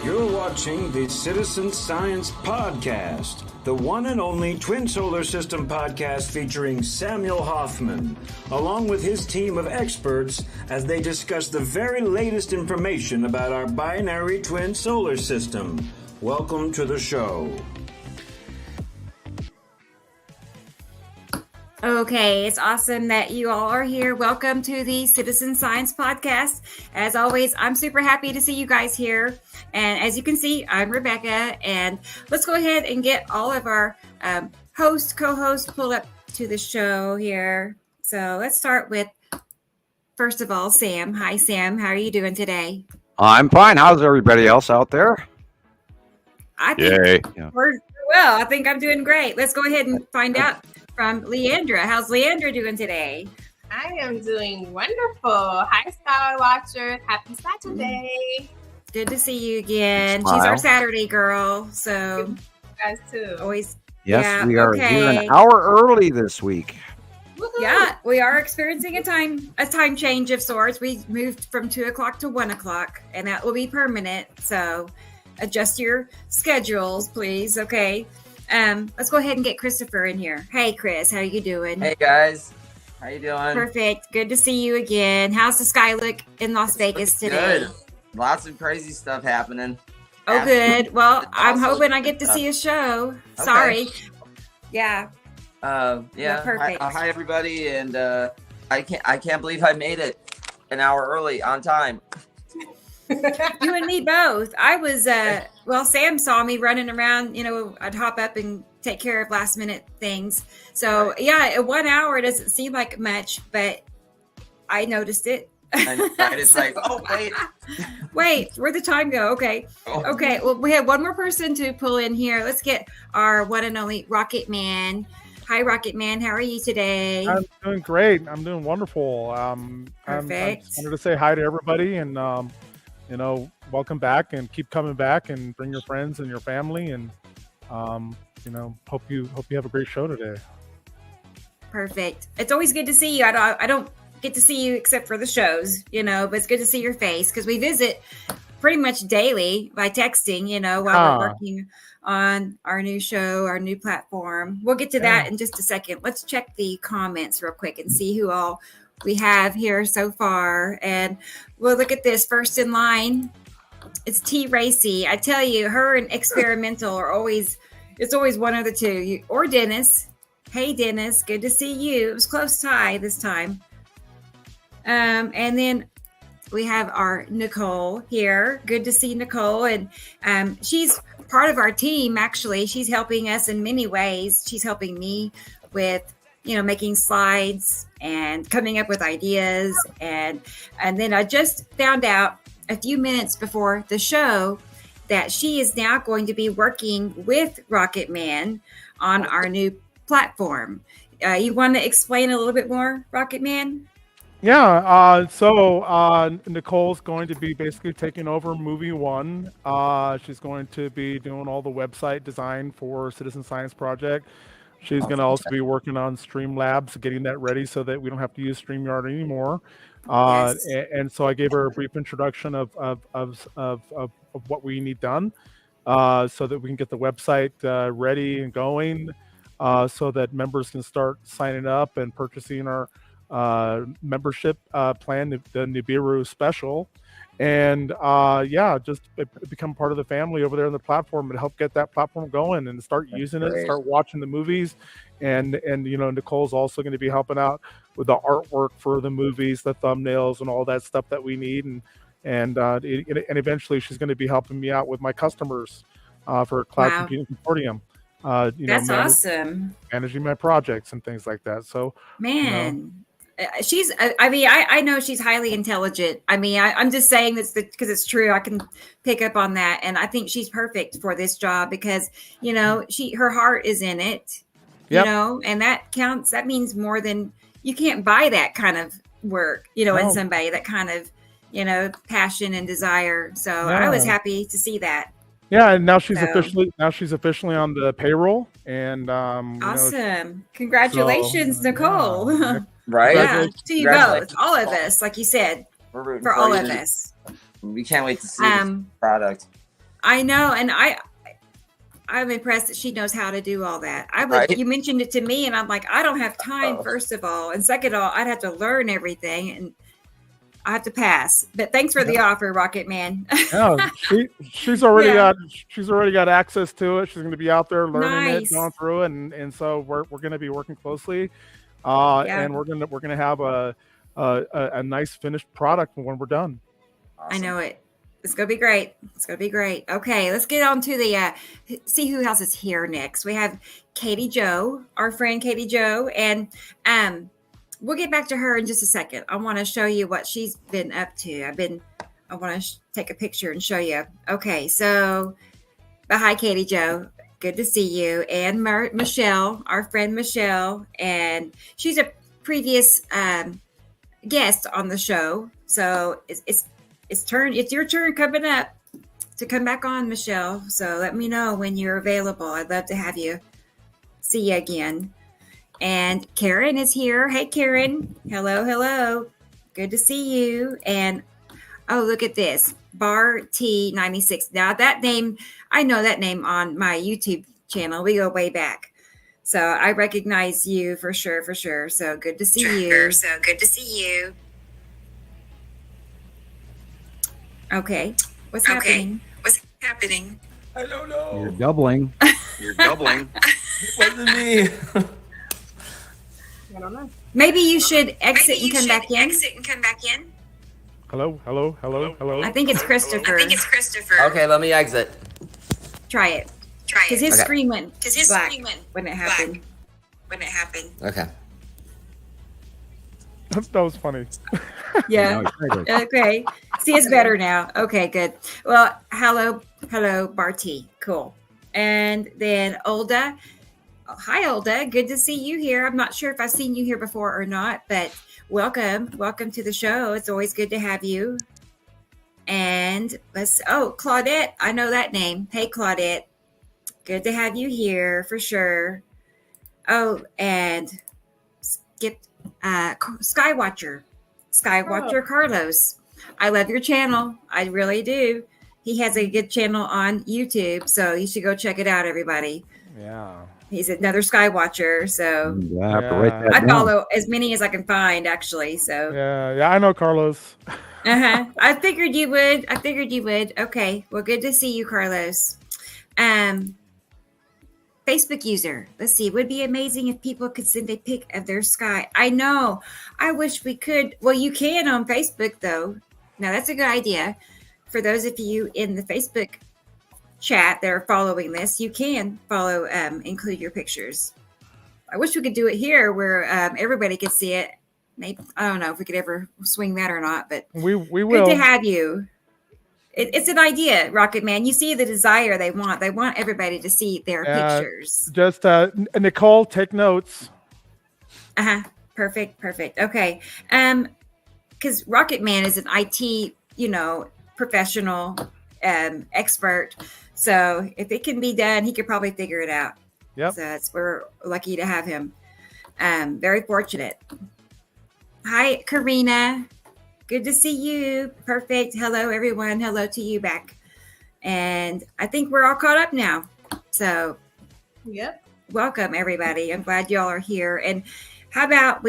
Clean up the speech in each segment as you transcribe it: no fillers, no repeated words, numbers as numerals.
You're watching the Citizen Science Podcast, the one and only twin solar system podcast featuring Samuel Hofman, along with his team of experts as they discuss the very latest information about our binary twin solar system. Welcome to the show. Okay, it's awesome that you all are here. Welcome to the Citizen Science Podcast. As always, I'm super happy to see you guys here. And as you can see, I'm Rebecca. And let's go ahead and get all of our co-hosts pulled up to the show here. So let's start with, first of all, Sam. Hi, Sam. How are you doing today? I'm fine. How's everybody else out there? I think we're well. I think I'm doing great. Let's go ahead and find out from Leighandra. How's Leighandra doing today? I am doing wonderful. Hi, Star Watchers. Happy Saturday. Good to see you again. Smile. She's our Saturday girl. So You guys too. always. Yes, Yeah, we are okay. here an hour early this week. Woohoo. Yeah, we are experiencing a time change of sorts. We moved from 2 o'clock to 1 o'clock, and that will be permanent. So adjust your schedules, please. Okay. Let's go ahead and get Christopher in here. Hey, Chris, how you doing? Hey guys, how you doing? Perfect. Good to see you again. How's the sky look in Las Vegas today? Good. Lots of crazy stuff happening. Oh, good. Well, I'm Also- hoping I get to see a show. Sorry. Yeah. Yeah. perfect. Hi everybody, and I can't believe I made it an hour early on time. You and me both. I was, Sam saw me running around. You know, I'd hop up and take care of last minute things. So, yeah, 1 hour doesn't seem like much, but I noticed it. And it's like, oh wait, Wait, where'd the time go? Okay. Oh. Okay. Well, we have one more person to pull in here. Let's get our one and only Rocket Man. Hi, Rocket Man. How are you today? I'm doing great. I'm doing wonderful. I Perfect. just wanted to say hi to everybody and, welcome back and keep coming back and bring your friends and your family. And, hope you have a great show today. Perfect. It's always good to see you. I don't get to see you except for the shows, but it's good to see your face because we visit pretty much daily by texting, while we're working on our new show, our new platform. We'll get to that in just a second. Let's check the comments real quick and see who all we have here so far. And we'll look at this first in line. It's T. Racy. I tell you, her and Experimental it's always one of the two. Or Dennis. Hey, Dennis. Good to see you. It was close tie this time. And then we have our Nicole here. Good to see Nicole. And she's part of our team, actually. She's helping us in many ways. She's helping me with making slides and coming up with ideas. And then I just found out a few minutes before the show that she is now going to be working with Rocket Man on our new platform. You want to explain a little bit more, Rocket Man? Yeah. So Nicole's going to be basically taking over Movie One. She's going to be doing all the website design for Citizen Science Project. She's going to also be working on Streamlabs, getting that ready so that we don't have to use StreamYard anymore. Yes. And so I gave her a brief introduction of what we need done, so that we can get the website ready and going, so that members can start signing up and purchasing our membership plan, the Nibiru special. And just become part of the family over there on the platform and help get that platform going and start using it, start watching the movies. And Nicole's also going to be helping out with the artwork for the movies, the thumbnails, and all that stuff that we need. And eventually she's going to be helping me out with my customers for Cloud Computing Consortium. That's awesome. Managing my projects and things like that. So, Man. I know she's highly intelligent. I'm just saying this because it's true. I can pick up on that. And I think she's perfect for this job because, her heart is in it, and that counts. That means more than you can't buy that kind of work, in somebody, that kind of, passion and desire. So I was happy to see that. Yeah, and now she's officially on the payroll, and awesome. Congratulations, Nicole. Right? Yeah, to you both, all of us, like you said, We're rooting for all you. of us. We can't wait to see the product. I know, and I'm impressed that she knows how to do all that. You mentioned it to me, and I'm like, I don't have time. First of all, and second of all, I'd have to learn everything, and I have to pass. But thanks for the offer, Rocket Man. She's already got access to it. She's going to be out there learning it, going through it, and so we're going to be working closely, and we're going to have a nice finished product when we're done. Awesome. I know it. It's going to be great. It's going to be great. Okay, let's get on to the see who else is here next. We have Katie Jo, our friend Katie Jo, and we'll get back to her in just a second. I want to show you what she's been up to. I want to take a picture and show you. Okay, so hi Katie Jo. Good to see you. And Michelle, our friend Michelle, and she's a previous guest on the show. So it's your turn coming up to come back on, Michelle. So let me know when you're available. I'd love to have you see you again. And Karen is here. Hey, Karen. Hello. Good to see you. And oh, look at this. Bar T96. Now that name, I know that name on my YouTube channel. We go way back. So I recognize you for sure. So good to see you. Okay. What's happening? I don't know. You're doubling. It wasn't me. I don't know. Maybe you should exit and come back in. Hello. I think it's Christopher. Okay, let me exit. Try it. Because his screen went black when it happened. Okay. That was funny. Yeah. Okay. See, it's better now. Okay, good. Well, hello, Barty. Cool. And then Olda. Oh, hi, Olda. Good to see you here. I'm not sure if I've seen you here before or not, but welcome. Welcome to the show. It's always good to have you. And Claudette. I know that name. Hey, Claudette. Good to have you here for sure. Oh, and Skywatcher Carlos. I love your channel. I really do. He has a good channel on YouTube, so you should go check it out, everybody. Yeah. He's another Skywatcher, so I follow as many as I can find, actually. So yeah, I know Carlos. I figured you would. Okay, well, good to see you, Carlos. Facebook user. Let's see. It would be amazing if people could send a pic of their sky. I know. I wish we could. Well, you can on Facebook, though. Now, that's a good idea. For those of you in the Facebook chat that are following this, you can include your pictures. I wish we could do it here where everybody could see it. Maybe, I don't know if we could ever swing that or not, but we will. Good to have you. It's an idea, Rocket Man. You see the desire they want. They want everybody to see their pictures. Just Nicole, take notes. Perfect. Okay. Because Rocket Man is an IT, professional, expert. So if it can be done, he could probably figure it out. Yep. So we're lucky to have him. Very fortunate. Hi, Karina. Good to see you. Perfect. Hello, everyone. Hello to you back. And I think we're all caught up now. So, yep. Welcome, everybody. I'm glad y'all are here. And how about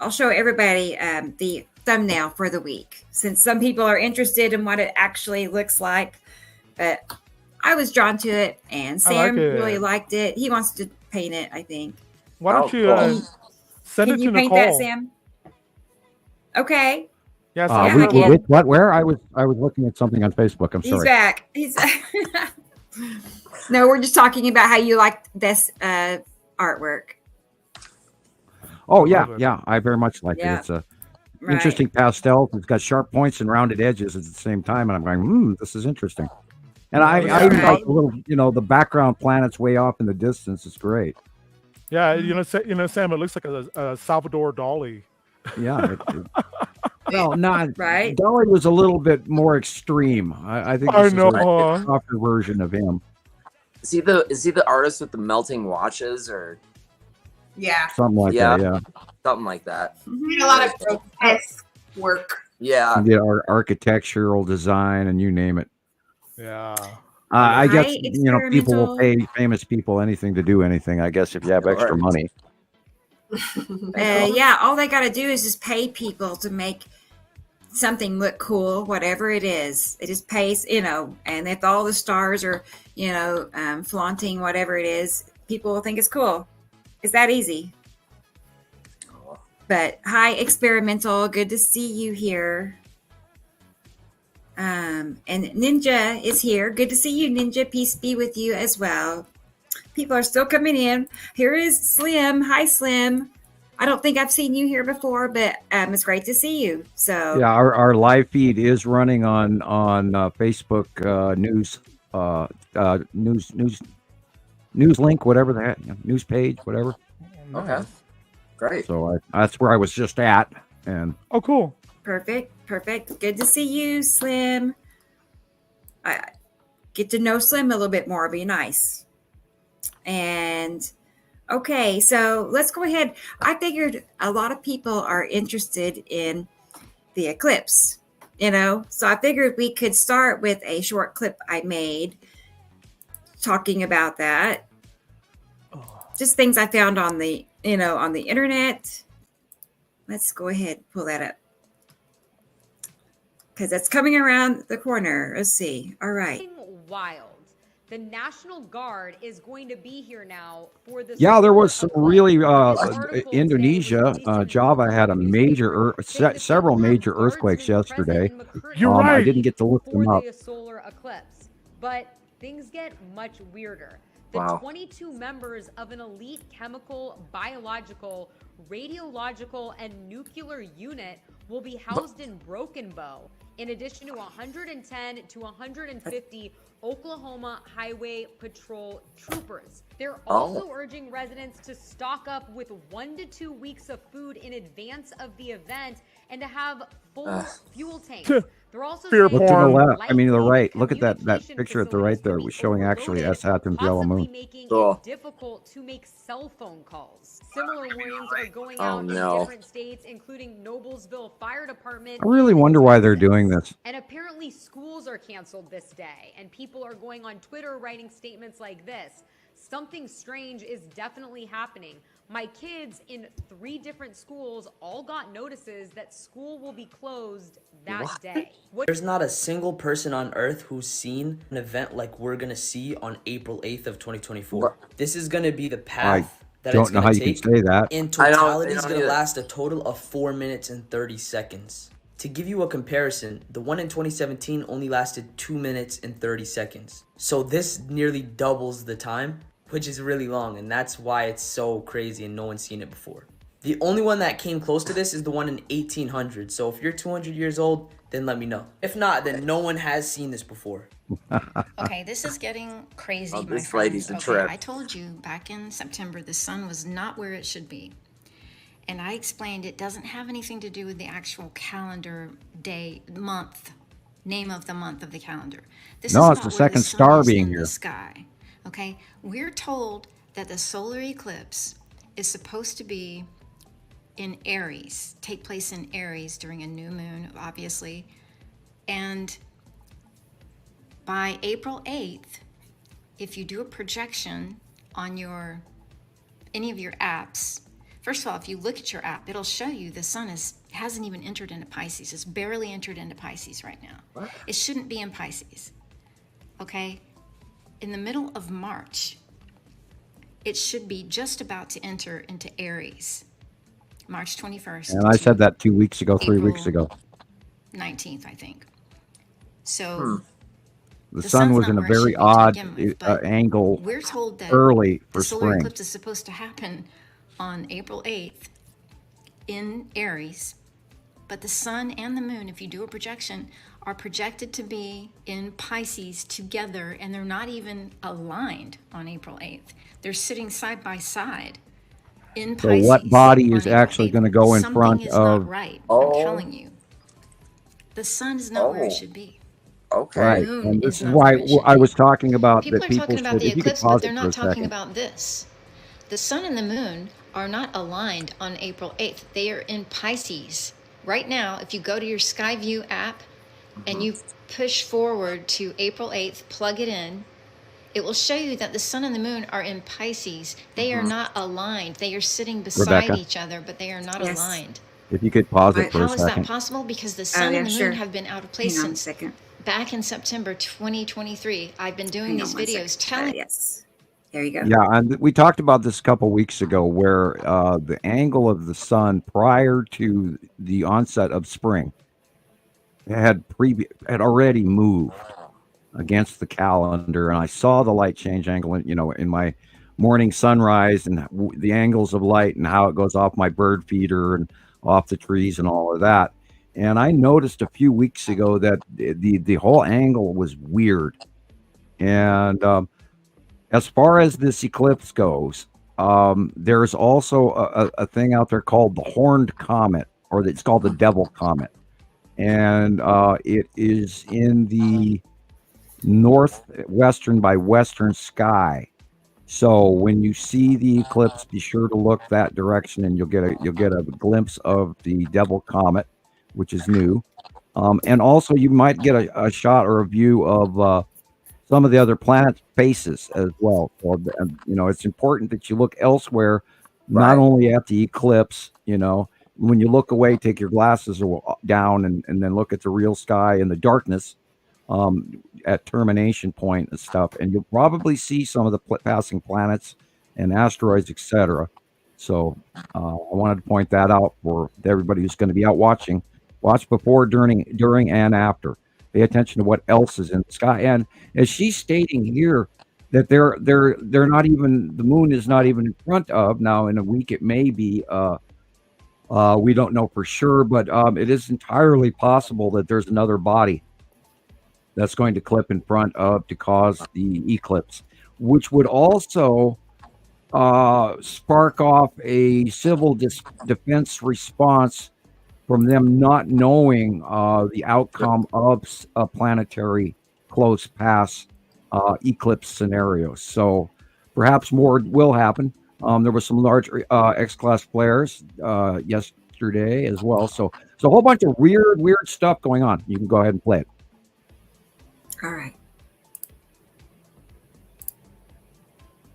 I'll show everybody the thumbnail for the week, since some people are interested in what it actually looks like. But I was drawn to it, and Sam really liked it. He wants to paint it, I think. Why don't you send it to Nicole? Can you paint that, Sam? Okay. Yes. What? Where? I was looking at something on Facebook. I'm sorry. He's back. No, we're just talking about how you like this artwork. Oh yeah. I very much like it. It's a interesting pastel. It's got sharp points and rounded edges at the same time, and I'm going, this is interesting. And I like the little, the background planets way off in the distance. It's great. Yeah, Sam. It looks like a Salvador Dali. Yeah. Well, not right. Dolly was a little bit more extreme. I think this is a softer version of him. Is he the artist with the melting watches, or yeah, something like that? Yeah, something like that. A lot of grotesque work. Yeah. You get architectural design and you name it. Yeah. I guess, High people will experimental. pay famous people anything to do anything, I guess, if you have extra Sure. money. Yeah, all they got to do is just pay people to make something look cool, whatever it is. It just pays, and if all the stars are, flaunting whatever it is, people will think it's cool. It's that easy. But hi, experimental. Good to see you here. And Ninja is here. Good to see you, Ninja. Peace be with you as well. People are still coming in. Here is Slim. Hi, Slim. I don't think I've seen you here before, but it's great to see you. So Yeah, our live feed is running on Facebook news link, whatever that news page, whatever. Okay. Great. So that's where I was just at, and Oh, cool. perfect. Good to see you, Slim. I get to know Slim a little bit more. Be nice. And okay, so let's go ahead. I figured a lot of people are interested in the eclipse, so I figured we could start with a short clip I made talking about that. Just things I found on the internet. Let's go ahead and pull that up because it's coming around the corner. Let's see. All right. Wild. The National Guard is going to be here now for the. yeah, there was some really Indonesia, Java had a major several major earthquakes yesterday. You're right. I didn't get to look them up. For the solar eclipse, but things get much weirder. The Wow. 22 members of an elite chemical, biological, radiological, and nuclear unit will be housed in Broken Bow, in addition to 110 to 150 Oklahoma Highway Patrol troopers. They're also urging residents to stock up with 1 to 2 weeks of food in advance of the event and to have full fuel tanks. They're also Fear saying Look to the porn. left. I mean, to the right. Look at that communication picture at the right there. It was showing actually facilities Esat and Yellow possibly Moon. making Cool. it difficult to make cell phone calls. Similar warnings are going Oh, out in no. different states, including Noblesville Fire Department. I really wonder why they're doing this. And apparently schools are canceled this day, and people are going on Twitter writing statements like this. Something strange is definitely happening. My kids in 3 different schools all got notices that school will be closed that day. There's not a single person on earth who's seen an event like we're going to see on April 8th of 2024. This is going to be the path that it's Don't know going how to you can take. say that. In I don't totality, it's going to either. last a total of 4 minutes and 30 seconds. To give you a comparison, the one in 2017 only lasted 2 minutes and 30 seconds. So this nearly doubles the time, which is really long, and that's why it's so crazy and no one's seen it before. The only one that came close to this is the one in 1800. So if you're 200 years old, then let me know. If not, then no one has seen this before. Okay, this is getting crazy, Oh, my this friends. lady's a Okay, trip. I told you back in September the sun was not where it should be. And I explained it doesn't have anything to do with the actual calendar day, month, name of the month of the calendar. This No, is it's about the where second sun star is being in here. the sky. Okay, we're told that the solar eclipse is supposed to be in Aries, take place in Aries during a new moon, obviously. And by April 8th, if you do a projection on any of your apps, first of all, if you look at your app, it'll show you the sun hasn't even entered into Pisces. It's barely entered into Pisces right now. What? It shouldn't be in Pisces. Okay? In the middle of March, it should be just about to enter into Aries. March 21st. And I said that 2 weeks ago, 3 April weeks ago. 19th, I think. So The the sun sun's was not in a where it should very be to odd begin with, but angle we're told that early for the solar spring. eclipse is supposed to happen on April 8th in Aries, but the sun and the moon, if you do a projection, are projected to be in Pisces together, and they're not even aligned on April 8th. They're sitting side by side in So Pisces. what body on is April actually 8th. going to go in Something front is of? not right. Oh. I'm telling you. The sun is not where Oh. it should be. Okay. Right, moon and is this is not why where it should I be. was talking about People that. are People talking about should, the if you could eclipse, but pause they're it for not a talking second. about this. The sun and the moon are not aligned on April 8th. They are in Pisces right now, if you go to your Skyview app and you push forward to April 8th, plug it in, it will show you that the sun and the moon are in Pisces. They are not aligned. They are sitting beside Rebecca, each other, but they are not aligned. if you could pause it for a How is that second. possible? Because the sun and the moon have been out of place Hang on a since second. back in September 2023. I've been doing these videos telling. Yes. There you go. Yeah, and we talked about this a couple weeks ago, where the angle of the sun prior to the onset of spring had already moved against the calendar, and I saw the light change angle, in my morning sunrise, and the angles of light and how it goes off my bird feeder and off the trees and all of that. And I noticed a few weeks ago that the whole angle was weird. And as far as this eclipse goes, there's also a thing out there called the Horned Comet, or it's called the Devil Comet. And it is in the northwestern by western sky. So when you see the eclipse, be sure to look that direction, and you'll get a glimpse of the Devil Comet, which is new. And also you might get a shot or a view of some of the other planets' faces as well. So, it's important that you look elsewhere, not only at the eclipse. When you look away, take your glasses down and then look at the real sky in the darkness at termination point and stuff, and you'll probably see some of the passing planets and asteroids, etc. So I wanted to point that out for everybody who's going to be out watching. Watch before, during, and after. Pay attention to what else is in the sky. And as she's stating here, that they're not even, the moon is not even in front of. Now in a week it may be. We don't know for sure, but it is entirely possible that there's another body that's going to clip in front of to cause the eclipse, which would also spark off a civil defense response from them not knowing the outcome of a planetary close pass eclipse scenarios. So perhaps more will happen. There was some large X-class flares yesterday as well. So a whole bunch of weird stuff going on. You can go ahead and play it. All right.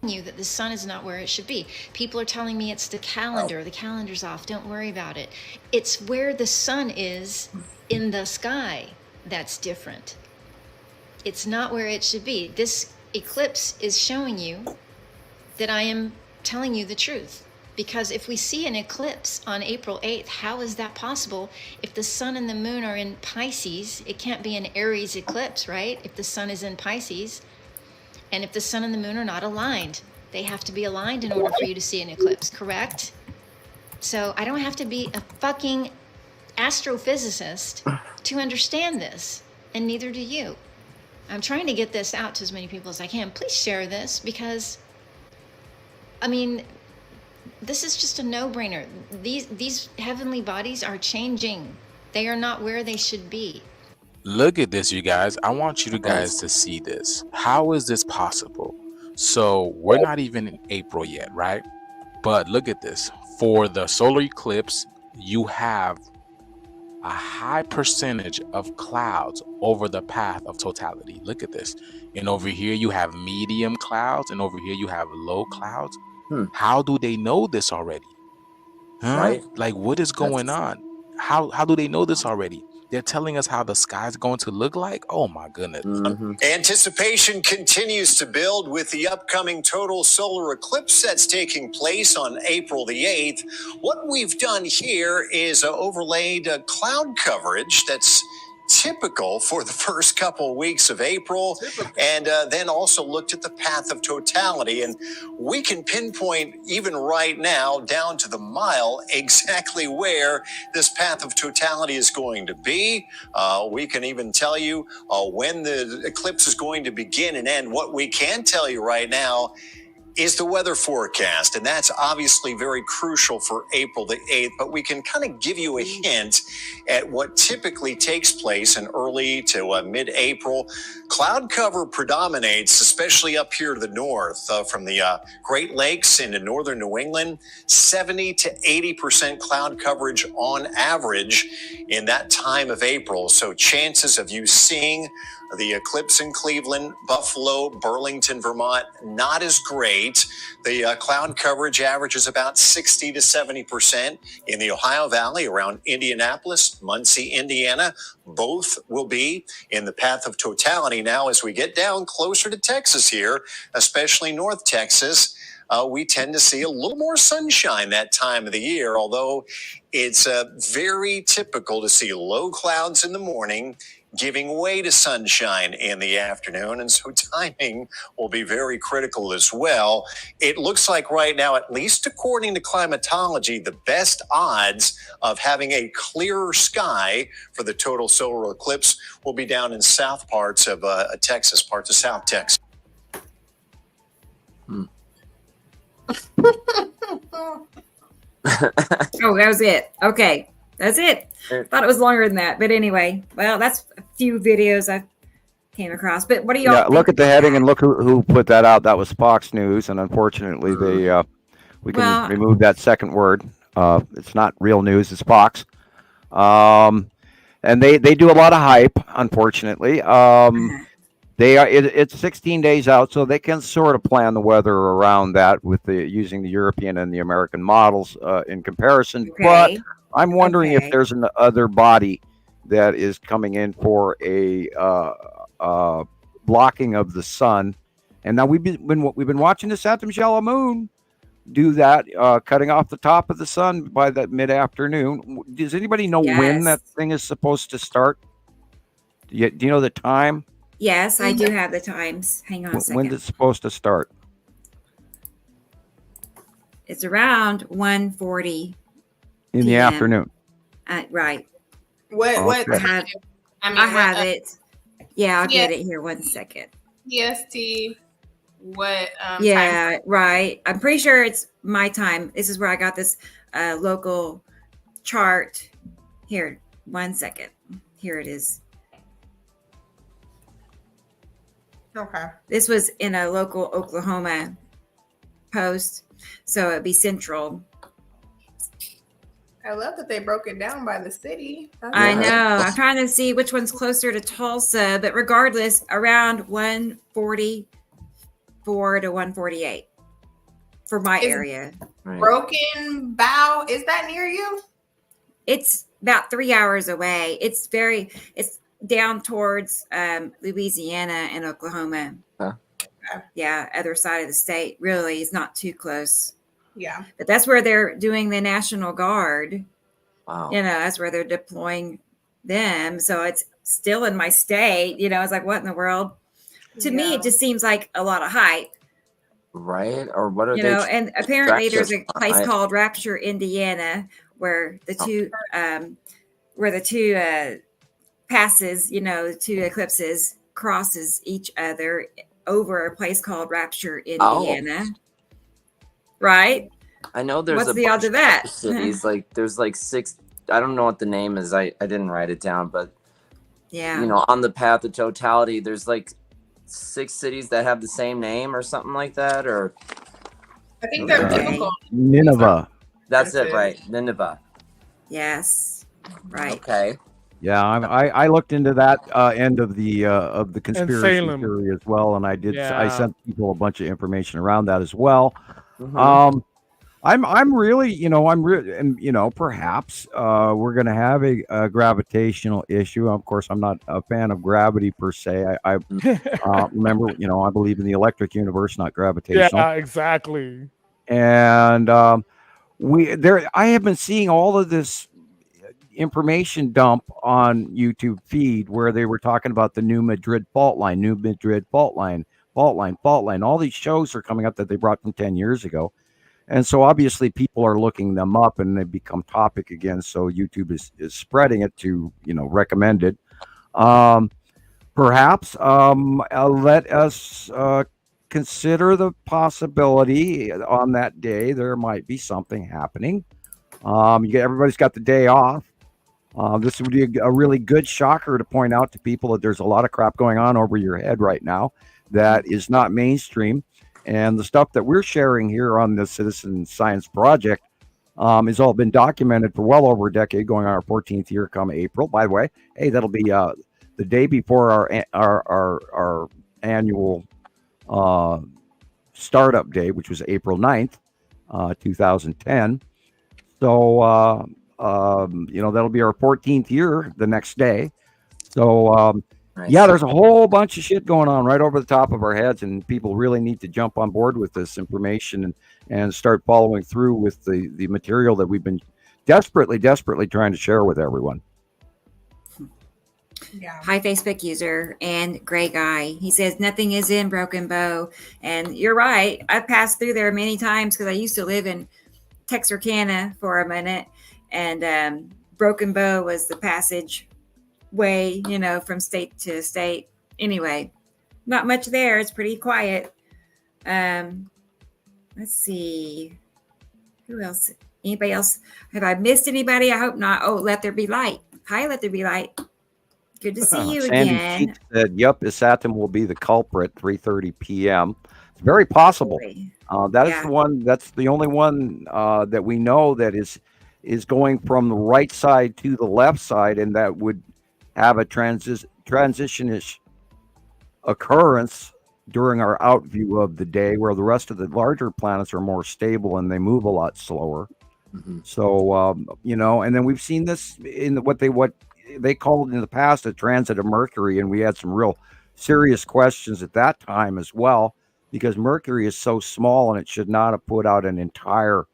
You that the sun is not where it should be. People are telling me it's the calendar. The calendar's off. Don't worry about it. It's where the sun is in the sky that's different. It's not where it should be. This eclipse is showing you that I am telling you the truth. Because if we see an eclipse on April 8th, how is that possible? If the sun and the moon are in Pisces, it can't be an Aries eclipse, right? If the sun is in Pisces, and if the sun and the moon are not aligned, they have to be aligned in order for you to see an eclipse, correct? So I don't have to be a fucking astrophysicist to understand this, and neither do you. I'm trying to get this out to as many people as I can. Please share this, because, I mean, this is just a no-brainer. These heavenly bodies are changing. They are not where they should be. Look at this, you guys. I want you guys to see this. How is this possible? So we're not even in April yet, right? But look at this. For the solar eclipse, you have a high percentage of clouds over the path of totality. Look at this. And over here you have medium clouds, and over here you have low clouds. How do they know this already? Right? Like, what is going on? How do they know this already? They're telling us how the sky's going to look like. Oh my goodness. Anticipation continues to build with the upcoming total solar eclipse that's taking place on April the 8th. What we've done here is overlaid cloud coverage that's typical for the first couple of weeks of April, and then also looked at the path of totality. And we can pinpoint, even right now, down to the mile, exactly where this path of totality is going to be. We can even tell you when the eclipse is going to begin and end. What we can tell you right now is the weather forecast, and that's obviously very crucial for April the 8th, but we can kind of give you a hint at what typically takes place in early to mid-April. Cloud cover predominates, especially up here to the north, from the Great Lakes into northern New England, 70 to 80% cloud coverage on average in that time of April. So chances of you seeing the eclipse in Cleveland, Buffalo, Burlington, Vermont, not as great. The cloud coverage averages about 60 to 70% in the Ohio Valley around Indianapolis, Muncie, Indiana. Both will be in the path of totality. Now, as we get down closer to Texas here, especially North Texas, we tend to see a little more sunshine that time of the year, although it's very typical to see low clouds in the morning, giving way to sunshine in the afternoon. And so timing will be very critical as well. It looks like right now, at least according to climatology, the best odds of having a clearer sky for the total solar eclipse will be down in south parts of Texas, parts of South Texas. Oh, that was it. Okay. That's it. Thought it was longer than that. But anyway, well, that's a few videos I came across. But what do y'all think? Look at the heading and look who put that out. That was Fox News. And unfortunately, we can remove that second word. It's not real news. It's Fox. And they do a lot of hype, unfortunately. It's 16 days out, so they can sort of plan the weather around that with using the European and the American models in comparison. Okay. But I'm wondering if there's an other body that is coming in for a blocking of the sun. And now we've been watching the Saturn shallow moon do that, cutting off the top of the sun by that mid-afternoon. Does anybody know when that thing is supposed to start? Do you know the time? Yes, I do have the times. Hang on a second. When's it supposed to start? It's around 1:40 in the afternoon. Right. What? I have it. Yeah, I'll get it here. 1 second. EST. What? Yeah, time? Right. I'm pretty sure it's my time. This is where I got this local chart. Here, 1 second. Here it is. Okay. This was in a local Oklahoma post, so it'd be central. I love that they broke it down by the city. I know. I'm trying to see which one's closer to Tulsa, but regardless, around 144 to 148 for my area. Broken Bow, is that near you? It's about 3 hours away. It's down towards Louisiana and Oklahoma. Huh. Yeah, other side of the state. Really, it's not too close. Yeah. But that's where they're doing the National Guard. Wow. That's where they're deploying them. So it's still in my state. It's like, what in the world? To me, it just seems like a lot of hype. Right? Or what are they? And apparently there's a place called Rapture, Indiana, where the two passes, the two eclipses crosses each other over a place called Rapture, Indiana. Oh. Right? I know there's What's the odds of that? Cities there's 6. I don't know what the name is. I didn't write it down, but on the path of totality, there's 6 cities that have the same name or something like that, or I think they're typical. Nineveh. That's it, right? Nineveh. Yes. Right. Okay. Yeah, I looked into that end of the conspiracy theory as well, and I sent people a bunch of information around that as well. Mm-hmm. I'm really, perhaps we're going to have a gravitational issue. Of course, I'm not a fan of gravity per se. I remember, I believe in the electric universe, not gravitational. Yeah, exactly. And I have been seeing all of this information dump on YouTube feed where they were talking about the New Madrid fault line. All these shows are coming up that they brought from 10 years ago. And so obviously people are looking them up and they become topic again. So YouTube is spreading it to, recommend it. Perhaps let us consider the possibility on that day there might be something happening. Everybody's got the day off. This would be a really good shocker to point out to people that there's a lot of crap going on over your head right now that is not mainstream. And the stuff that we're sharing here on the Citizen Science Project has all been documented for well over a decade, going on our 14th year come April. By the way, hey, that'll be the day before our annual startup day, which was April 9th, 2010. So, that'll be our 14th year the next day. So, yeah, there's a whole bunch of shit going on right over the top of our heads, and people really need to jump on board with this information and start following through with the material that we've been desperately trying to share with everyone. Yeah. Hi, Facebook user and Gray Guy. He says nothing is in Broken Bow, and you're right. I've passed through there many times because I used to live in Texarkana for a minute, and Broken Bow was the passage way, from state to state. Anyway, not much there. It's pretty quiet. Let's see. Who else? Anybody else? Have I missed anybody? I hope not. Oh, Let There Be Light. Hi, Let There Be Light. Good to see you Sandy again. Said, "Yep, Isatim will be the culprit. 3:30 p.m. It's very possible. That is the one. That's the only one that we know that is going from the right side to the left side, and that would have a transition-ish occurrence during our out view of the day, where the rest of the larger planets are more stable and they move a lot slower." Mm-hmm. So, and then we've seen this in what they called in the past a transit of Mercury, and we had some real serious questions at that time as well, because Mercury is so small and it should not have put out an entire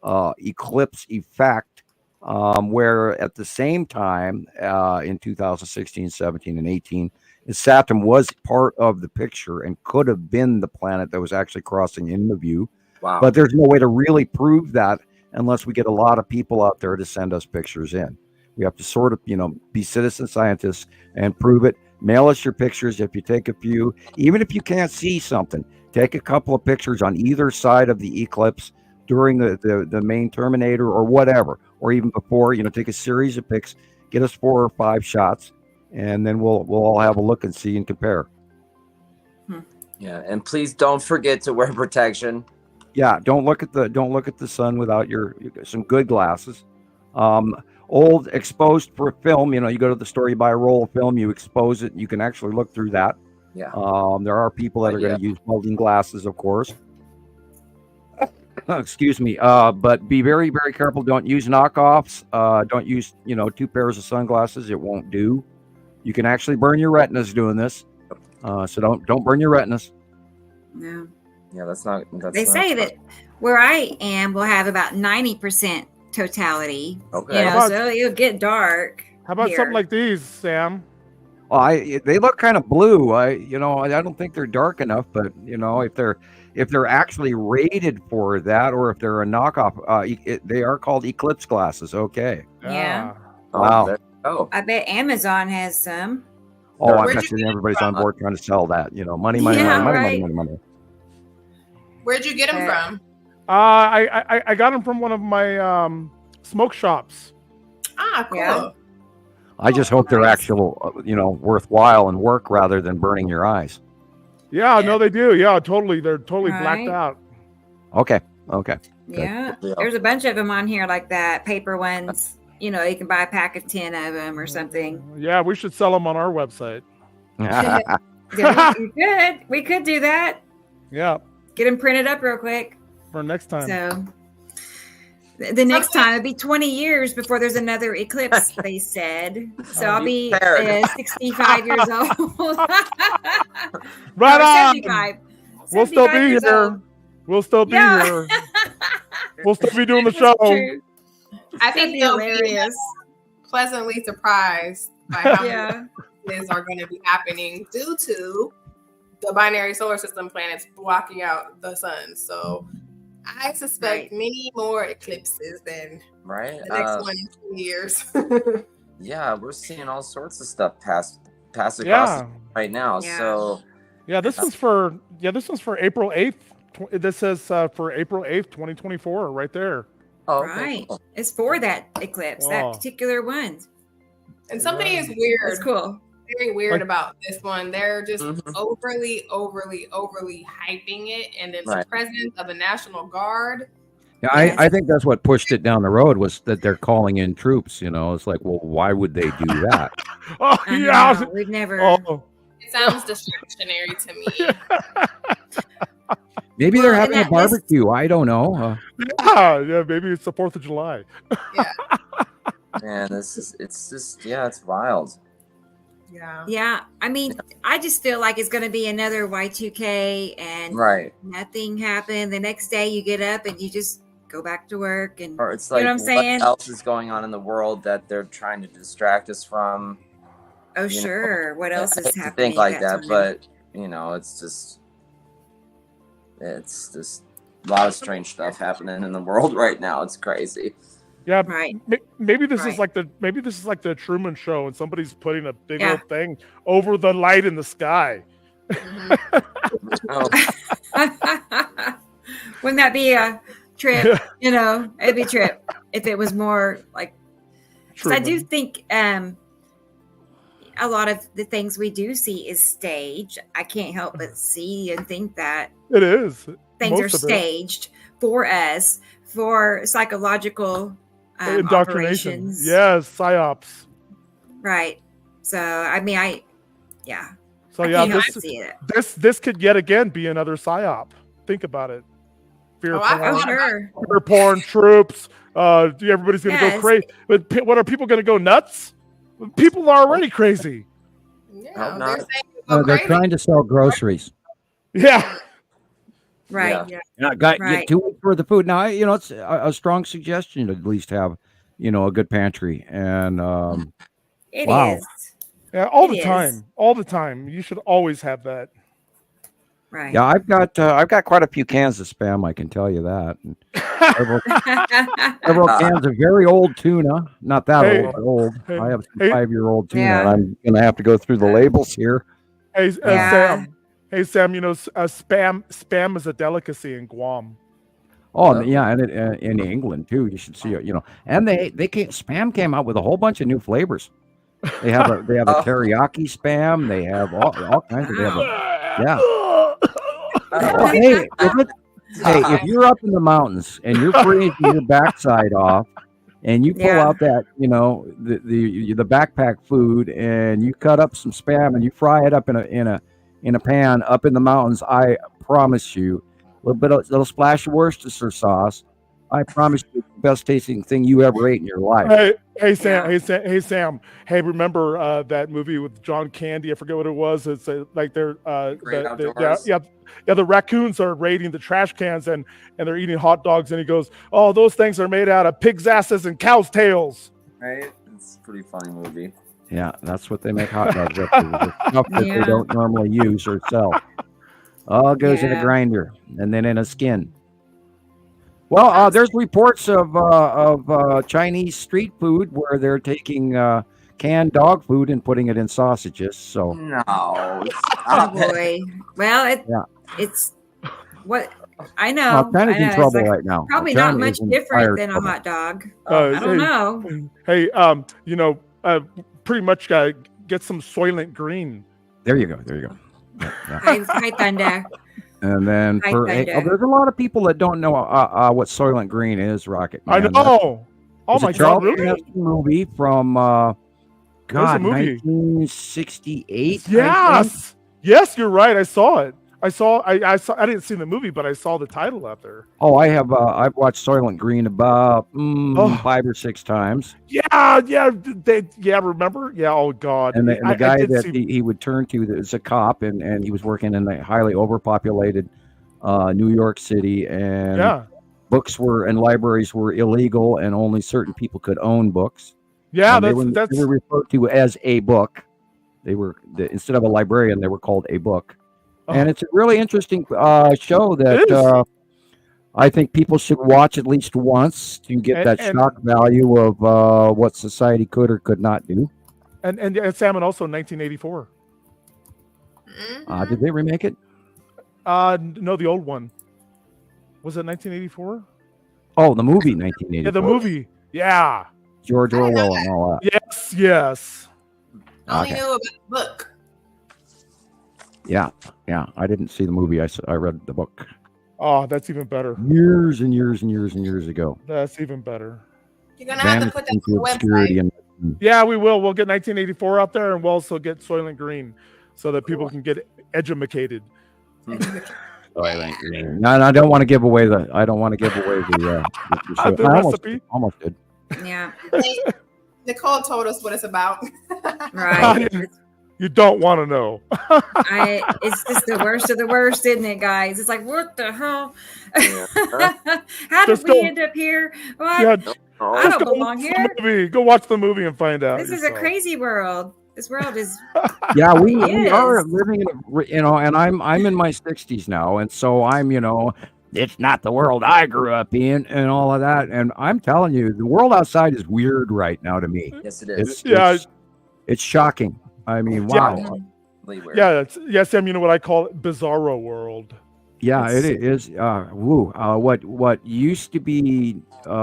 eclipse effect. Where at the same time, in 2016, 17, and 18, Saturn was part of the picture and could have been the planet that was actually crossing into view. Wow. But there's no way to really prove that unless we get a lot of people out there to send us pictures in. We have to sort of, be citizen scientists and prove it. Mail us your pictures if you take a few. Even if you can't see something, take a couple of pictures on either side of the eclipse during the main terminator or whatever, or even before, take a series of pics, get us 4 or 5 shots, and then we'll all have a look and see and compare. Yeah, and please don't forget to wear protection. Yeah, don't look at the sun without some good glasses. Old exposed for film, you go to the store, you buy a roll of film, you expose it, you can actually look through that. Yeah. There are people that are going to use welding glasses, of course. Excuse me. But be very, very careful. Don't use knockoffs. Don't use, 2 pairs of sunglasses. It won't do. You can actually burn your retinas doing this. So don't burn your retinas. No. Yeah, that's not. They say that where I am, we'll have about 90% totality. Okay. So it'll get dark. How about here. something like these, Sam? Well, they look kind of blue. I don't think they're dark enough, but if they're actually rated for that, or if they're a knockoff, they are called eclipse glasses. Okay. Yeah. Wow. Oh. I bet Amazon has some. Oh, I bet everybody's on board trying to sell that. Money. Where'd you get them from? I got them from one of my smoke shops. Ah, cool. Yeah. I just hope they're actual, worthwhile and work rather than burning your eyes. Yeah, no, they do. Yeah, totally. They're totally blacked out. Okay. Yeah. There's a bunch of them on here like that. Paper ones. You can buy a pack of 10 of them or something. Yeah, we should sell them on our website. We could do that. Yeah. Get them printed up real quick. For next time. So the next time it'll be 20 years before there's another eclipse, they said. So I'll be 65 years old. Right on. 75. We'll still be here. We'll still be here. We'll still be doing the show. I think they'll be pleasantly surprised by how many things are going to be happening due to the binary solar system planets blocking out the sun. So I suspect many more eclipses than the next one in 2 years. Yeah, we're seeing all sorts of stuff pass across right now. Yeah. So Yeah, this one's for April 8th. This says for April 8th, 2024, right there. Oh, right. Cool. It's for that eclipse, that particular one. And something is weird. That's cool. Very weird about this one. They're just overly hyping it, and it's the presence of a National Guard. Yeah, I think that's what pushed it down the road, was that they're calling in troops. It's like, well, why would they do that? We've never. Oh. It sounds distractionary to me. Maybe they're having a barbecue. I don't know. Yeah, maybe it's the 4th of July. Yeah. Man, it's wild. Yeah. I mean, I just feel like it's going to be another Y2K and nothing happened. The next day you get up and you just go back to work, and or it's like, you know what I'm saying? What else is going on in the world that they're trying to distract us from? Oh, sure. What else is happening? Think like that, but it's just a lot of strange stuff happening in the world right now. It's crazy. Yeah, right. Maybe this is like the Truman Show, and somebody's putting a big old thing over the light in the sky. Wouldn't that be a trip? It'd be a trip if it was more like. Because I do think a lot of the things we do see is staged. I can't help but see and think that it is. Things are staged for us, for psychological indoctrination. Operations. Yes, psyops. Right. So I mean, So this could yet again be another psyop. Think about it. Fear porn, troops. Everybody's going to go crazy. But what are people going to go nuts? People are already crazy. Yeah, they're trying to sell groceries. Yeah. Right. Yeah. Get 2 weeks worth of food. Now, it's a strong suggestion to at least have, a good pantry. And it is. Yeah, all the time. You should always have that. Right. Yeah, I've got quite a few cans of Spam. I can tell you that. Several cans of very old tuna. Not that old. I have some 5-year-old tuna. And I'm gonna have to go through the labels here. Hey, Sam. Hey, Sam. Spam is a delicacy in Guam. Oh yeah, and in England too. You should see it. And Spam came out with a whole bunch of new flavors. They have a teriyaki Spam. They have all kinds of. If you're up in the mountains and you're freezing your backside off, and you pull out that the backpack food, and you cut up some Spam and you fry it up in a pan up in the mountains, I promise you, a little splash of Worcestershire sauce. I promise you, the best tasting thing you ever ate in your life. Hey Sam. Hey, remember that movie with John Candy? I forget what it was. It's like they're the raccoons are raiding the trash cans and they're eating hot dogs, and he goes, "Oh, those things are made out of pigs' asses and cows' tails." Right? It's a pretty funny movie. Yeah, that's what they make hot dogs with. Stuff that they don't normally use or sell. All goes in a grinder and then in a skin. Well, there's reports of Chinese street food where they're taking canned dog food and putting it in sausages. So no, oh boy. Well, it's what I know. Well, China's in trouble right now. Probably not much different than a hot dog. I don't know. Hey, pretty much get some Soylent Green. There you go. Yeah. Hi, Thunder. And then there's a lot of people that don't know what Soylent Green is, Rocket Man. I know. Oh my God! Really? Movie from 1968. Yes, you're right. I saw it. I didn't see the movie, but I saw the title out there. Oh, I have. I've watched Soylent Green about 5 or 6 times. Yeah. Remember? Yeah. Oh God. And the guy that he would turn to is a cop, and he was working in the highly overpopulated New York City, and books and libraries were illegal, and only certain people could own books. Yeah, they were referred to as a book. They were instead of a librarian, they were called a book. And it's a really interesting show that I think people should watch at least once to get that shock value of what society could or could not do. And Sam, and also 1984. Did they remake it? No, the old one. Was it 1984? Oh, the movie 1984. Yeah, the movie. Yeah. George Orwell and all that. Yes. I only knew about the book. Yeah. I didn't see the movie. I read the book. Oh, that's even better. Years and years and years and years ago. That's even better. You're gonna have to put that on the website. Yeah, we will. We'll get 1984 out there, and we'll also get Soylent Green, so that people can get edumacated. Soylent Green. No, I don't want to give away the. I don't want to give away the recipe. Almost did. Yeah. Nicole told us what it's about. Right. You don't want to know. It's just the worst of the worst, isn't it, guys? It's like, what the hell? How did we end up here? What? I don't belong here. Go watch the movie and find out. This is a crazy world. This world is. Yeah, we are living in and I'm in my 60s now, and so I'm it's not the world I grew up in and all of that. And I'm telling you, the world outside is weird right now to me. Yes, it is. It's shocking. I mean, wow. Yeah, Sam, you know what I call it? Bizarro world. Yeah, it is. What used to be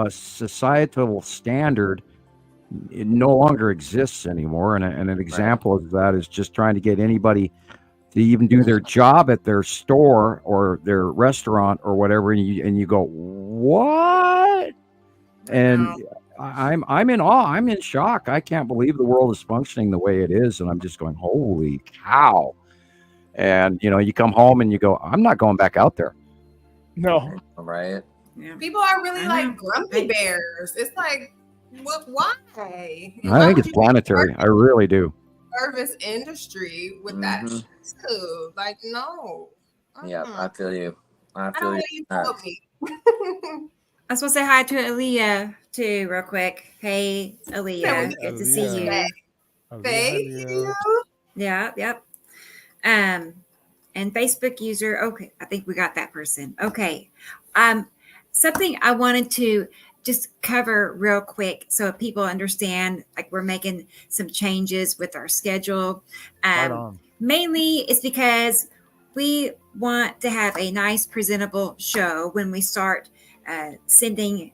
societal standard, it no longer exists anymore. And an example of that is just trying to get anybody to even do their job at their store or their restaurant or whatever, and you go, what? And I'm in awe. I'm in shock. I can't believe the world is functioning the way it is, and I'm just going, holy cow. And you come home and you go, I'm not going back out there. No. Right. Yeah. People are really like grumpy bears. It's like, why? I think it's planetary. I really do. Service industry with that too. Like, no. Yeah, I feel you. I feel you. I was supposed to say hi to Aaliyah too, real quick. Hey, Aaliyah, good to see you. Thank you. Yeah, yep. And Facebook user. Okay, I think we got that person. Okay. Something I wanted to just cover real quick so people understand, like we're making some changes with our schedule. Mainly it's because we want to have a nice, presentable show when we start sending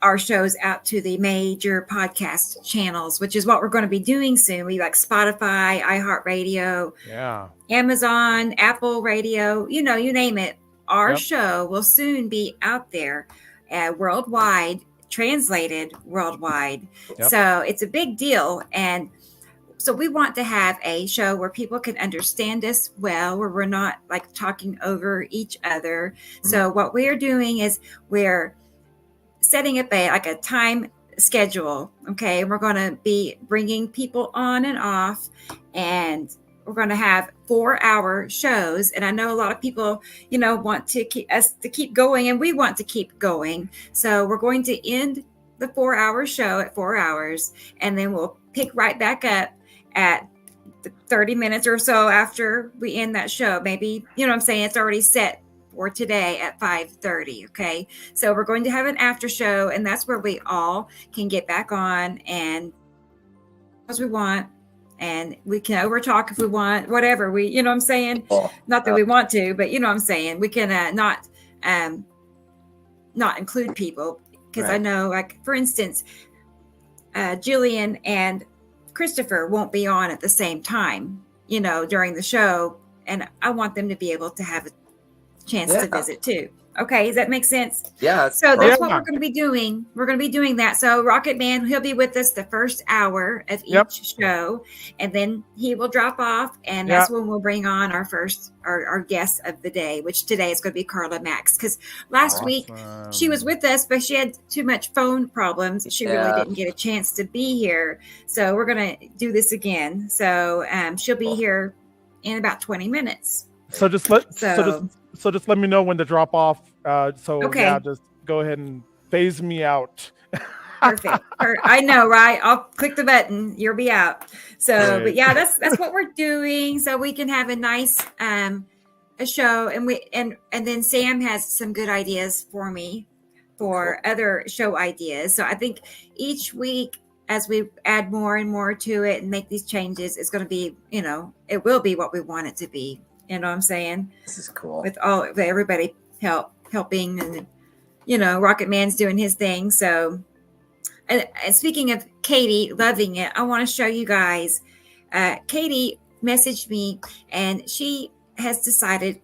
our shows out to the major podcast channels, which is what we're going to be doing soon. We like Spotify, iHeartRadio, Amazon, Apple Radio, you name it. Our show will soon be out there worldwide, translated worldwide. So it's a big deal. And so we want to have a show where people can understand us well, where we're not like talking over each other. So what we're doing is we're setting up a time schedule. Okay. And we're going to be bringing people on and off, and we're going to have 4-hour shows. And I know a lot of people, want to keep us to keep going, and we want to keep going. So we're going to end the 4-hour show at 4 hours, and then we'll pick right back up at 30 minutes or so after we end that show. Maybe, it's already set for today at 5:30. Okay. So we're going to have an after show, and that's where we all can get back on and as we want. And we can over talk if we want, whatever we, not that we want to, but we can not include people, because I know, like, for instance, Gillian and Christoper won't be on at the same time, during the show. And I want them to be able to have a chance to visit too. Okay, does that make sense? Yeah. So that's what we're going to be doing. We're going to be doing that. So Rocket Man, he'll be with us the first hour of each show, and then he will drop off, and that's when we'll bring on our guest of the day, which today is going to be Carla Max, because last week she was with us, but she had too much phone problems. She really didn't get a chance to be here. So we're going to do this again. So she'll be here in about 20 minutes. So just let me know when to drop off. Just go ahead and phase me out. Perfect. I know, right? I'll click the button. You'll be out. So, but yeah, that's what we're doing. So we can have a nice a show, and then Sam has some good ideas for me for other show ideas. So I think each week as we add more and more to it and make these changes, it's going to be, it will be what we want it to be. You know what I'm saying? This is cool. With everybody helping, and Rocket Man's doing his thing. So, and speaking of Katie loving it, I want to show you guys. Katie messaged me, and she has decided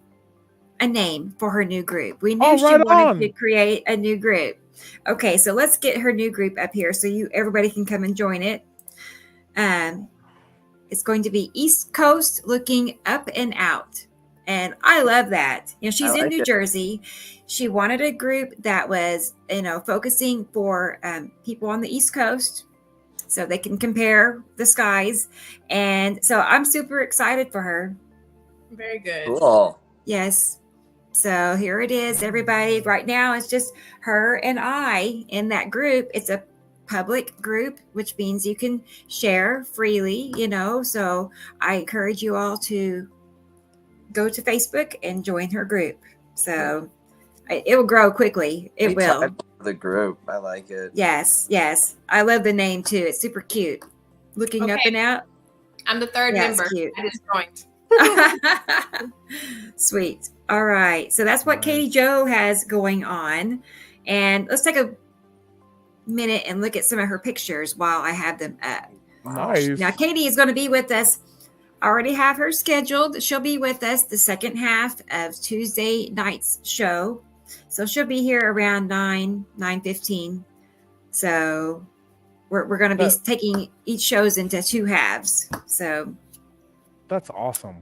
a name for her new group. We knew she wanted to create a new group. Okay, so let's get her new group up here so everybody can come and join it. It's going to be East Coast Looking Up and Out. And I love that. She's in New Jersey. She wanted a group that was, focusing for people on the East Coast so they can compare the skies. And so I'm super excited for her. Very good. Cool. Yes. So here it is, everybody. Right now, it's just her and I in that group. It's a public group, which means you can share freely, So I encourage you all to go to Facebook and join her group. So it will grow quickly. It will. The group. I like it. Yes. I love the name too. It's super cute. Looking Up and Out. I'm the third member. Cute. I just joined. Sweet. All right. So that's what Katie Jo has going on. And let's take a minute and look at some of her pictures while I have them up. Nice. Now, Katie is going to be with us. I already have her scheduled. She'll be with us the second half of Tuesday night's show. So she'll be here around 9:15. So we're going to be taking each shows into two halves. So that's awesome.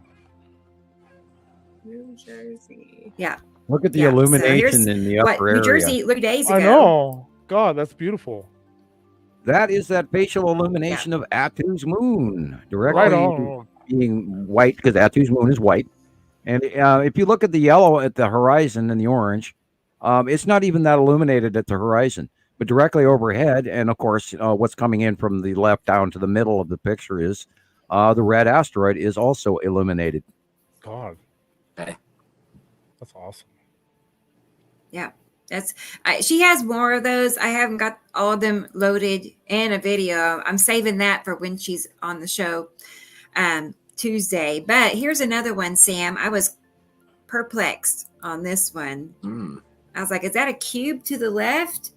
New Jersey. Yeah. Look at the illumination in the upper area. New Jersey, look days ago. I know. God, that's beautiful. That is that facial illumination of Atu's moon. Directly being white, because Atu's moon is white. And if you look at the yellow at the horizon and the orange, it's not even that illuminated at the horizon. But directly overhead, and of course, what's coming in from the left down to the middle of the picture is the red asteroid is also illuminated. God. Okay. That's awesome. Yeah. She has more of those. I haven't got all of them loaded in a video. I'm saving that for when she's on the show Tuesday. But here's another one, Sam. I was perplexed on this one. I was like, is that a cube to the left?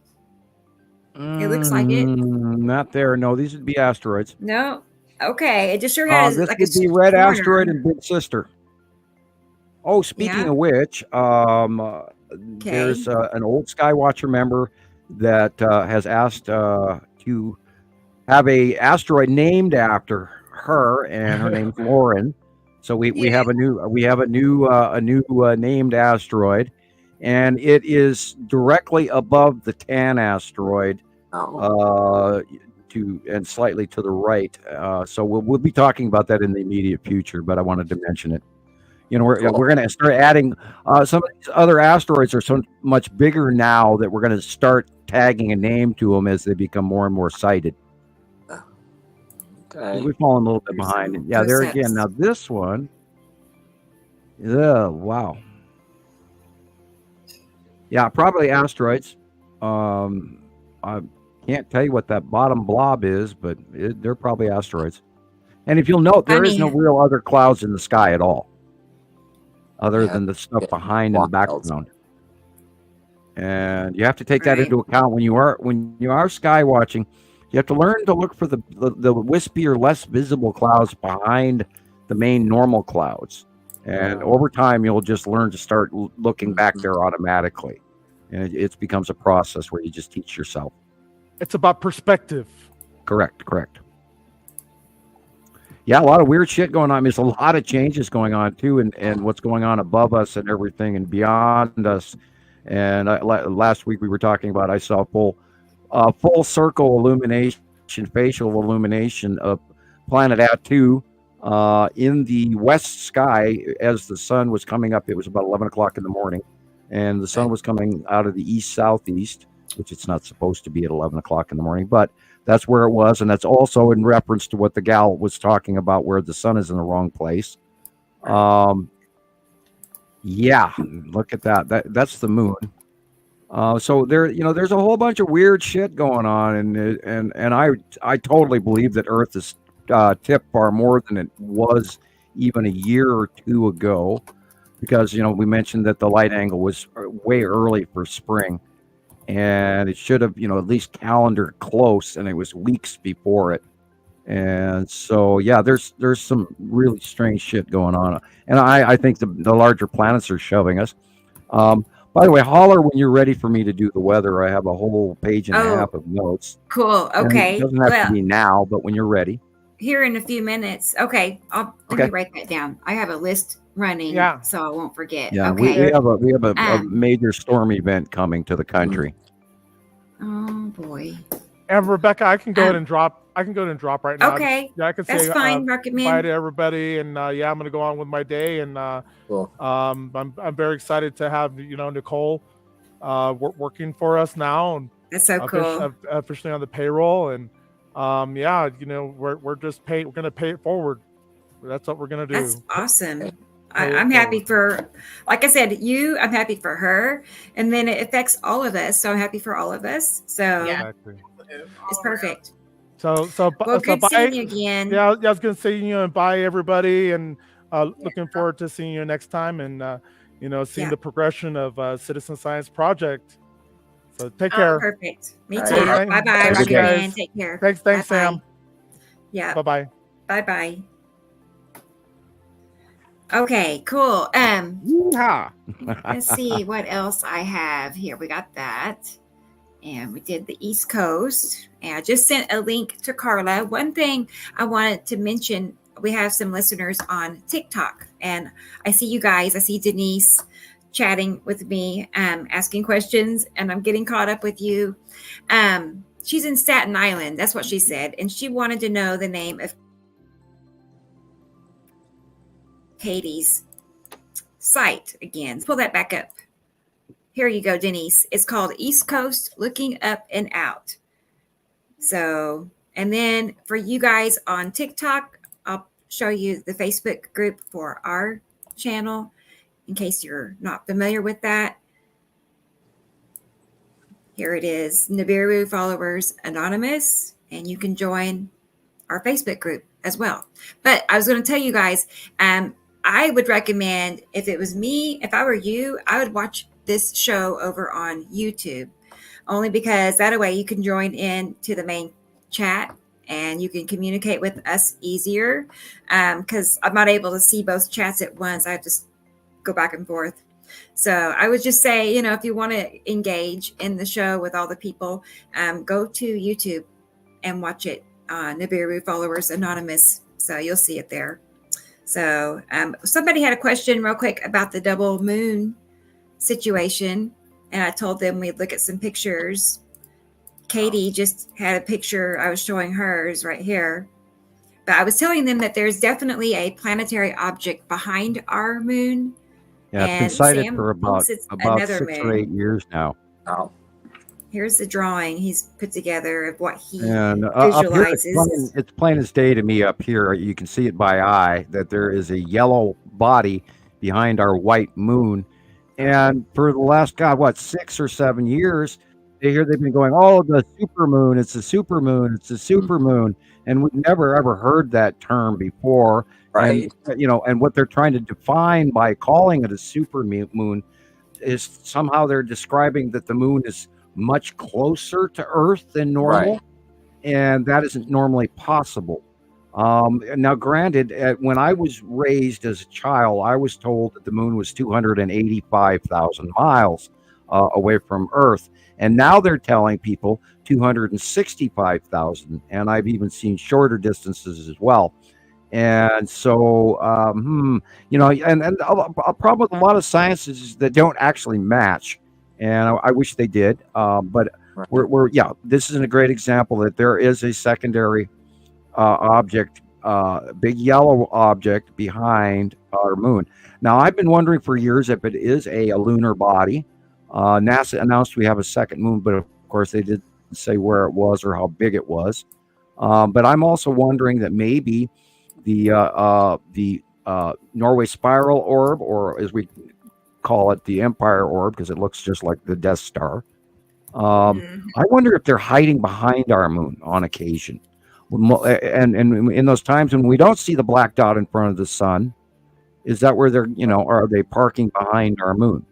It looks like it. Not there. No, these would be asteroids. No. Okay. It just sure has this like would be red asteroid and big sister. Oh, speaking of which, there's an old Skywatcher member that has asked to have a asteroid named after her, and her name's Lauren. So we have a new named asteroid, and it is directly above the Tan asteroid, and slightly to the right. So we'll be talking about that in the immediate future, but I wanted to mention it. We're going to start adding some of these other asteroids are so much bigger now that we're going to start tagging a name to them as they become more and more sighted. Okay. We've fallen a little bit behind. Yeah, there again. Now this one. Wow. Yeah, probably asteroids. I can't tell you what that bottom blob is, but they're probably asteroids. And if you'll note, there is no real other clouds in the sky at all, other than the stuff behind in the background. And you have to take that into account when you are sky watching. You have to learn to look for the wispier, less visible clouds behind the main normal clouds. And over time, you'll just learn to start looking back there automatically. And it becomes a process where you just teach yourself. It's about perspective. Correct. Yeah, a lot of weird shit going on. There's a lot of changes going on too, and what's going on above us and everything and beyond us. And last week we were talking about, I saw full circle illumination, facial illumination of planet Atu in the west sky as the sun was coming up. It was about 11 o'clock in the morning, and the sun was coming out of the east-southeast, which it's not supposed to be at 11 o'clock in the morning, but that's where it was. And that's also in reference to what the gal was talking about, where the sun is in the wrong place. Yeah, look at that. That's the moon. So there's a whole bunch of weird shit going on, and I totally believe that Earth is tipped far more than it was even a year or two ago, because we mentioned that the light angle was way early for spring, and it should have at least calendared close, and it was weeks before it. And so there's some really strange shit going on, and I think the larger planets are shoving us. By the way, holler when you're ready for me to do the weather. I have a whole page and a half of notes. Cool. Okay. It doesn't have to be now, but when you're ready. Here in a few minutes. Okay. Let me write that down. I have a list running, so I won't forget. Yeah, okay. we have a major storm event coming to the country. Oh boy. And Rebecca, I can go ahead and drop. Right now. Okay. I can say that's fine. Recommend. Bye to everybody, and I'm going to go on with my day. And cool. I'm very excited to have Nicole working for us now, and that's so cool. Officially on the payroll, and we're just we're going to pay it forward. That's what we're going to do. That's awesome. I'm happy for, like I said, I'm happy for her, and then it affects all of us. So I'm happy for all of us. So exactly. It's perfect. So good bye. seeing you again. Yeah, I was going to say and bye everybody, and looking forward to seeing you next time, and seeing the progression of Citizen Science Project. So take care. Perfect. Me too. Bye bye. Take care. Thanks, Bye-bye. Sam. Yeah. Bye bye. Okay, cool. Let's see what else I have here. We got that. And we did the East Coast. And I just sent a link to Carla. One thing I wanted to mention, we have some listeners on TikTok. And I see you guys. I see Denise chatting with me, asking questions. And I'm getting caught up with you. She's in Staten Island. That's what she said. And she wanted to know the name of Katie's site again. Let's pull that back up. Here you go, Denise. It's called East Coast Looking Up and Out. So, and then for you guys on TikTok, I'll show you the Facebook group for our channel in case you're not familiar with that. Here it is, Nibiru Followers Anonymous, and you can join our Facebook group as well. But I was going to tell you guys, I would recommend, if it was me, if I were you, I would watch this show over on YouTube, only because that way you can join in to the main chat and you can communicate with us easier, because I'm not able to see both chats at once. I have to go back and forth. So I would just say, if you want to engage in the show with all the people, go to YouTube and watch it on Nibiru Followers Anonymous. So you'll see it there. So somebody had a question real quick about the double moon situation, and I told them we'd look at some pictures. Katie just had a picture. I was showing hers right here. But I was telling them that there's definitely a planetary object behind our moon. Yeah, it's been sighted for about 6 or 8 years now. Oh. Here's the drawing he's put together of what he visualizes. Up here, it's plain as day to me up here. You can see it by eye that there is a yellow body behind our white moon. And for the last, 6 or 7 years, they've been going, oh, the supermoon, it's a supermoon, it's a supermoon. And we've never, ever heard that term before. Right. And, and what they're trying to define by calling it a supermoon is somehow they're describing that the moon is much closer to Earth than normal. Right. And that isn't normally possible. Now, granted, when I was raised as a child, I was told that the moon was 285,000 miles away from Earth. And now they're telling people 265,000. And I've even seen shorter distances as well. And so, and a problem with a lot of sciences is that don't actually match. And I wish they did. But this is a great example that there is a secondary object, big yellow object behind our moon. Now, I've been wondering for years if it is a lunar body. NASA announced we have a second moon, but of course they didn't say where it was or how big it was. But I'm also wondering that maybe the Norway spiral orb, or as we call it the Empire Orb because it looks just like the Death Star. I wonder if they're hiding behind our moon on occasion. And in those times when we don't see the black dot in front of the sun, is that where they're, are they parking behind our moon?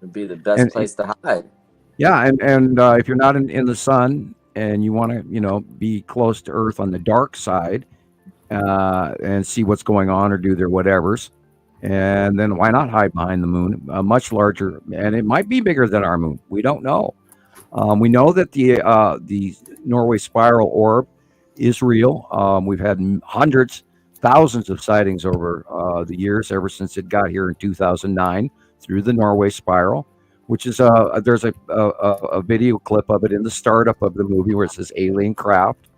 Would be the best place to hide. Yeah, and if you're not in the sun and you want to, be close to Earth on the dark side and see what's going on or do their whatevers, and then why not hide behind the moon? Much larger, and it might be bigger than our moon. We don't know. We know that the Norway spiral orb is real. We've had hundreds, thousands of sightings over the years, ever since it got here in 2009 through the Norway spiral, which is there's a video clip of it in the startup of the movie where it says alien craft,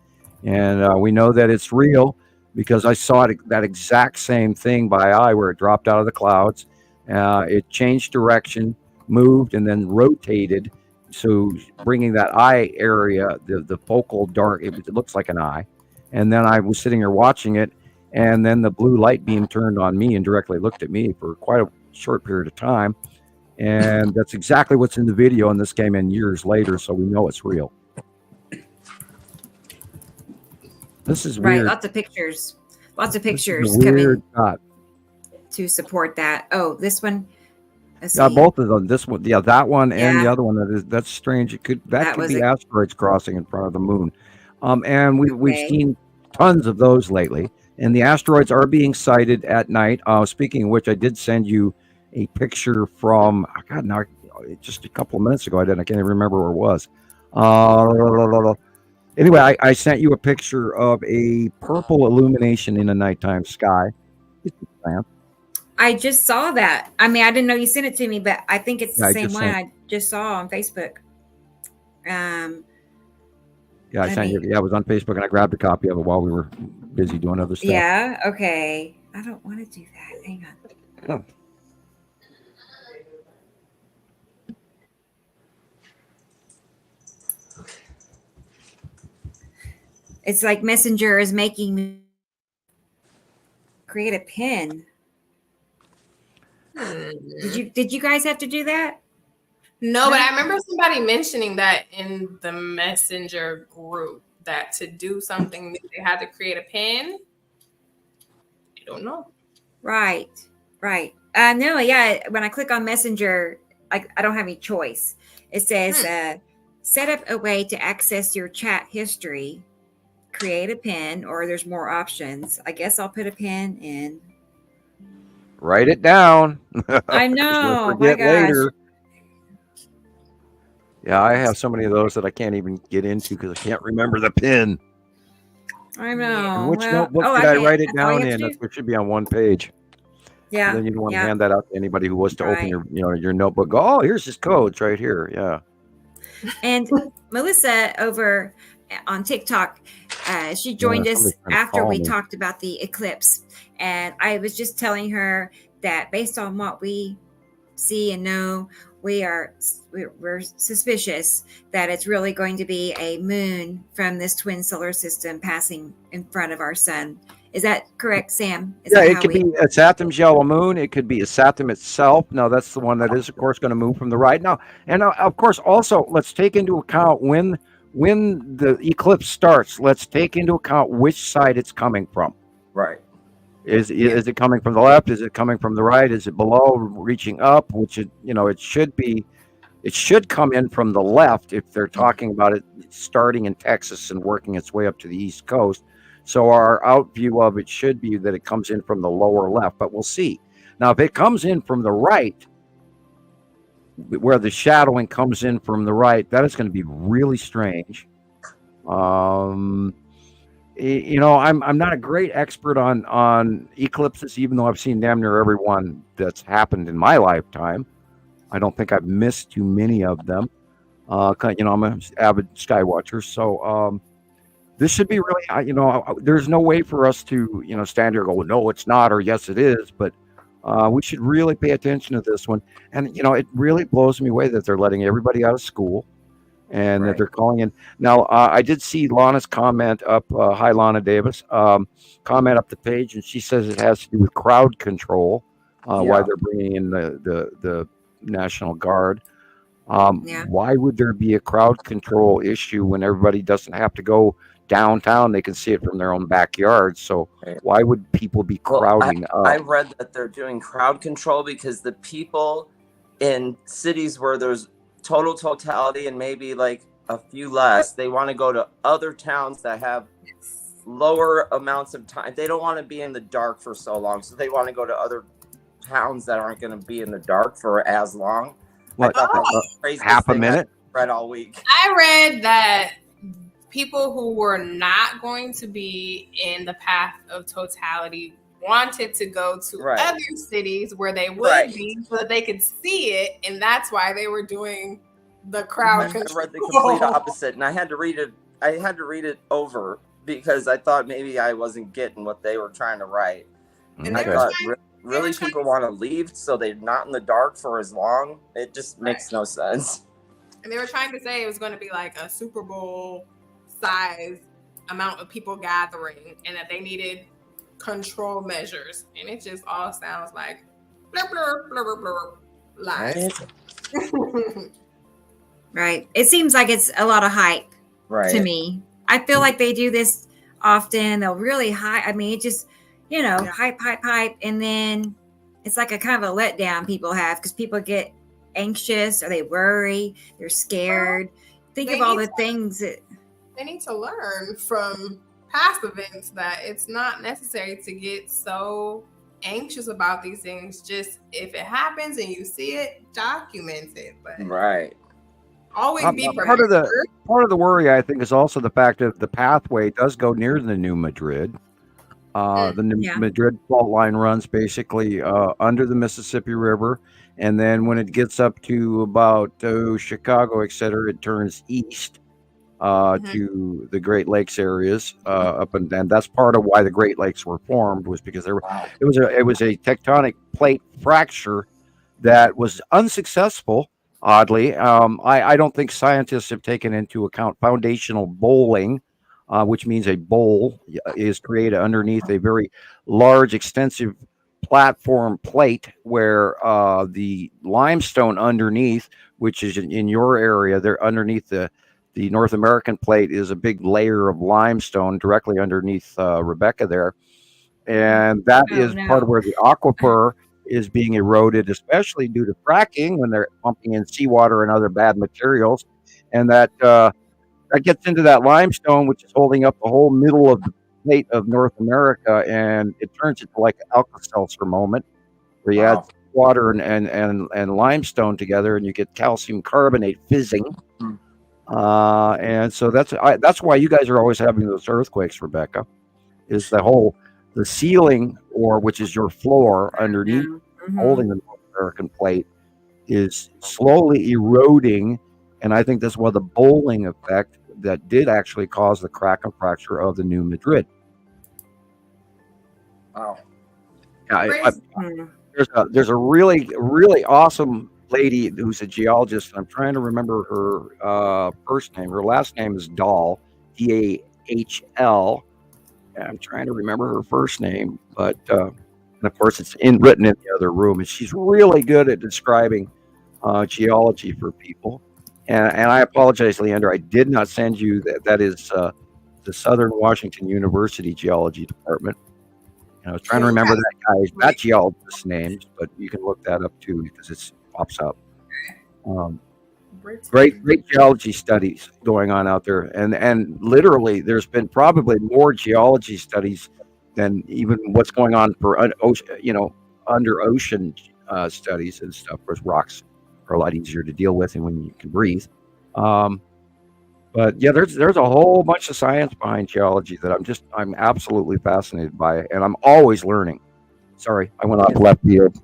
and we know that it's real because I saw that exact same thing by eye where it dropped out of the clouds. It changed direction, moved, and then rotated. So bringing that eye area, the focal dark, it looks like an eye. And then I was sitting here watching it, and then the blue light beam turned on me and directly looked at me for quite a short period of time. And that's exactly what's in the video. And this came in years later, so we know it's real. This is weird. Right, lots of pictures coming to support that. Oh, this one. Yeah, both of them. This one, that one, and the other one. That's strange. It could be asteroids crossing in front of the moon, and we've seen tons of those lately. And the asteroids are being sighted at night. Speaking of which, I did send you a picture from just a couple of minutes ago. I can't even remember where it was. Anyway, I sent you a picture of a purple illumination in a nighttime sky. It's a lamp. I just saw that. I mean, I didn't know you sent it to me, but I think it's the same one I just saw on Facebook. I sent you. Yeah, it was on Facebook, and I grabbed a copy of it while we were busy doing other stuff. Yeah. Okay. I don't want to do that. Hang on. Oh. It's like Messenger is making me create a pin. Did you guys have to do that? No, but I remember somebody mentioning that in the Messenger group that to do something they had to create a pin. I don't know. Right. No, yeah. When I click on Messenger, I don't have any choice. It says set up a way to access your chat history, create a pin, or there's more options. I guess I'll put a pin in. Write it down. I know. Forget later. Yeah, I have so many of those that I can't even get into because I can't remember the pin. I know. And which notebook did I write it down in? It should be on one page. Yeah. And then you don't want to hand that out to anybody who wants to open your notebook. Go, oh, here's his codes right here. Yeah. And Melissa over on TikTok, she joined us after we talked about the eclipse. And I was just telling her that based on what we see and know, we're suspicious that it's really going to be a moon from this twin solar system passing in front of our sun. Is that correct, Sam? It could be a Saturn's yellow moon. It could be a Saturn itself. No, that's the one that is, of course, going to move from the right. Now, and of course, also, let's take into account when the eclipse starts, let's take into account which side it's coming from. Right. Is it coming from the left? Is it coming from the right? Is it below, reaching up? Which it should be. It should come in from the left if they're talking about it starting in Texas and working its way up to the East Coast. So our out view of it should be that it comes in from the lower left, but we'll see. Now, if it comes in from the right, where the shadowing comes in from the right, that is going to be really strange. I'm not a great expert on eclipses, even though I've seen damn near every one that's happened in my lifetime. I don't think I've missed too many of them. I'm an avid sky watcher, so this should be really. There's no way for us to stand here and go, no, it's not, or yes, it is. But we should really pay attention to this one. And it really blows me away that they're letting everybody out of school. And that they're calling in. Now, I did see Lana's comment up. Hi, Lana Davis. Comment up the page, and she says it has to do with crowd control. why they're bringing in the National Guard. Why would there be a crowd control issue when everybody doesn't have to go downtown? They can see it from their own backyard. So why would people be crowding up? I read that they're doing crowd control because the people in cities where there's totality and maybe like a few less, they want to go to other towns that have lower amounts of time. They don't want to be in the dark for so long, so they want to go to other towns that aren't going to be in the dark for as long. What, half a minute? Read all week. I read that people who were not going to be in the path of totality wanted to go to other cities where they would be so that they could see it, and that's why they were doing the crowd control. I read the complete opposite, and I had to read it over because I thought maybe I wasn't getting what they were trying to write. And I thought, really, people want to leave so they're not in the dark for as long? It just makes no sense. And they were trying to say it was going to be like a Super Bowl size amount of people gathering, and that they needed control measures, and it just all sounds like blur blur blur blur lies. Right. It seems like it's a lot of hype to me. I feel like they do this often. They'll really hype. I mean, it just, hype, and then it's like a kind of a letdown people have because people get anxious or they worry, they're scared. Think of all the things that they need to learn from past events, that it's not necessary to get so anxious about these things. Just if it happens and you see it, document it. But always be prepared. Part of the worry, I think, is also the fact that the pathway does go near the New Madrid. The New Madrid fault line runs basically under the Mississippi River, and then when it gets up to about Chicago, etc., it turns east to the Great Lakes areas up, and that's part of why the Great Lakes were formed, was because it was a tectonic plate fracture that was unsuccessful. Oddly, I don't think scientists have taken into account foundational bowling, which means a bowl is created underneath a very large, extensive platform plate where the limestone underneath, which is in your area, there underneath the North American plate, is a big layer of limestone directly underneath Rebecca there. And that is part of where the aquifer is being eroded, especially due to fracking when they're pumping in seawater and other bad materials. And that gets into that limestone, which is holding up the whole middle of the plate of North America, and it turns into like an Alka-Seltzer moment where you add water and limestone together and you get calcium carbonate fizzing. And so that's why you guys are always having those earthquakes, Rebecca, is the ceiling, or which is your floor underneath holding the North American plate, is slowly eroding. And I think that's why the bowling effect that did actually cause the crack and fracture of the New Madrid. Wow. Yeah, there's a really, really awesome lady who's a geologist. I'm trying to remember her first name. Her last name is Dahl, D-A-H-L. I'm trying to remember her first name, but and of course it's written in the other room. And she's really good at describing geology for people. And I apologize, Leighandra, I did not send you that. That is the Southern Washington University Geology Department. And I was trying to remember that geologist's names, but you can look that up too because it pops up. Great geology studies going on out there, and literally there's been probably more geology studies than even what's going on for under ocean studies and stuff, because rocks are a lot easier to deal with and when you can breathe. But yeah, there's a whole bunch of science behind geology that I'm absolutely fascinated by, and I'm always learning. Sorry, I went off left field.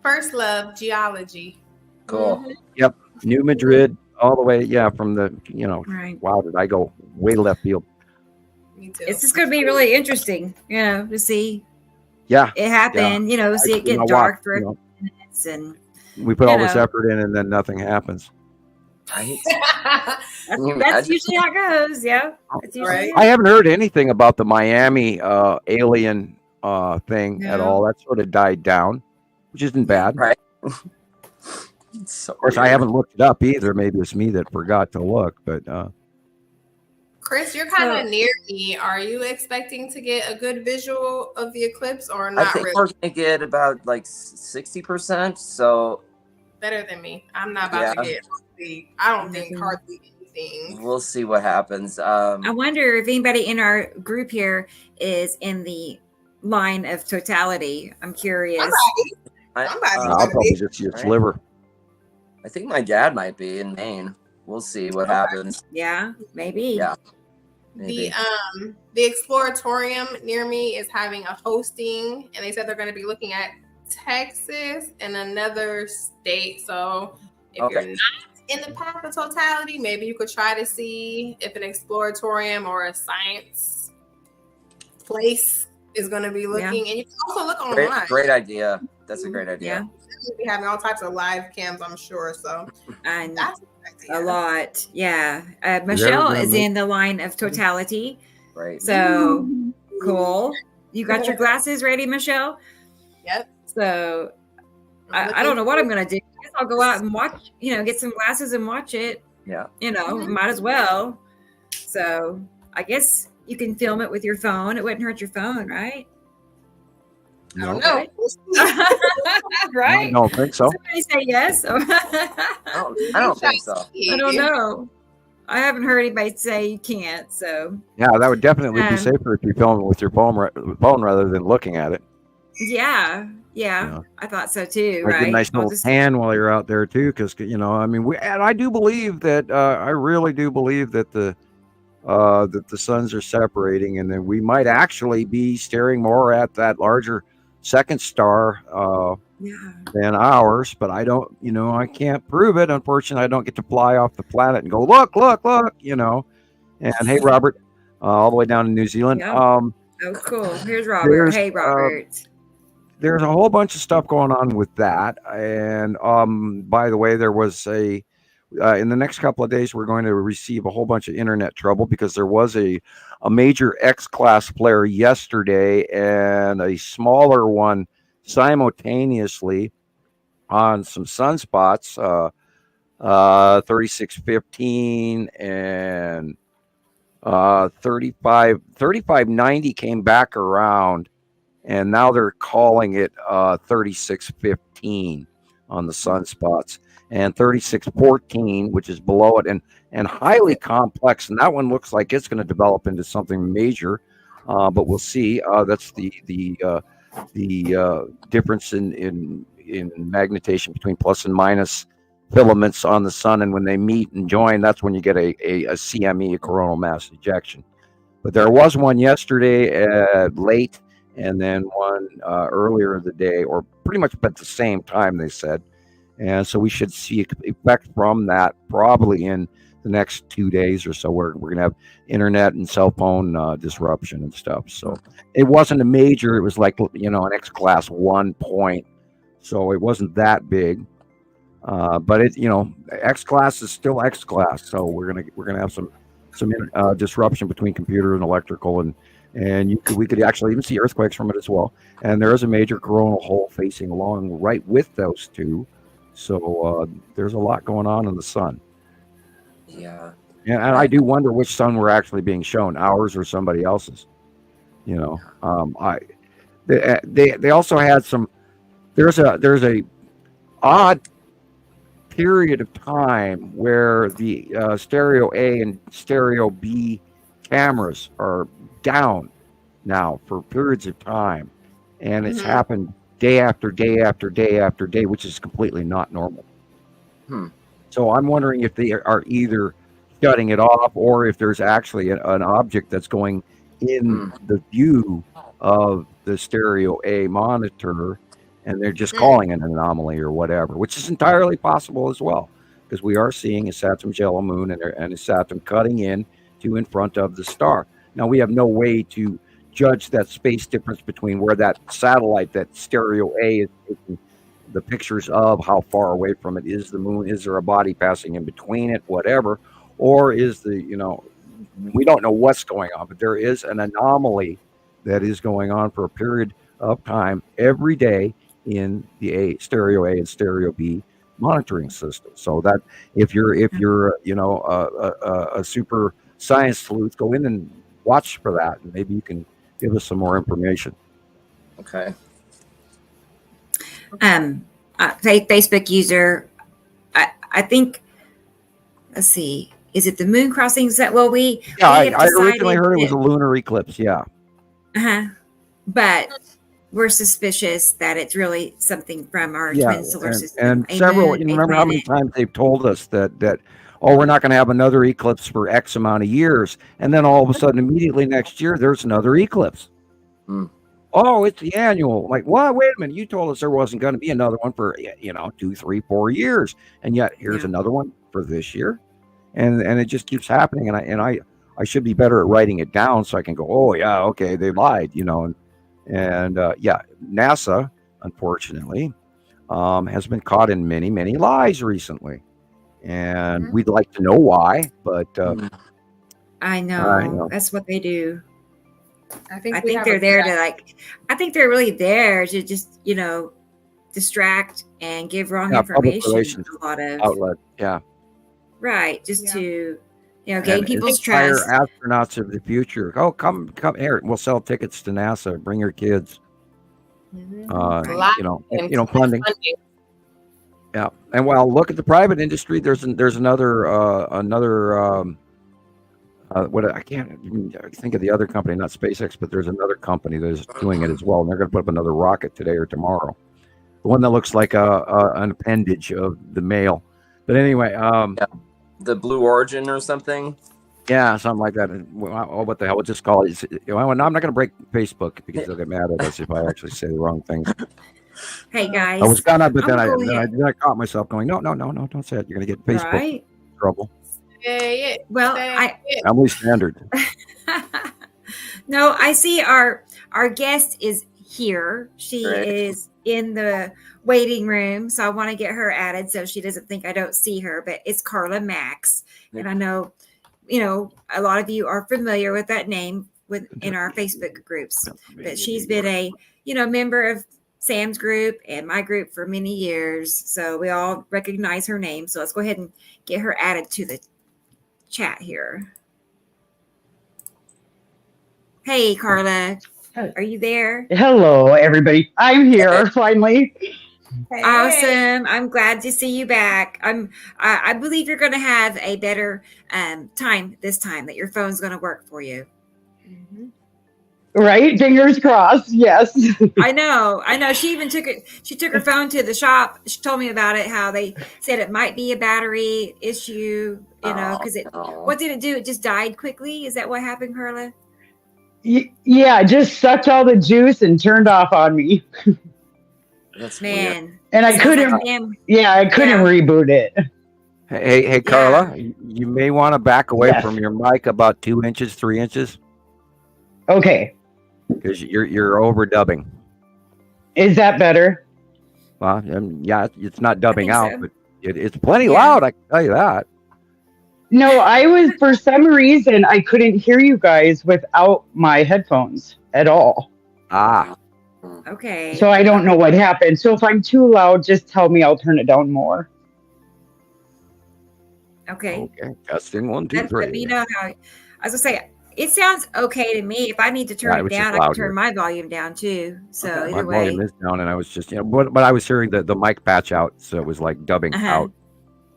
First love, geology. Cool. Mm-hmm. Yep. New Madrid, all the way, from the, wow, did I go way left field? Me too. It's just going to be really interesting, to see it happen, see it get dark for a few minutes. And we put all this effort in and then nothing happens. Right? That's usually how it goes, That's usually I haven't heard anything about the Miami alien thing at all. That sort of died down. which isn't bad. Right. So of course, I haven't looked it up either. Maybe it's me that forgot to look, but Chris, you're kind of near me. Are you expecting to get a good visual of the eclipse or not? I think really? we're gonna get about like 60%. So better than me. I'm not about to get. I don't think hardly anything. We'll see what happens. I wonder if anybody in our group here is in the line of totality. I'm curious. I'll probably just see its liver. I think my dad might be in Maine. We'll see what happens. Yeah, maybe. Yeah. Maybe. The Exploratorium near me is having a hosting, and they said they're going to be looking at Texas and another state. So if you're not in the path of totality, maybe you could try to see if an Exploratorium or a science place is going to be looking. And you can also look online. Great idea. That's a great idea. We'll be having all types of live cams, I'm sure. So that's a lot. Yeah. Michelle is in the line of totality. Right. So cool. You got your glasses ready, Michelle? Yep. So I don't know what I'm going to do. I guess I'll go out and watch, get some glasses and watch it. Yeah. Might as well. So I guess you can film it with your phone. It wouldn't hurt your phone, right? I don't know. Right? I don't think so. Somebody say yes. I don't think so. I don't know. I haven't heard anybody say you can't. So yeah, that would definitely be safer if you film it with your phone rather than looking at it. Yeah. I thought so too. Like right? a nice little tan while you're out there too, because I do believe that I really do believe that the suns are separating, and then we might actually be staring more at that larger second star than ours. But I don't, I can't prove it. Unfortunately, I don't get to fly off the planet and go look. And hey, Robert, all the way down in New Zealand. Yep. Oh, cool. Here's Robert. Hey, Robert. There's a whole bunch of stuff going on with that. And by the way, there was in the next couple of days, we're going to receive a whole bunch of internet trouble because there was a major X-class flare yesterday and a smaller one simultaneously on some sunspots, 3615 and 3590 came back around. And now they're calling it 3615 on the sunspots, and 3614, which is below it, and highly complex. And that one looks like it's going to develop into something major, but we'll see. That's the difference in magnetation between plus and minus filaments on the sun, and when they meet and join, that's when you get a CME, a coronal mass ejection. But there was one yesterday late, and then one earlier in the day, or pretty much at the same time, they said. And so we should see effect from that probably in the next 2 days or so. We're going to have internet and cell phone disruption and stuff. So it wasn't a major. It was like, an X-class 1 point. So it wasn't that big. But it, X-class is still X-class. So we're gonna have some disruption between computer and electrical, and we could actually even see earthquakes from it as well. And there is a major coronal hole facing along right with those two. So there's a lot going on in the sun. Yeah. And I do wonder which sun we're actually being shown, ours or somebody else's. They also had some. There's a odd period of time where the stereo A and stereo B cameras are down now for periods of time, and it's happened day after day after day after day, which is completely not normal. So I'm wondering if they are either shutting it off, or if there's actually an object that's going in the view of the stereo A monitor, and they're just calling it an anomaly or whatever, which is entirely possible as well, because we are seeing a Saturn's yellow moon and a Saturn cutting in front of the star. Now, we have no way to judge that space difference between where that satellite, that stereo A, is taking the pictures of, how far away from it is the moon, is there a body passing in between it, whatever, or is we don't know what's going on, but there is an anomaly that is going on for a period of time every day in the stereo A and stereo B monitoring system. So that if you're a super science sleuth, go in and watch for that, and maybe you can give us some more information. Okay. Facebook user, I think. Let's see. Is it the moon crossings that I originally heard it was a lunar eclipse. Yeah. But we're suspicious that it's really something from our twin solar system. And several, remember how many times they've told us that we're not going to have another eclipse for X amount of years. And then all of a sudden, immediately next year, there's another eclipse. Oh, it's the annual. Like, what? Wait a minute. You told us there wasn't going to be another one for, 2, 3, 4 years. And yet here's another one for this year. And it just keeps happening. And I should be better at writing it down so I can go, oh, yeah, okay, they lied, And NASA, unfortunately, has been caught in many, many lies recently. And we'd like to know why, but I know. That's what they do. I think they're there to I think they're really there to just, distract and give wrong information. A lot of outlet. Yeah. Right. Just to, gain people's trust. Astronauts of the future. Oh, come here. We'll sell tickets to NASA. Bring your kids. Funding. Yeah. And look at the private industry. There's another what I can't even think of the other company, not SpaceX, but there's another company that is doing it as well. And they're going to put up another rocket today or tomorrow. The one that looks like an appendage of the male. But anyway, the Blue Origin or something. Yeah, something like that. What the hell? We'll just call it. I'm not going to break Facebook because they'll get mad at us if I actually say the wrong things. Hey guys, I was gonna, but then I caught myself going, no, don't say it. You're going to get Facebook trouble. Yeah. Well, family standard. No, I see our guest is here. She is in the waiting room, so I want to get her added so she doesn't think I don't see her. But it's Carla Max, and I know, a lot of you are familiar with that name in our Facebook groups. But she's been a member of Sam's group and my group for many years, so we all recognize her name. So let's go ahead and get her added to the chat here. Hey, Carla, are you there? Hello, everybody. I'm here finally. Awesome. I'm glad to see you back. I believe you're going to have a better time this time, that your phone's going to work for you. Right? Fingers crossed. Yes. I know. She even took her phone to the shop. She told me about it, how they said it might be a battery issue, because what did it do? It just died quickly. Is that what happened, Carla? Yeah, it just sucked all the juice and turned off on me. That's man. Weird. And I couldn't reboot it. Hey, Carla, you may want to back away from your mic about 2 inches, 3 inches. Okay. Because you're overdubbing. Is that better? Well, it's not dubbing out, but it's plenty loud. I can tell you that. No, for some reason, I couldn't hear you guys without my headphones at all. Okay. So I don't know what happened. So if I'm too loud, just tell me. I'll turn it down more. Okay. Testing 1, 2, 3. Let me know how. I was gonna say, it sounds okay to me. If I need to turn it down, I can turn my volume down too. So either way, my volume is down, and I was just, but I was hearing the mic patch out, so it was like dubbing out.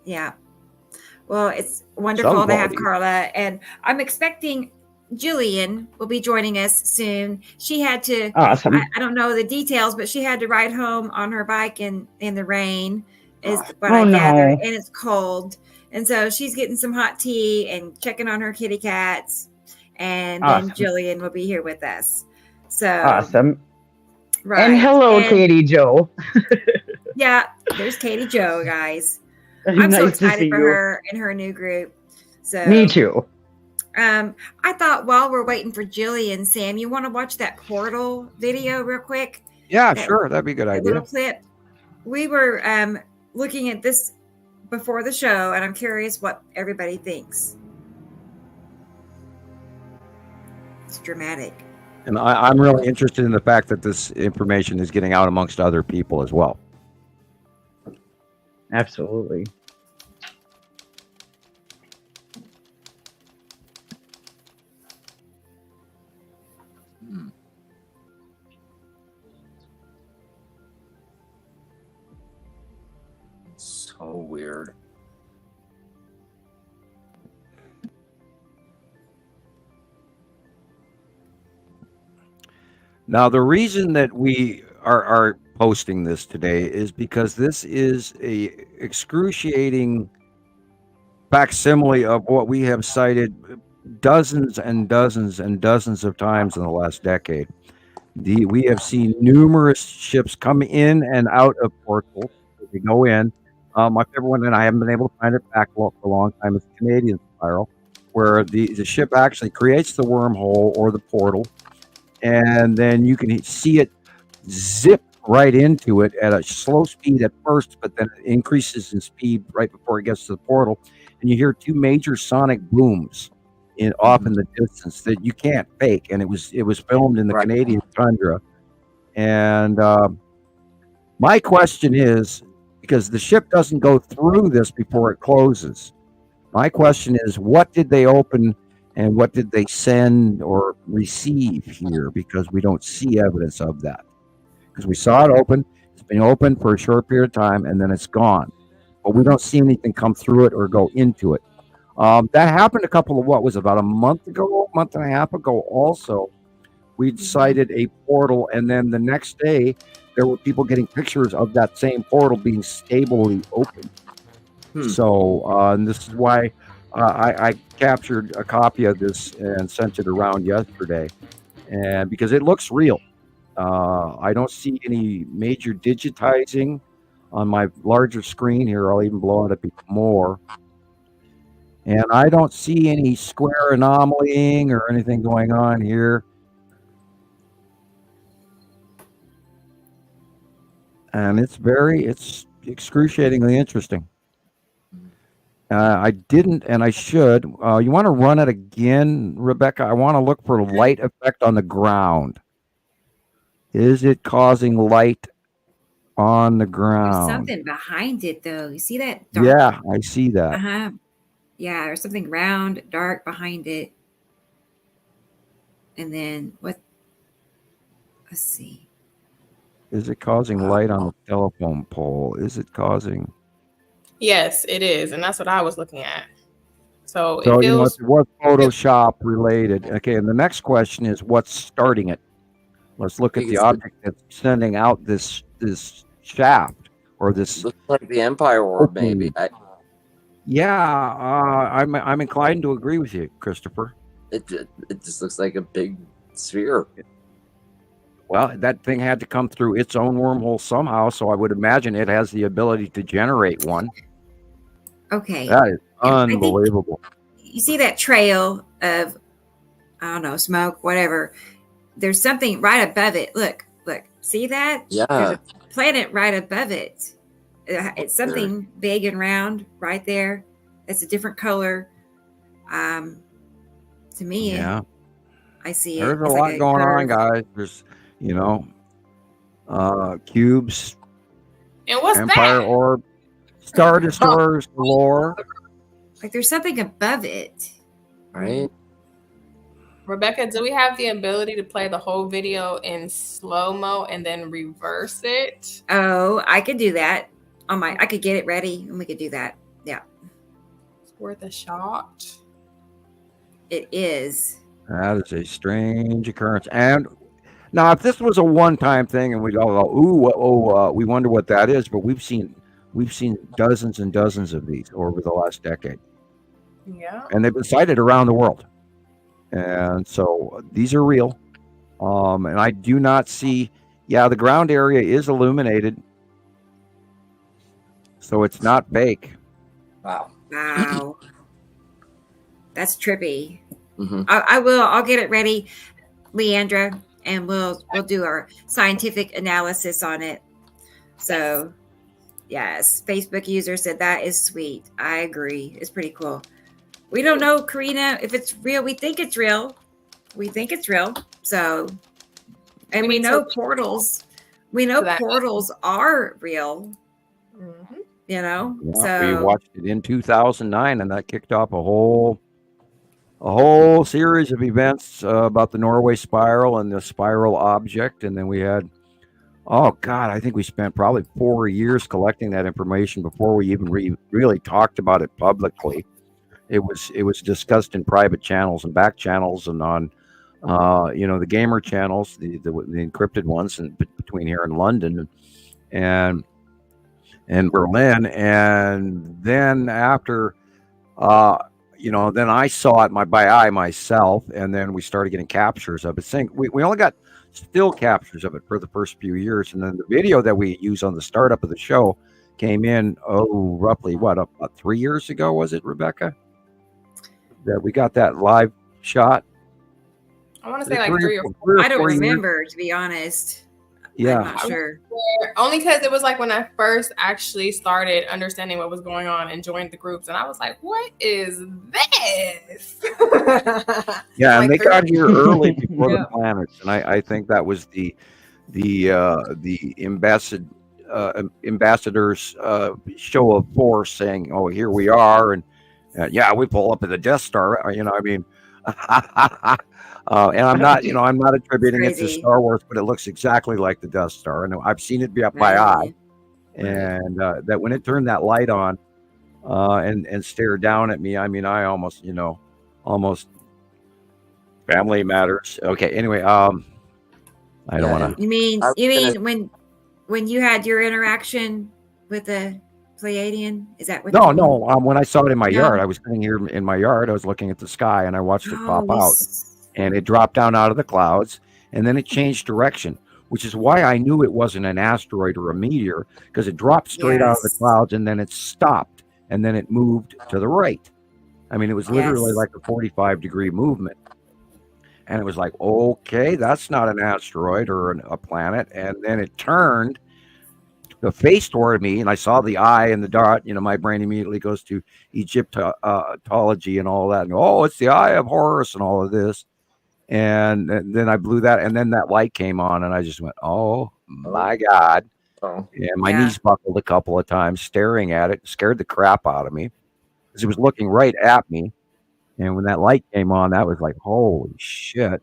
Yeah. Well, it's wonderful to have Carla, and I'm expecting Gillian will be joining us soon. She had to. Awesome. I don't know the details, but she had to ride home on her bike in the rain, is what I gathered, and it's cold, and so she's getting some hot tea and checking on her kitty cats. And then Gillian will be here with us. So awesome. Right. And hello, Katie Joe. Yeah, there's Katie Joe, guys. I'm so excited for her and her new group. So me too. I thought while we're waiting for Gillian, Sam, you want to watch that portal video real quick? Yeah, sure. That'd be a good idea. Little clip. We were looking at this before the show, and I'm curious what everybody thinks. It's dramatic. And I'm really interested in the fact that this information is getting out amongst other people as well. Absolutely. So weird. Now, the reason that we are posting this today is because this is a excruciating facsimile of what we have cited dozens and dozens and dozens of times in the last decade. We have seen numerous ships come in and out of portals. They go in. My favorite one, and I haven't been able to find it back for a long time, is the Canadian spiral, where the ship actually creates the wormhole or the portal, and then you can see it zip right into it at a slow speed at first, but then it increases in speed right before it gets to the portal, and you hear two major sonic booms off in the distance that you can't fake. And it was filmed in the Canadian tundra. And my question is, because the ship doesn't go through this before it closes, my question is, what did they open and what did they send or receive here? Because we don't see evidence of that. Because we saw it open, it's been open for a short period of time, and then it's gone. But we don't see anything come through it or go into it. That happened about a month and a half ago also. We cited a portal, and then the next day, there were people getting pictures of that same portal being stably open. So and this is why I captured a copy of this and sent it around yesterday, and because it looks real. I don't see any major digitizing on my larger screen here. I'll even blow it up more. And I don't see any square anomalying or anything going on here. And it's excruciatingly interesting. I didn't, and I should. You want to run it again, Rebecca? I want to look for light effect on the ground. Is it causing light on the ground? There's something behind it, though. You see that? Dark? Yeah, I see that. Uh-huh. Yeah, there's something round, dark behind it. And then what? Let's see. Is it causing light on the telephone pole? Is it causing? Yes, it is. And that's what I was looking at. So it feels... what's Photoshop related? Okay, and the next question is what's starting it? Let's look at the object that's sending out this shaft or this. Looks like the Empire Orb, maybe. Yeah, I'm inclined to agree with you, Christopher. It just looks like a big sphere. Well, that thing had to come through its own wormhole somehow, so I would imagine it has the ability to generate one. Okay. That is unbelievable. You see that trail of, I don't know, smoke, whatever. There's something right above it. Look. See that? Yeah. There's a planet right above it. It's something big and round right there. It's a different color. To me, yeah, I see it. There's a lot going on, guys. There's, cubes. And what's Empire that? Orb, Star Destroyers galore. Like there's something above it. Right. Rebecca, do we have the ability to play the whole video in slow-mo and then reverse it? Oh, I could do that. I could get it ready and we could do that. Yeah. It's worth a shot. It is. That is a strange occurrence. And now, if this was a one-time thing and we go, we wonder what that is, but we've seen dozens and dozens of these over the last decade. Yeah. And they've been sighted around the world. And so these are real. And I do not see, the ground area is illuminated. So it's not fake. Wow. That's trippy. Mm-hmm. I'll get it ready, Leighandra, and we'll do our scientific analysis on it. So yes, Facebook user said that is sweet. I agree. It's pretty cool. We don't know, Karina, if it's real. We think it's real. we think it's real. So, and we know portals. We know portals are real. Mm-hmm. You know, Yeah, so we watched it in 2009, and that kicked off a whole series of events about the Norway spiral and the spiral object. And then we had, oh God, I think we spent probably 4 years collecting that information before we even really talked about it publicly. It was discussed in private channels and back channels and on, the gamer channels, the encrypted ones, and between here and London and Berlin. And then after, then I saw it by eye myself, and then we started getting captures of it. We only got still captures of it for the first few years, and then the video that we use on the startup of the show came in roughly about 3 years ago, was it, Rebecca? That we got that live shot. I want to say like 3 or 4. I don't remember, to be honest. Yeah, I'm not sure. Only because it was like when I first actually started understanding what was going on and joined the groups, and I was like, "What is this?" Yeah, and they got here early before the planets, and I think that was the ambassadors show of force, saying, "Oh, here we are," and we pull up at the Death Star. And I'm not attributing it to Star Wars, but it looks exactly like the Death Star. And I've seen it by eye, and that when it turned that light on and stared down at me, I almost family matters. Okay, anyway, I don't want to. You mean when you had your interaction with the Pleiadian? Is that what? No. When I saw it in my yard, I was sitting here in my yard. I was looking at the sky, and I watched it pop out. And it dropped down out of the clouds, and then it changed direction, which is why I knew it wasn't an asteroid or a meteor, because it dropped straight out of the clouds, and then it stopped, and then it moved to the right. It was literally like a 45-degree movement. And it was like, okay, that's not an asteroid or a planet. And then it turned the face toward me, and I saw the eye and the dot. My brain immediately goes to Egyptology and all that. And, it's the Eye of Horus and all of this. And then I blew that, and then that light came on, and I just went, "Oh my God!" And my knees buckled a couple of times, staring at it. Scared the crap out of me because it was looking right at me. And when that light came on, that was like, "Holy shit!"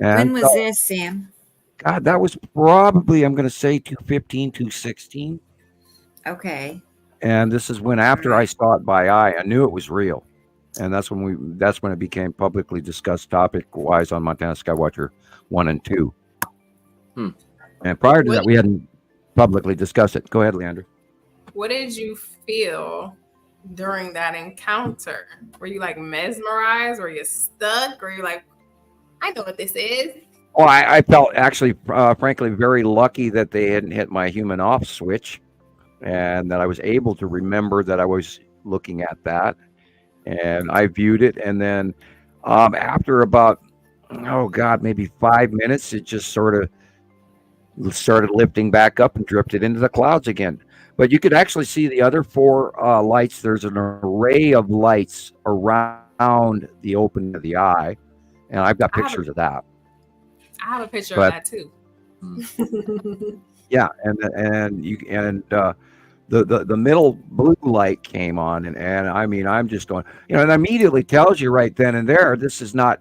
And when was this, Sam? God, that was probably, I'm going to say 2015, 2016. Okay. And this is when, after I saw it by eye, I knew it was real. And that's when it became publicly discussed topic-wise on Montana Skywatcher 1 and 2. And prior to that, we hadn't publicly discussed it. Go ahead, Leighandra. What did you feel during that encounter? Were you like mesmerized? Were you stuck? Or you like, I know what this is? Oh, I felt actually, frankly, very lucky that they hadn't hit my human off switch, and that I was able to remember that I was looking at that. And I viewed it, and then after about, maybe 5 minutes, it just sort of started lifting back up and drifted into the clouds again. But you could actually see the other 4 lights. There's an array of lights around the opening of the eye, and I've got pictures of that. I have a picture of that too. Yeah, the middle blue light came on, and I'm just going, it immediately tells you right then and there, this is not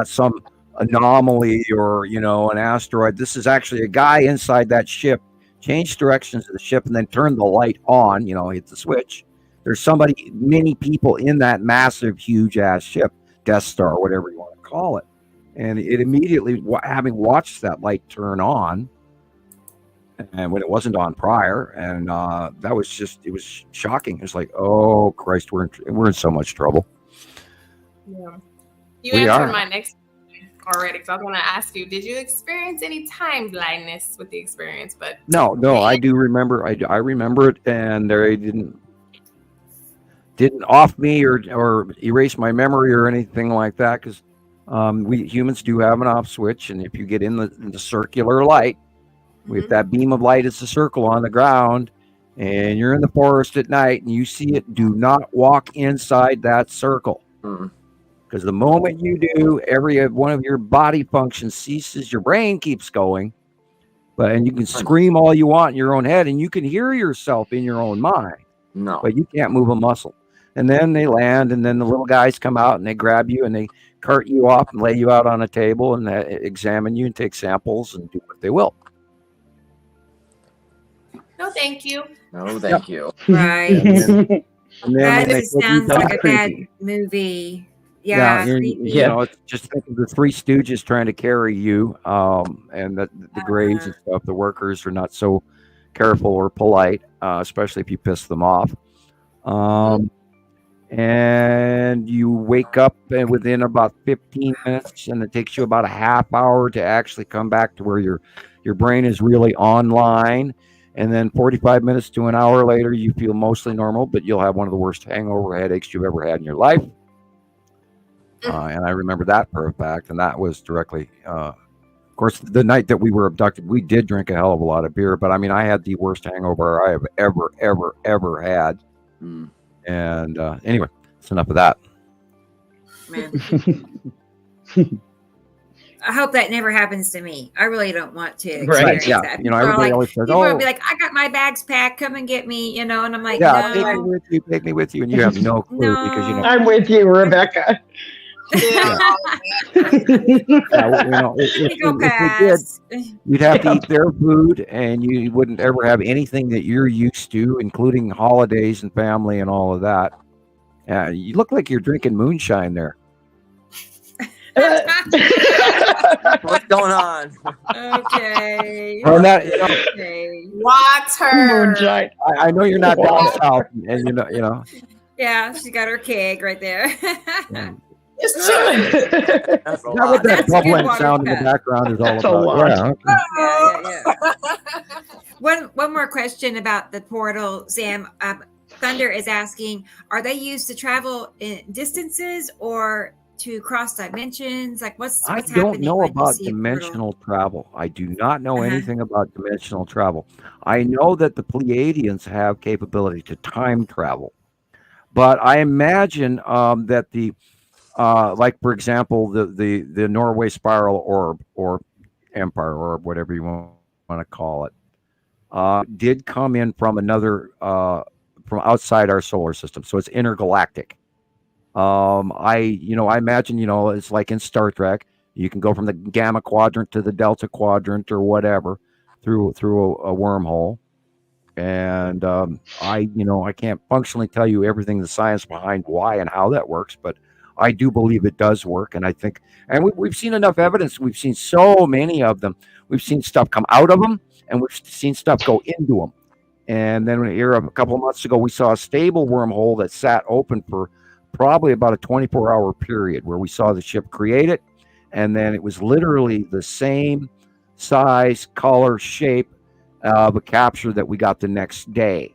some anomaly or an asteroid. This is actually a guy inside that ship changed directions of the ship and then turned the light on. Hit the switch. There's many people in that massive, huge ass ship, Death Star, whatever you want to call it, and it immediately, having watched that light turn on. And when it wasn't on prior, and that was it was shocking. It was like, oh Christ, we're in so much trouble. Yeah, you answered my next question already, because I was going to ask you, did you experience any time blindness with the experience? But no, I do remember. I remember it, and they didn't off me or erase my memory or anything like that, because we humans do have an off switch, and if you get in the circular light. If that beam of light is a circle on the ground and you're in the forest at night and you see it, do not walk inside that circle, Because the moment you do, every one of your body functions ceases. Your brain keeps going, and you can scream all you want in your own head, and you can hear yourself in your own mind. No, but you can't move a muscle. And then they land, and then the little guys come out and they grab you and they cart you off and lay you out on a table and examine you and take samples and do what they will. No, thank you. No, thank you. Right. And then that sounds like a bad movie. Yeah, you know, it's just think of the Three Stooges trying to carry you, and the Grays and stuff. The workers are not so careful or polite, especially if you piss them off. And you wake up within about 15 minutes, and it takes you about a half hour to actually come back to where your brain is really online. And then 45 minutes to an hour later, you feel mostly normal, but you'll have one of the worst hangover headaches you've ever had in your life. And I remember that for a fact, and that was directly, of course, the night that we were abducted. We did drink a hell of a lot of beer, but I mean, I had the worst hangover I have ever had. And anyway, it's enough of that. Man. I hope that never happens to me. I really don't want to. Right? Yeah. That. You know, everybody always says, people will be like, "I got my bags packed. Come and get me." You know, and I'm like, "Yeah, no. take me with you," and you have no clue because you know. I'm with you, Rebecca. Yeah. You know, if we did, you'd have to eat their food, and you wouldn't ever have anything that you're used to, including holidays and family and all of that. You look like you're drinking moonshine there. What's going on? Okay. Well, that, Water. Moonshine. I know you're not down south, and you know. Yeah, she got her keg right there. It's chilling. That's what that bubbling sound in the background is all about. Yeah. One more question about the portal, Sam. Thunder is asking: are they used to travel in distances or to cross dimensions? Like, what's I happening? don't know about dimensional travel. I do not know anything about dimensional travel. I know that the Pleiadians have capability to time travel, but I imagine that the like, for example, the Norway spiral orb or empire orb, whatever you want to call it, did come in from another from outside our solar system, so it's intergalactic. I imagine, it's like in Star Trek, you can go from the Gamma quadrant to the Delta quadrant or whatever through a wormhole. And I can't functionally tell you everything, the science behind why and how that works, but I do believe it does work. And I think, and we've seen enough evidence. We've seen so many of them. We've seen stuff come out of them, and we've seen stuff go into them. And then here a couple of months ago, we saw a stable wormhole that sat open for probably about a 24-hour period where we saw the ship create it. And then it was literally the same size, color, shape of a capture that we got the next day.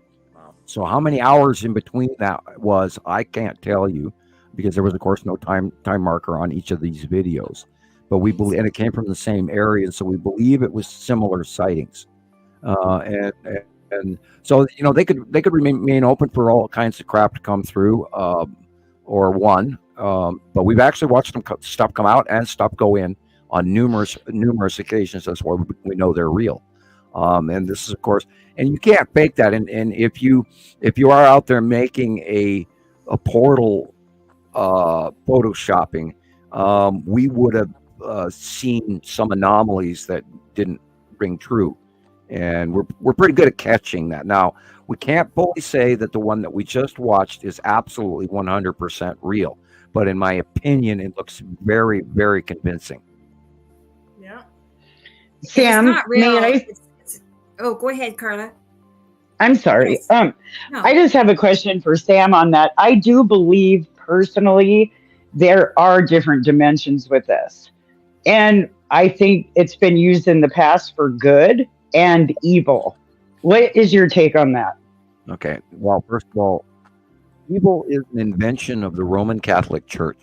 So how many hours in between that was, I can't tell you, because there was, of course, no time marker on each of these videos. But we believe, and it came from the same area, so we believe it was similar sightings. And so, they could remain open for all kinds of crap to come through, or one. But we've actually watched stuff come out and stuff go in on numerous occasions. That's why we know they're real. And this is, of course, and you can't fake that. And if you are out there making a portal photoshopping, we would have seen some anomalies that didn't ring true. And we're pretty good at catching that. Now, we can't fully say that the one that we just watched is absolutely 100% real. But in my opinion, it looks very, very convincing. Yeah. Sam, may I? Oh, go ahead, Carla. I'm sorry. No. I just have a question for Sam on that. I do believe personally there are different dimensions with this. And I think it's been used in the past for good and evil. What is your take on that? Okay. Well, first of all, evil is an invention of the Roman Catholic Church.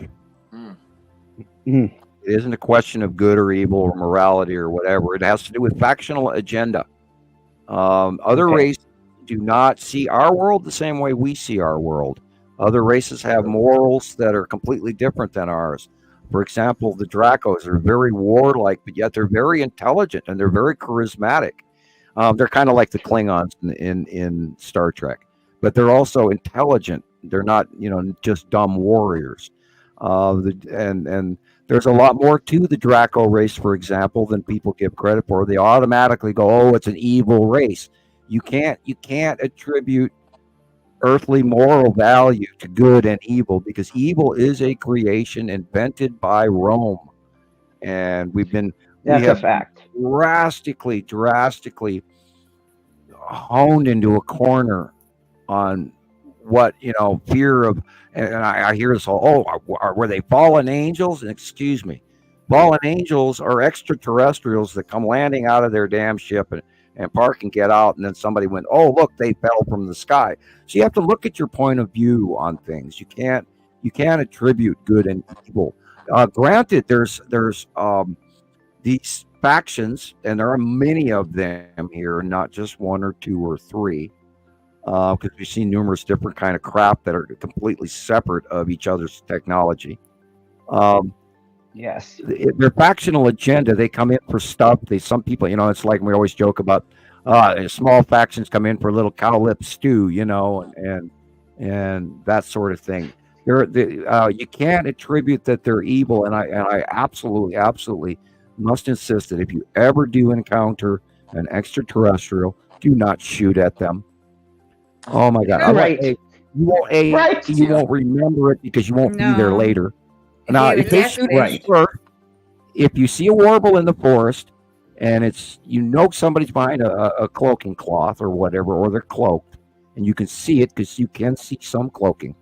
It isn't a question of good or evil or morality or whatever. It has to do with factional agenda. Other races do not see our world the same way we see our world. Other races have morals that are completely different than ours. For example, the Dracos are very warlike, but yet they're very intelligent and they're very charismatic. They're kind of like the Klingons in Star Trek, but they're also intelligent. They're not, just dumb warriors. And there's a lot more to the Draco race, for example, than people give credit for. They automatically go, "Oh, it's an evil race." You can't attribute earthly moral value to good and evil, because evil is a creation invented by Rome, and we have a fact. drastically honed into a corner on what fear of, and I hear this all, were they fallen angels? And excuse me, fallen angels are extraterrestrials that come landing out of their damn ship and park and get out, and then somebody went, "Oh, look, they fell from the sky." So you have to look at your point of view on things. You can't attribute good and evil. Granted, there's these factions, and there are many of them here, not just one or two or three, because we've seen numerous different kind of craft that are completely separate of each other's technology. Yes, their factional agenda. They come in for stuff. Some people, it's like we always joke about. Small factions come in for a little cow lip stew, and that sort of thing. You can't attribute that they're evil, and I absolutely must insist that if you ever do encounter an extraterrestrial, do not shoot at them. Oh my God! Right. You won't remember it because you won't be there later. Now, if you see a warble in the forest and it's somebody's behind a cloaking cloth or whatever, or they're cloaked, and you can see it because you can see some cloaking.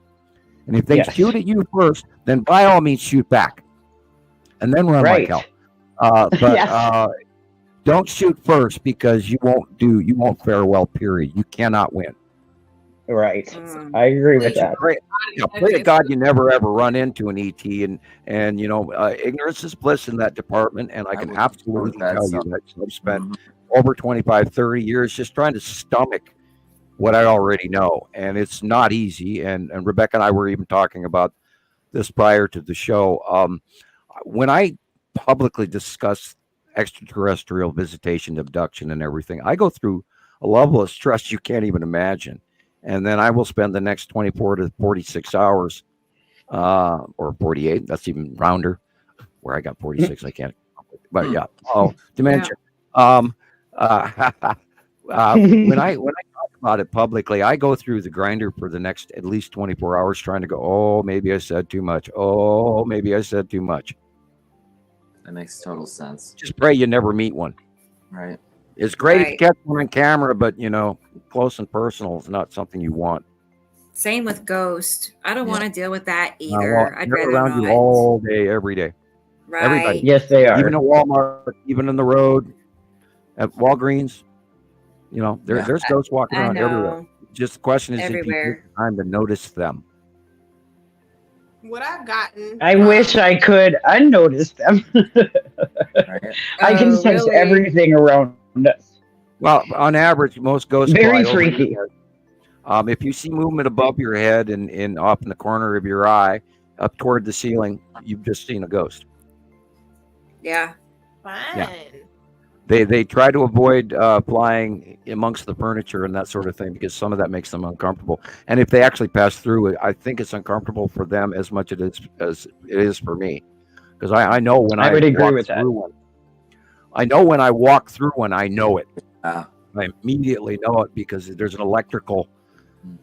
And if they shoot at you first, then by all means shoot back, and then run like hell. But don't shoot first, because you won't fare well. Period. You cannot win. Right. I agree with that. Pray to God you never ever run into an ET, and ignorance is bliss in that department, and I can absolutely tell you that I've spent over 25, 30 years just trying to stomach what I already know, and it's not easy. And Rebecca and I were even talking about this prior to the show. When I publicly discuss extraterrestrial visitation, abduction, and everything, I go through a level of stress you can't even imagine. And then I will spend the next 24 to 46 hours, or 48. That's even rounder. Where I got 46, I can't. But yeah. Oh, dimension. When I talk about it publicly, I go through the grinder for the next at least 24 hours, trying to go, "Oh, maybe I said too much. Oh, maybe I said too much." That makes total sense. Just pray you never meet one. Right. It's great if you catch one on camera, but close and personal is not something you want. Same with ghost. I don't want to deal with that either. I'd they're rather around not. you all day, every day. Right. Everybody. Yes, they are. Even at Walmart, even on the road, at Walgreens. There's ghosts walking around everywhere. Just the question is, if you take time to notice them. What I've gotten. I wish I could unnotice them. I can sense everything around us. Well, on average, most ghosts very fly freaky. If you see movement above your head and off in the corner of your eye, up toward the ceiling, you've just seen a ghost. Yeah. Fun. Yeah. They try to avoid flying amongst the furniture and that sort of thing, because some of that makes them uncomfortable. And if they actually pass through it, I think it's uncomfortable for them as much as it is for me, because I know when I would agree with that. I know when I walk through one, I know it. I immediately know it, because there's an electrical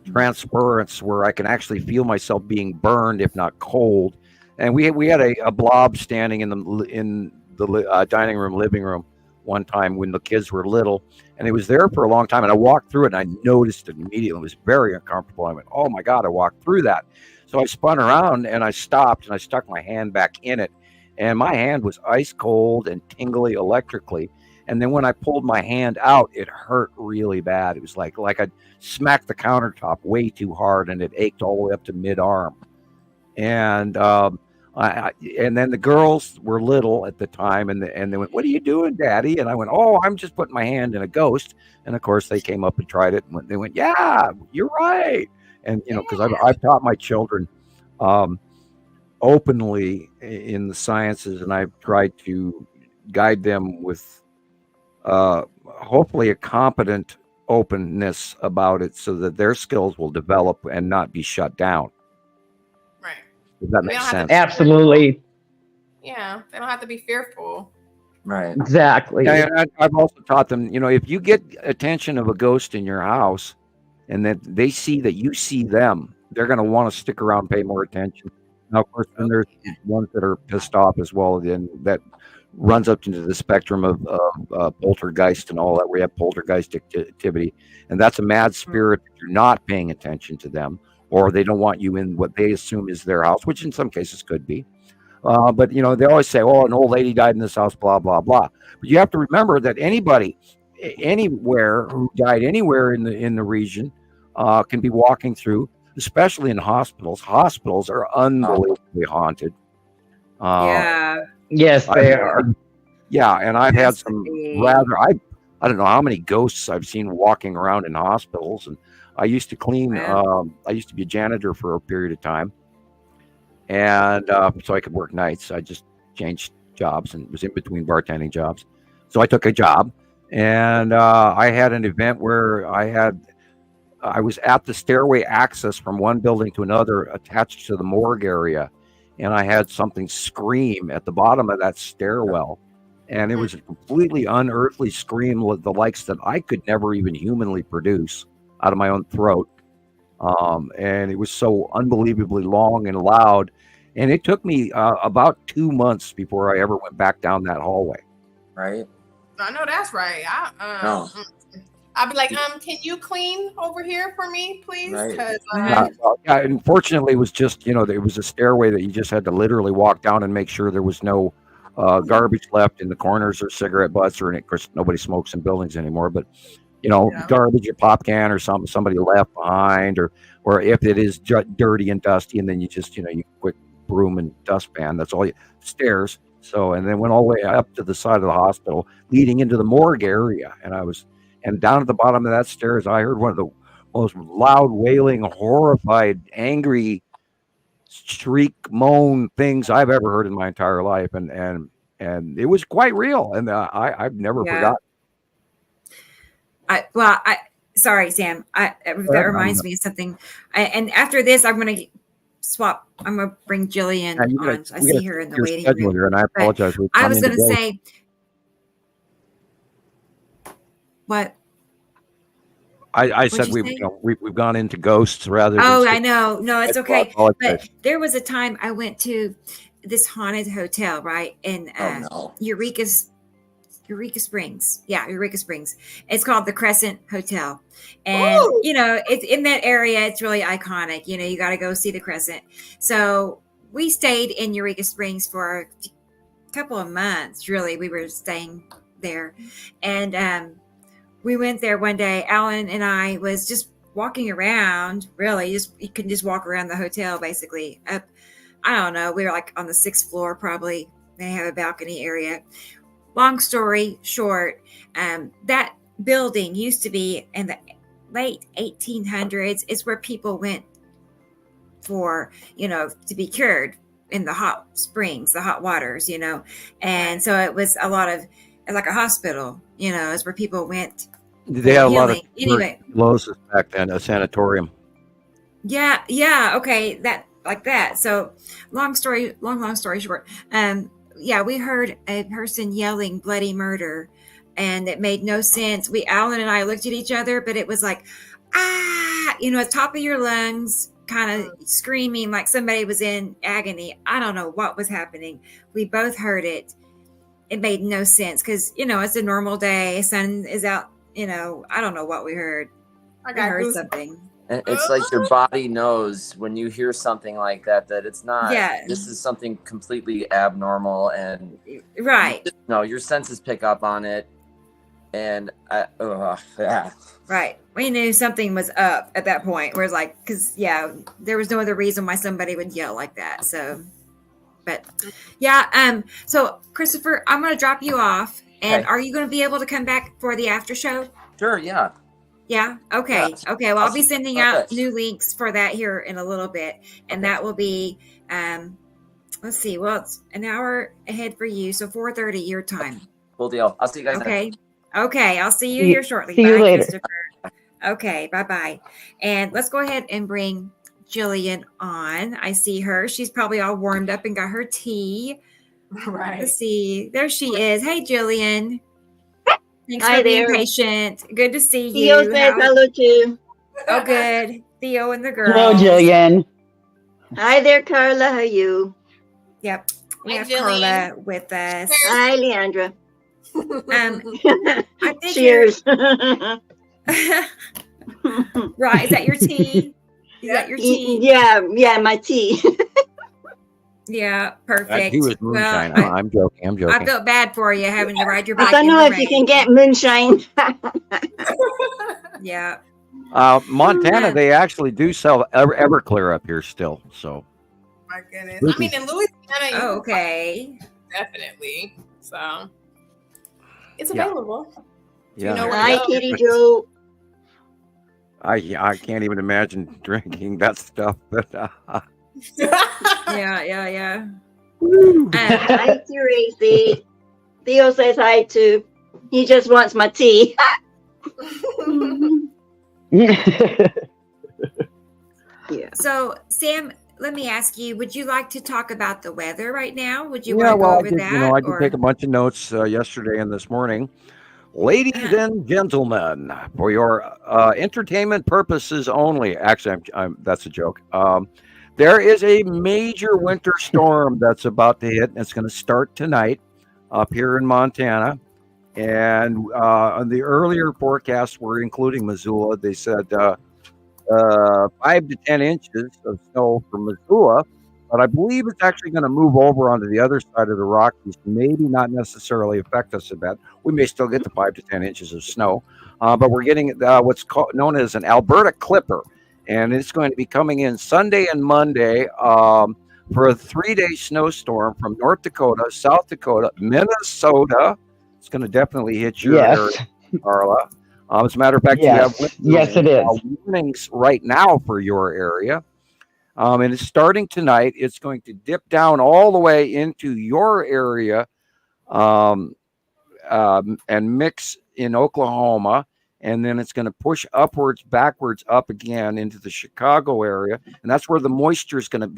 transference where I can actually feel myself being burned, if not cold. And we had a blob standing in the dining room, living room one time when the kids were little, and it was there for a long time. And I walked through it, and I noticed it immediately. It was very uncomfortable. I went, "Oh my God!" I walked through that. So I spun around and I stopped, and I stuck my hand back in it, and my hand was ice cold and tingly electrically. And then when I pulled my hand out, it hurt really bad. It was like I'd smacked the countertop way too hard, and it ached all the way up to mid-arm. And and then the girls were little at the time, and they went, "What are you doing, Daddy?" And I went, "Oh, I'm just putting my hand in a ghost." And of course, they came up and tried it, and they went, "Yeah, you're right." And because I've taught my children openly in the sciences, and I've tried to guide them with hopefully a competent openness about it, so that their skills will develop and not be shut down. Right. Does that make sense? Absolutely. Yeah, they don't have to be fearful. Right. Exactly. And I've also taught them, if you get attention of a ghost in your house, and that they see that you see them, they're going to want to stick around, pay more attention. Now, of course, then there's ones that are pissed off as well. Then that runs up into the spectrum of poltergeist and all that, where you have poltergeist activity, and that's a mad spirit if you're not paying attention to them, or they don't want you in what they assume is their house, which in some cases could be. But they always say, "Oh, an old lady died in this house," blah blah blah. But you have to remember that anybody, anywhere who died anywhere in the region, can be walking through, especially in hospitals. Hospitals are unbelievably haunted. Yes, they are. Yeah, and I've had some rather, I don't know how many ghosts I've seen walking around in hospitals. And I used to clean, I used to be a janitor for a period of time. And so I could work nights. I just changed jobs and was in between bartending jobs. So I took a job, and I had an event where I was at the stairway access from one building to another attached to the morgue area. And I had something scream at the bottom of that stairwell. And it was a completely unearthly scream, with the likes that I could never even humanly produce out of my own throat. And it was so unbelievably long and loud. And it took me about 2 months before I ever went back down that hallway. Right. I know that's right. I'll be like, can you clean over here for me, please? Because unfortunately, it was just, there was a stairway that you just had to literally walk down and make sure there was no garbage left in the corners or cigarette butts, or, of course, nobody smokes in buildings anymore. But garbage, a pop can or something somebody left behind, or if it is dirty and dusty, and then you just, you quick broom and dustpan. That's all stairs. So, and then went all the way up to the side of the hospital, leading into the morgue area, and down at the bottom of that stairs, I heard one of the most loud, wailing, horrified, angry shriek, moan things I've ever heard in my entire life, and it was quite real, and I've never forgotten. Sorry, Sam. That reminds me of something. And after this, I'm going to swap. I'm going to bring Gillian on. I see her in the waiting room. Here, and I apologize. I was going to say. What? I said we've gone into ghosts rather than. Oh, I know. No, it's okay. But there was a time I went to this haunted hotel, right? In Eureka Springs. Yeah, Eureka Springs. It's called the Crescent Hotel. And, it's in that area. It's really iconic. You got to go see the Crescent. So we stayed in Eureka Springs for a couple of months, really. We were staying there. And we went there one day. Alan and I was just walking around, really. You can just walk around the hotel, basically. Up, I don't know. We were like on the 6th floor, probably. They have a balcony area. Long story short, that building used to be in the late 1800s. It's where people went for, to be cured in the hot springs, the hot waters, And so it was a lot of, like a hospital, it's where people went. They had a lot of tuberculosis back then, a sanatorium. Yeah. Okay. That. So long story short, we heard a person yelling bloody murder, and it made no sense. Alan and I looked at each other, but it was like, at top of your lungs, kind of screaming like somebody was in agony. I don't know what was happening. We both heard it. It made no sense because, it's a normal day. Sun is out, I don't know what we heard. I heard something. And it's like your body knows when you hear something like that it's not, this is something completely abnormal. And your senses pick up on it. And right. We knew something was up at that point. Where it's like, because there was no other reason why somebody would yell like that. So, but so Christoper, I'm going to drop you off. And are you going to be able to come back for the after show? Sure. Yeah. Yeah. Okay. Yeah. Okay. Well, I'll be sending out new links for that here in a little bit, and that will be. Let's see. Well, it's an hour ahead for you, so 4:30 your time. Cool deal. I'll see you guys. Okay. Okay. I'll see you here shortly. See you Bye, later. Christoper. Okay. Bye. And let's go ahead and bring Gillian on. I see her. She's probably all warmed up and got her tea. Right. Let's see. There she is. Hey, Gillian. Thanks Hi for being there. patient. Good to see you. Theo says hello too. Oh, good. Theo and the girls. Hello, Gillian. Hi there, Carla. How are you? Yep. We Hi, have Gillian. Carla with us. Hi, Leighandra. I think Cheers. Right. Is that your tea? Is that your tea? Yeah, my tea. Yeah, That perfect. tea was moonshine. Well, I'm joking. I felt bad for you having to ride your I bike. don't in know the if you rain. can get moonshine. Yeah. Montana, they actually do sell Everclear up here still. So My goodness. I mean, in Louisiana, Oh, okay. definitely. So it's Yeah. available. yeah, You know where Hi, to go. Kitty Joe. I can't even imagine drinking that stuff. But Yeah. Hi, Tracy. Theo says hi too. He just wants my tea. Yeah. So, Sam, let me ask you, would you like to talk about the weather right now? Would you yeah, want to well, go I over did, that? I did take a bunch of notes yesterday and this morning. Ladies and gentlemen, for your entertainment purposes only. Actually, that's a joke. There is a major winter storm that's about to hit, and it's going to start tonight up here in Montana. And on the earlier forecasts were including Missoula. They said 5 to 10 inches of snow for Missoula, but I believe it's actually going to move over onto the other side of the Rockies, maybe not necessarily affect us a bit. We may still get the 5 to 10 inches of snow, but we're getting what's known as an Alberta Clipper, and it's going to be coming in Sunday and Monday for a 3-day snowstorm from North Dakota, South Dakota, Minnesota. It's going to definitely hit your area, Carla. As a matter of fact, Yes. you have Yes, it is. warnings right now for your area. And it's starting tonight. It's going to dip down all the way into your area and mix in Oklahoma. And then it's going to push backwards up again into the Chicago area. And that's where the moisture is going to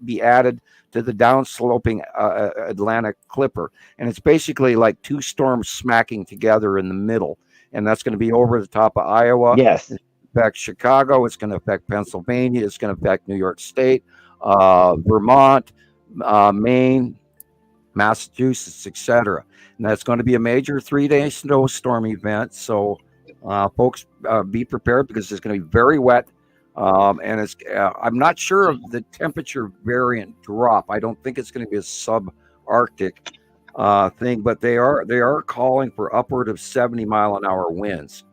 be added to the downsloping Atlantic Clipper. And it's basically like two storms smacking together in the middle. And that's going to be over the top of Iowa. Yes. It's going to affect Chicago. It's going to affect Pennsylvania. It's going to affect New York State, Vermont, Maine, Massachusetts, etc. And that's going to be a major 3-day snowstorm event. So folks, be prepared because it's going to be very wet. And it's I'm not sure of the temperature variant drop. I don't think it's going to be a subarctic thing, but they are calling for upward of 70-mile-an-hour winds.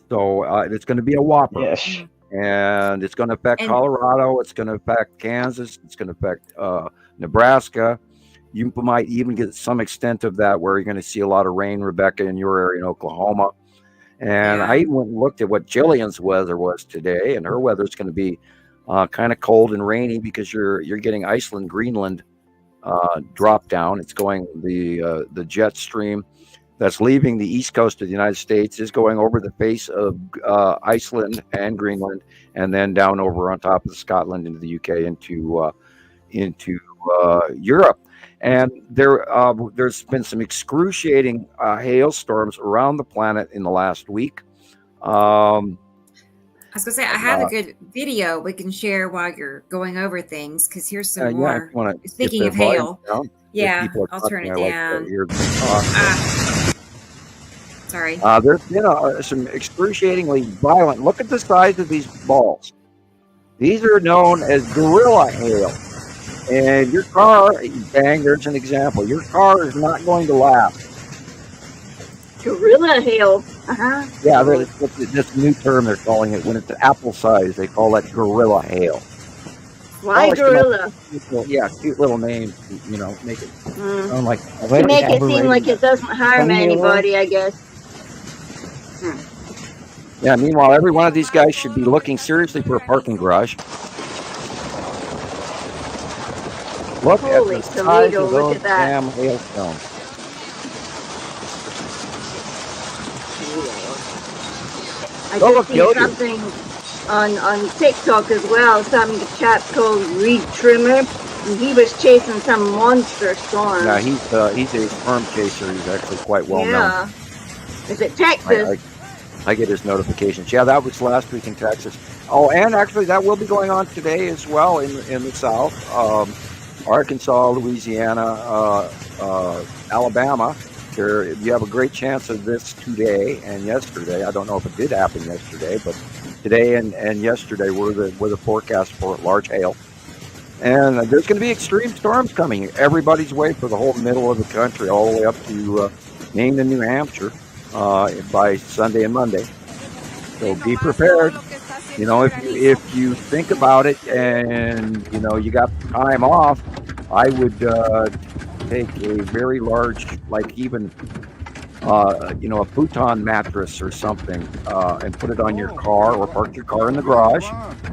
So it's going to be a whopper. Yes. And it's going to affect Colorado. It's going to affect Kansas. It's going to affect Nebraska. You might even get some extent of that where you're going to see a lot of rain, Rebecca, in your area in Oklahoma. And I even went and looked at what Jillian's weather was today, and her weather is going to be kind of cold and rainy because you're getting Iceland, Greenland drop down. It's going the jet stream that's leaving the east coast of the United States is going over the face of Iceland and Greenland, and then down over on top of Scotland into the UK into Europe. And there's been some excruciating hailstorms around the planet in the last week. I was going to say, I have a good video we can share while you're going over things, because here's some more. Speaking of hail. Yeah, I'll turn it down. Sorry. There's been some excruciatingly violent. Look at the size of these balls. These are known as gorilla hail. And your car, bang, there's an example. Your car is not going to last. Gorilla hail. Yeah, this new term they're calling it. When it's apple size, they call that gorilla hail. Why gorilla? Cute little name, make it sound like... To make it seem like it doesn't harm anybody, I guess. Yeah, meanwhile, every one of these guys should be looking seriously for a parking garage. Look Holy at the size Toledo, of look those at that. damn hailstones. I just seen something on TikTok as well. Some chap called Reed Trimmer, and he was chasing some monster storm. Yeah, he's a storm chaser. He's actually quite well known. Is it Texas? I get his notifications. Yeah, that was last week in Texas. Oh, and actually that will be going on today as well in the South. Arkansas, Louisiana, Alabama. You have a great chance of this today and yesterday. I don't know if it did happen yesterday, but today and yesterday were the forecast for large hail. And there's going to be extreme storms coming everybody's way for the whole middle of the country, all the way up to Maine and New Hampshire by Sunday and Monday. So be prepared. You know, if you think about it and, you know, you got time off, I would take a very large, like even, you know, a futon mattress or something and put it on your car, or park your car in the garage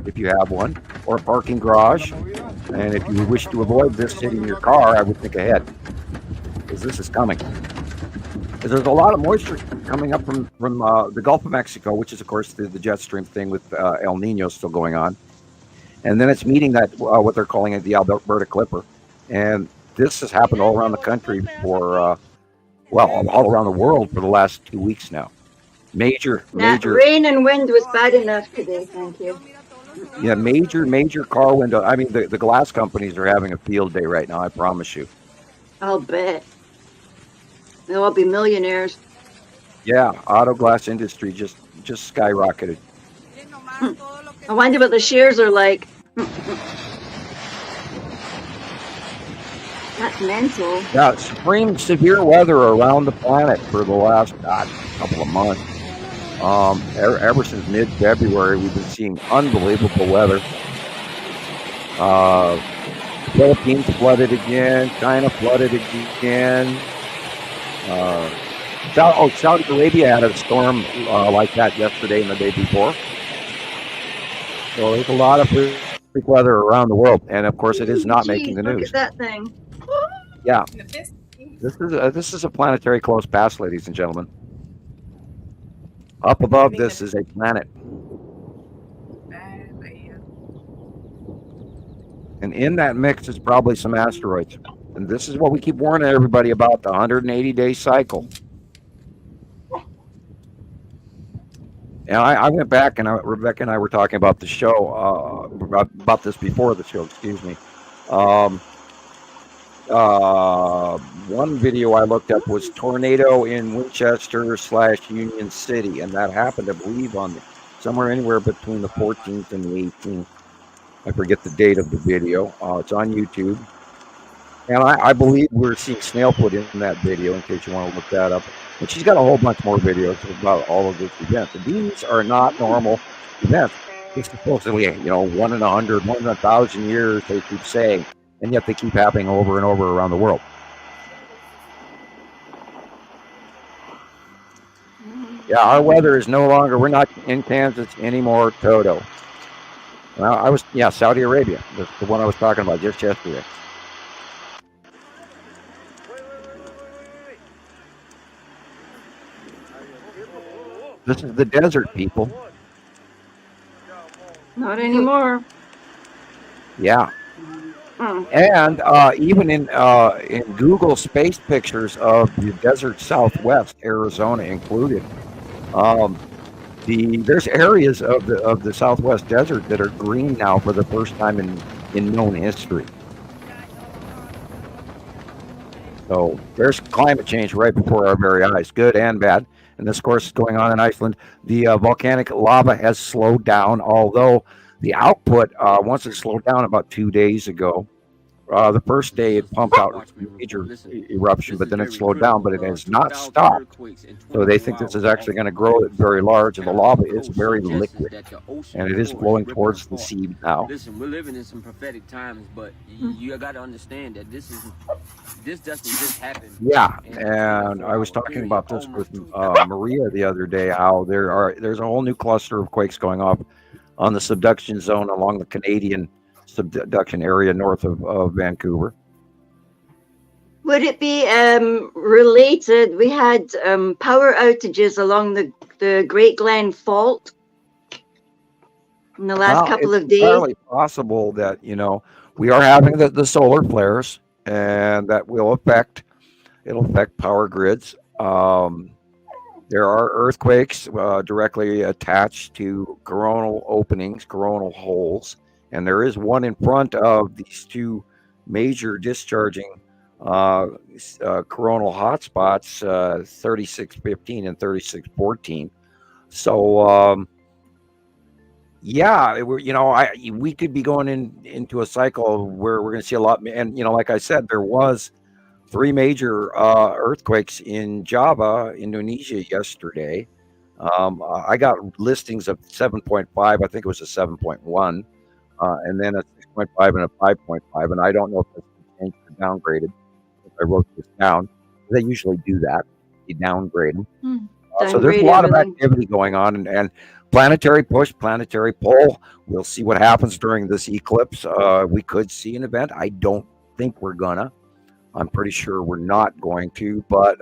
if you have one, or a parking garage. And if you wish to avoid this hitting your car, I would think ahead, because this is coming. Because there's a lot of moisture coming up from the Gulf of Mexico, which is, of course, the jet stream thing with El Nino still going on. And then it's meeting that, what they're calling it, the Alberta Clipper. And this has happened all around the country for, well, all around the world for the last 2 weeks now. Major. Rain and wind was bad enough today, thank you. Yeah, major car window. I mean, the glass companies are having a field day right now, I promise you. I'll bet. They'll all be millionaires. Yeah, auto glass industry just skyrocketed. I wonder what the shares are like. That's mental. Yeah, supreme severe weather around the planet for the last couple of months. Ever since mid-February, we've been seeing unbelievable weather. Philippines flooded again. China flooded again. Saudi Arabia had a storm like that yesterday and the day before. So there's a lot of freak weather around the world, and of course, it is not making the news. Look at that thing. Yeah, this is a planetary close pass, ladies and gentlemen. Up above this is a planet. And in that mix is probably some asteroids. And this is what we keep warning everybody about, the 180-day cycle. And I went back, and Rebecca and I were talking about the show, about this before the show, excuse me. One video I looked up was tornado in Winchester/Union City, and that happened, I believe, on somewhere anywhere between the 14th and the 18th. I forget the date of the video. It's on YouTube, and I believe we're seeing Snailfoot in that video. In case you want to look that up, but she's got a whole bunch more videos about all of these events. And these are not normal events. It's supposedly, you know, 1 in 100, 1 in 1,000 years. They keep saying. And yet they keep happening over and over around the world. Yeah, our weather is no longer, we're not in Kansas anymore, Toto. Well, Saudi Arabia, the one I was talking about just yesterday. This is the desert, people. Not anymore. Yeah. And even in Google space pictures of the desert Southwest, Arizona included, there's areas of the Southwest desert that are green now for the first time in known history. So there's climate change right before our very eyes, good and bad. And this, of course, is going on in Iceland. The volcanic lava has slowed down, although the output, once it slowed down about 2 days ago, The first day it pumped out a major eruption, but then it slowed down, but it has not stopped. So they think this is actually going to grow it very large, and the lava is very liquid, and it is flowing towards the sea now. Listen, we're living in some prophetic times, but you got to understand that this doesn't just happen. Yeah, and I was talking about this with Maria the other day, how there's a whole new cluster of quakes going off on the subduction zone along the Canadian subduction area north of Vancouver. Would it be related? We had power outages along the Great Glen Fault in the last couple of days. It's entirely possible that, we are having the solar flares, and that will affect power grids. There are earthquakes directly attached to coronal openings, coronal holes, and there is one in front of these two major discharging coronal hotspots, 3615 and 3614. So, we could be going into a cycle where we're going to see a lot. And, like I said, there was 3 major earthquakes in Java, Indonesia yesterday. I got listings of 7.5. I think it was a 7.1, and then a 6.5 and a 5.5. And I don't know if that's changed or downgraded. I wrote this down. They usually do that. They downgrade them. So there's a lot of activity going on, and planetary push, planetary pull. We'll see what happens during this eclipse. We could see an event. I don't think we're gonna. I'm pretty sure we're not going to, but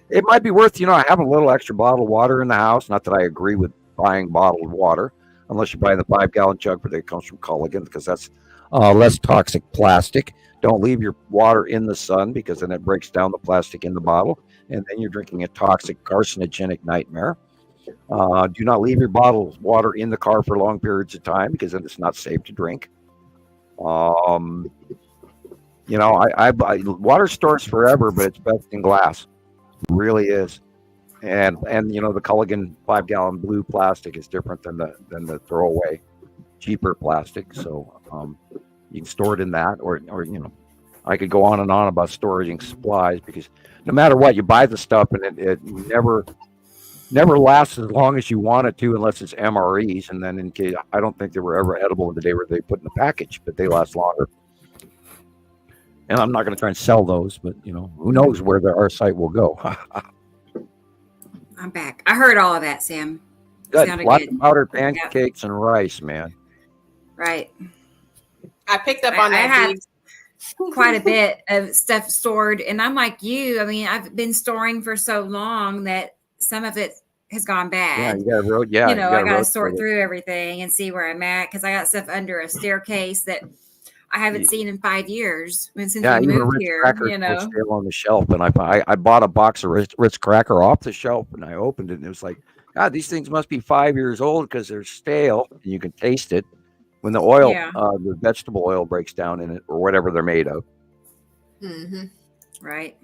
it might be worth, having a little extra bottled water in the house. Not that I agree with buying bottled water, unless you're buying the 5-gallon jug that comes from Culligan, because that's less toxic plastic. Don't leave your water in the sun, because then it breaks down the plastic in the bottle, and then you're drinking a toxic, carcinogenic nightmare. Do not leave your bottled water in the car for long periods of time, because then it's not safe to drink. Water stores forever, but it's best in glass. It really is. And the Culligan 5-gallon blue plastic is different than the throwaway cheaper plastic. So you can store it in that, or I could go on and on about storing supplies, because no matter what, you buy the stuff and it never lasts as long as you want it to, unless it's MREs. And then in case, I don't think they were ever edible in the day where they put in the package, but they last longer. And I'm not going to try and sell those, but who knows where our site will go. I'm back. I heard all of that, Sam. Good. Lots of powdered pancakes and rice, man. Right. I picked up on that. I had quite a bit of stuff stored, and I'm like you. I mean, I've been storing for so long that some of it has gone bad. Yeah, I got to sort through everything and see where I'm at, because I got stuff under a staircase that I haven't seen in 5 years since we moved here. Still on the shelf, and I bought a box of Ritz cracker off the shelf, and I opened it, and it was like, God, these things must be 5 years old, because they're stale, and you can taste it when the oil, the vegetable oil breaks down in it, or whatever they're made of. Mm-hmm. Right.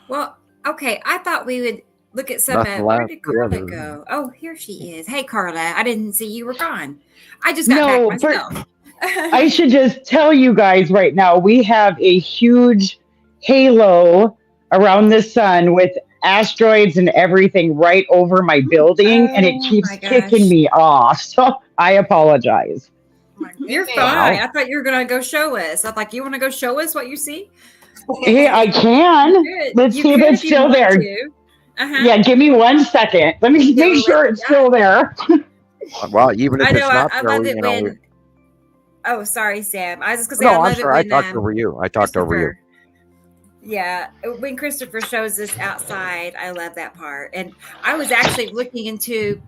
Well, okay. I thought we would look at some. Where did Carla go? Oh, here she is. Hey, Carla. I didn't see you were gone. I just got back myself. I should just tell you guys right now, we have a huge halo around the sun with asteroids and everything right over my building, and it keeps kicking me off. So I apologize. You're fine. I thought you were going to go show us. I thought, you want to go show us what you see? Hey, I can. Let's see if it's still there. Yeah, give me 1 second. Let me make sure it's still there. Well, even if it's not there, oh, sorry, Sam. I was just going to say, I'm sorry. I talked over you. Yeah, when Christoper shows us outside, I love that part. And I was actually looking into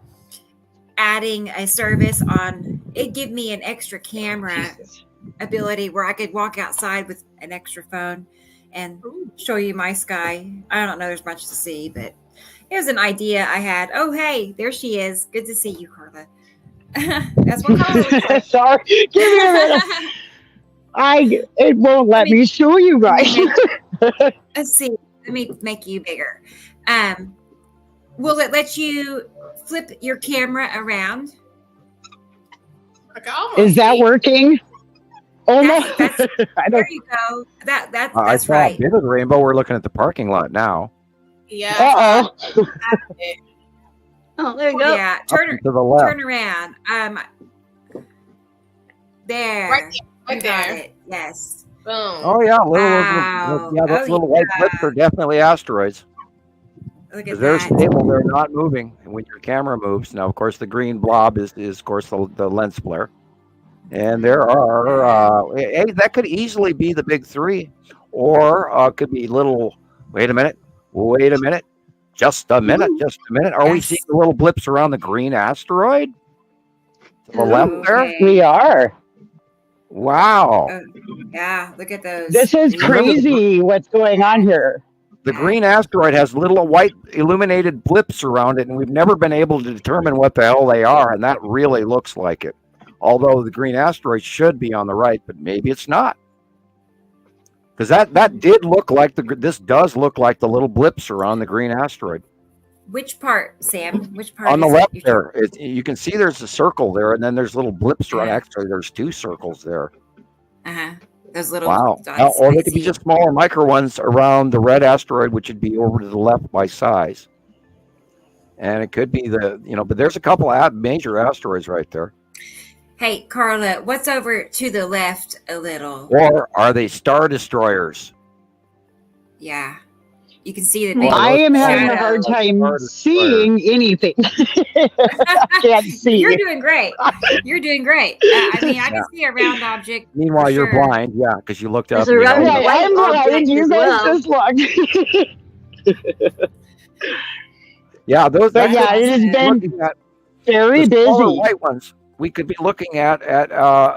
adding a service on it. Give me an extra camera ability where I could walk outside with an extra phone and show you my sky. I don't know, there's much to see, but it was an idea I had. Oh, hey, there she is. Good to see you, Carla. That's what Carla looks like. Sorry. Give me a minute. It won't let me show you guys. Let's see. Let me make you bigger. Will it let you flip your camera around? Is that working? Oh no! There you go. That's I saw right. a bit of the rainbow. We're looking at the parking lot now. Yeah. Oh, there you go. Yeah, to the left. turn around. There. Right there. It. Yes. Boom. Oh yeah, those little white blips are definitely asteroids. Look at they're that. stable, they're not moving. And when your camera moves, now of course the green blob is of course the lens flare. And there are that could easily be the big three, or could be little. Wait a minute. Just a minute. Are we seeing the little blips around the green asteroid? To the left there? We are. Wow. Yeah, look at those. This is crazy what's going on here. The green asteroid has little white illuminated blips around it, and we've never been able to determine what the hell they are, and that really looks like it. Although the green asteroid should be on the right, but maybe it's not. Because that did look like this does look like the little blips around the green asteroid. Which part, Sam? Which part? On the left there, you can see there's a circle there, and then there's little blips around. Actually, there's two circles there. Those little dots. Or they could be just smaller micro ones around the red asteroid, which would be over to the left by size. And it could be but there's a couple of major asteroids right there. Hey, Carla, what's over to the left a little? Or are they star destroyers? Yeah. You can see that. I am having a hard time seeing anything. Can't see. You're doing great. You're doing great. I mean, I can see a round object. Meanwhile, you're blind, because you looked up. I'm blind. You guys just looked. Yeah, those. But yeah, it has been very busy. White ones. We could be looking at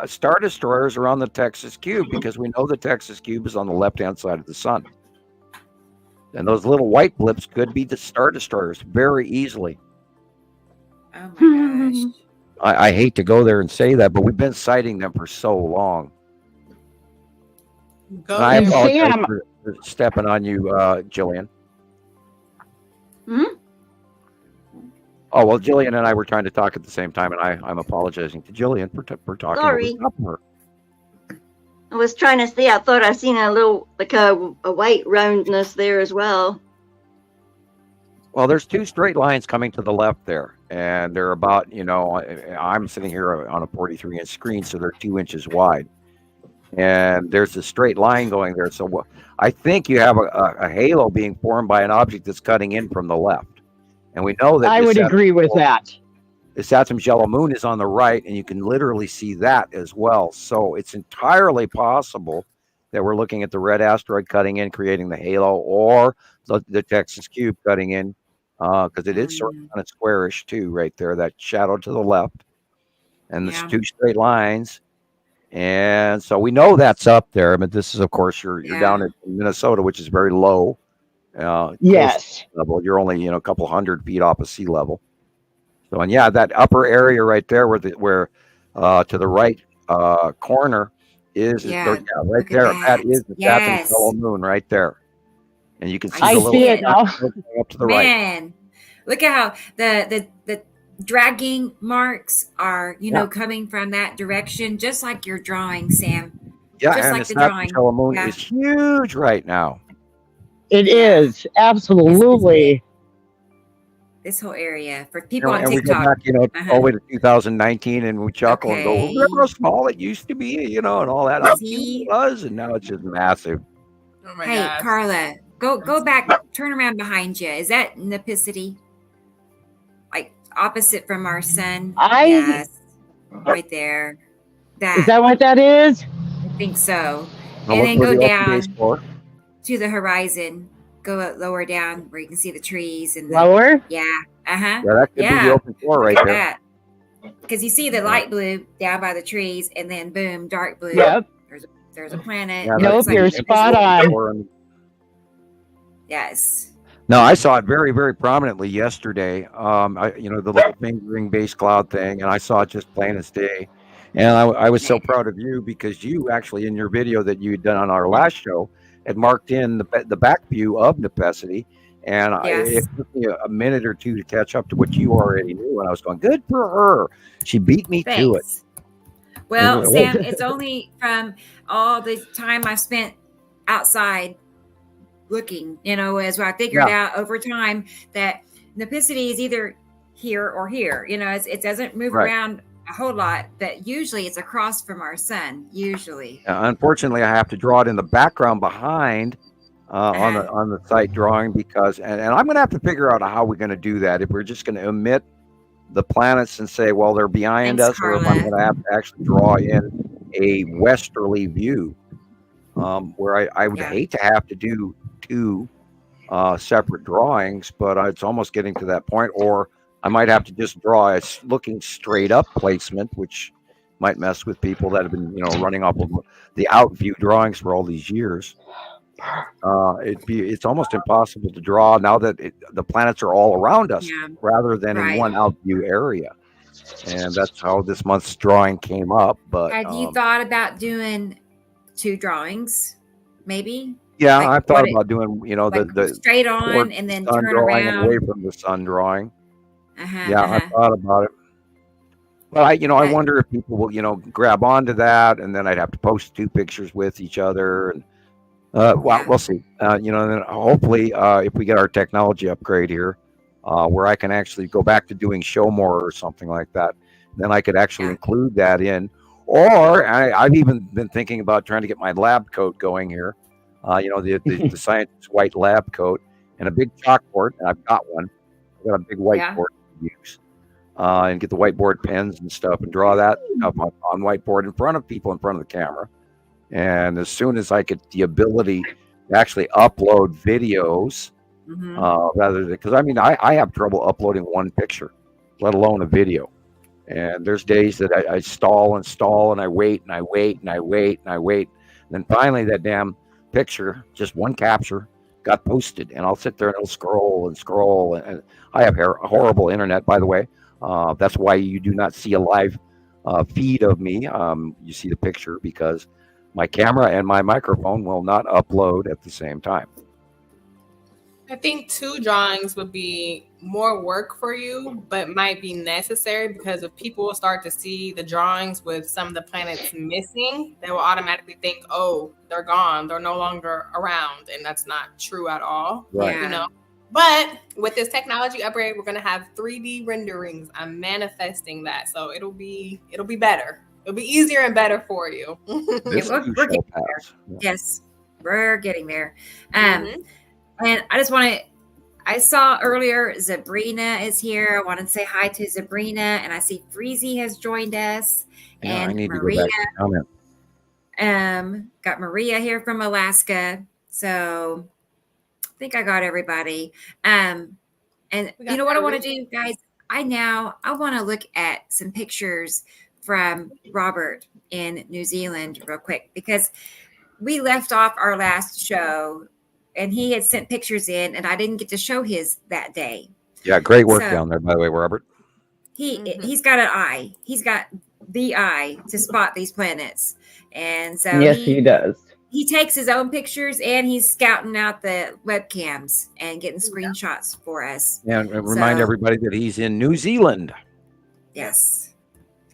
star destroyers around the Texas cube, because we know the Texas cube is on the left-hand side of the sun. And those little white blips could be the star destroyers very easily. Oh my gosh. I hate to go there and say that, but we've been citing them for so long. I apologize for stepping on you, Gillian. Oh, well, Gillian and I were trying to talk at the same time, and I'm apologizing to Gillian for talking over her. I was trying to see. I thought I seen a little, like a white roundness there as well. Well, there's two straight lines coming to the left there, and they're about, I'm sitting here on a 43-inch screen, so they're 2 inches wide. And there's a straight line going there. So I think you have a halo being formed by an object that's cutting in from the left. And we know that I would agree with that. The Saturn's yellow moon is on the right, and you can literally see that as well. So it's entirely possible that we're looking at the red asteroid cutting in, creating the halo, or the Texas cube cutting in, because it is sort of kind of squarish too, right there, that shadow to the left. And there's two straight lines. And so we know that's up there. But this is, of course, you're down in Minnesota, which is very low. Yes. Level. You're only, a couple 100 feet off of sea level. So, and that upper area right there where to the right corner is right there. That is the Saturn's yellow moon right there. And you can see the little up to the right. Man, look at how the dragging marks are, coming from that direction, just like your drawing, Sam. Yeah, just and like the Saturn's yellow moon is huge right now. It is, absolutely. This whole area for people on and TikTok. We go back, all the way to 2019, and we chuckle and go, remember how small it used to be, and all that. How cute it was, and now it's just massive. Oh my hey, gosh. Carla, go back, turn around behind you. Is that Nepicity? Like opposite from our sun? Yes, right there. Is that what that is? I think so. And then go down to the horizon. Go lower down where you can see the trees and lower. Yeah. Yeah, that could be the open floor right there. Because you see the light blue down by the trees, and then boom, dark blue. Yep. There's a planet. Nope, you're spot on. Yes. No, I saw it very, very prominently yesterday. The little fingering base cloud thing, and I saw it just plain as day. And I was so proud of you, because you actually, in your video that you had done on our last show, had marked in the back view of Nepicity, and it took me a minute or two to catch up to what you already knew, and I was going, good for her. She beat me to it. Well, Sam, it's only from all the time I spent outside looking, as I figured out over time that Nipicity is either here or here. It doesn't move around a whole lot, but usually it's across from our sun. Usually, unfortunately, I have to draw it in the background behind on the site drawing because, and I'm going to have to figure out how we're going to do that. If we're just going to omit the planets and say, well, they're behind us, Carla. or if I'm going to have to actually draw in a westerly view, where I would hate to have to do two separate drawings, but it's almost getting to that point. Or I might have to just draw a looking straight up placement, which might mess with people that have been, running off of the out view drawings for all these years. It's almost impossible to draw now that the planets are all around us rather than in one out view area. And that's how this month's drawing came up. But have you thought about doing two drawings, maybe? Yeah, I've thought about doing, the straight on and then turn around away from the sun drawing. I've thought about it. But I wonder if people will, grab onto that, and then I'd have to post two pictures with each other. And we'll see. Then hopefully, if we get our technology upgrade here, where I can actually go back to doing show more or something like that, then I could actually include that in. Or I've even been thinking about trying to get my lab coat going here. The scientist's white lab coat and a big chalkboard. And I've got one. I've got a big whiteboard to use. And get the whiteboard pens and stuff and draw that up on whiteboard in front of people in front of the camera. And as soon as I get the ability to actually upload videos, rather than, because I have trouble uploading one picture, let alone a video. And there's days that I stall and I wait and I wait and I wait and I wait. And then finally that damn picture, just one capture, got posted. And I'll sit there and I'll scroll and scroll. And I have horrible internet, by the way. That's why you do not see a live feed of me. You see the picture because my camera and my microphone will not upload at the same time. I think two drawings would be more work for you, but might be necessary because if people start to see the drawings with some of the planets missing, they will automatically think, oh, they're gone. They're no longer around. And that's not true at all. Right. But with this technology upgrade, we're going to have 3D renderings. I'm manifesting that. So it'll be better. It'll be easier and better for you. We're getting there. Yes, we're getting there. And I just want to, I saw earlier Sabrina is here. I want to say hi to Sabrina. And I see Freezy has joined us. And I need Maria. to go back to comment. Got Maria here from Alaska. So I think I got everybody. And you know what I want to do, guys? I want to look at some pictures from Robert in New Zealand real quick, because we left off our last show and he had sent pictures in and I didn't get to show his that day. Yeah, great work down there, by the way, Robert. He's got an eye. He's got the eye to spot these planets. And so yes, he does. He takes his own pictures and he's scouting out the webcams and getting screenshots for us. And remind everybody that he's in New Zealand. Yes.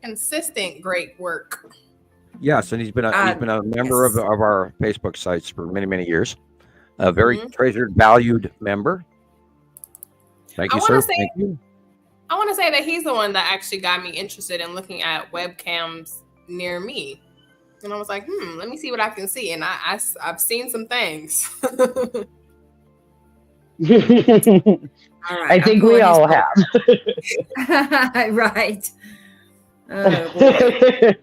Consistent great work. Yes, and he's been a member of our Facebook sites for many, many years. A very treasured, valued member. Thank you, sir. Thank you. I want to say that he's the one that actually got me interested in looking at webcams near me. And I was like, let me see what I can see. And I've seen some things. All right, I think we all have. Right. Oh, boy.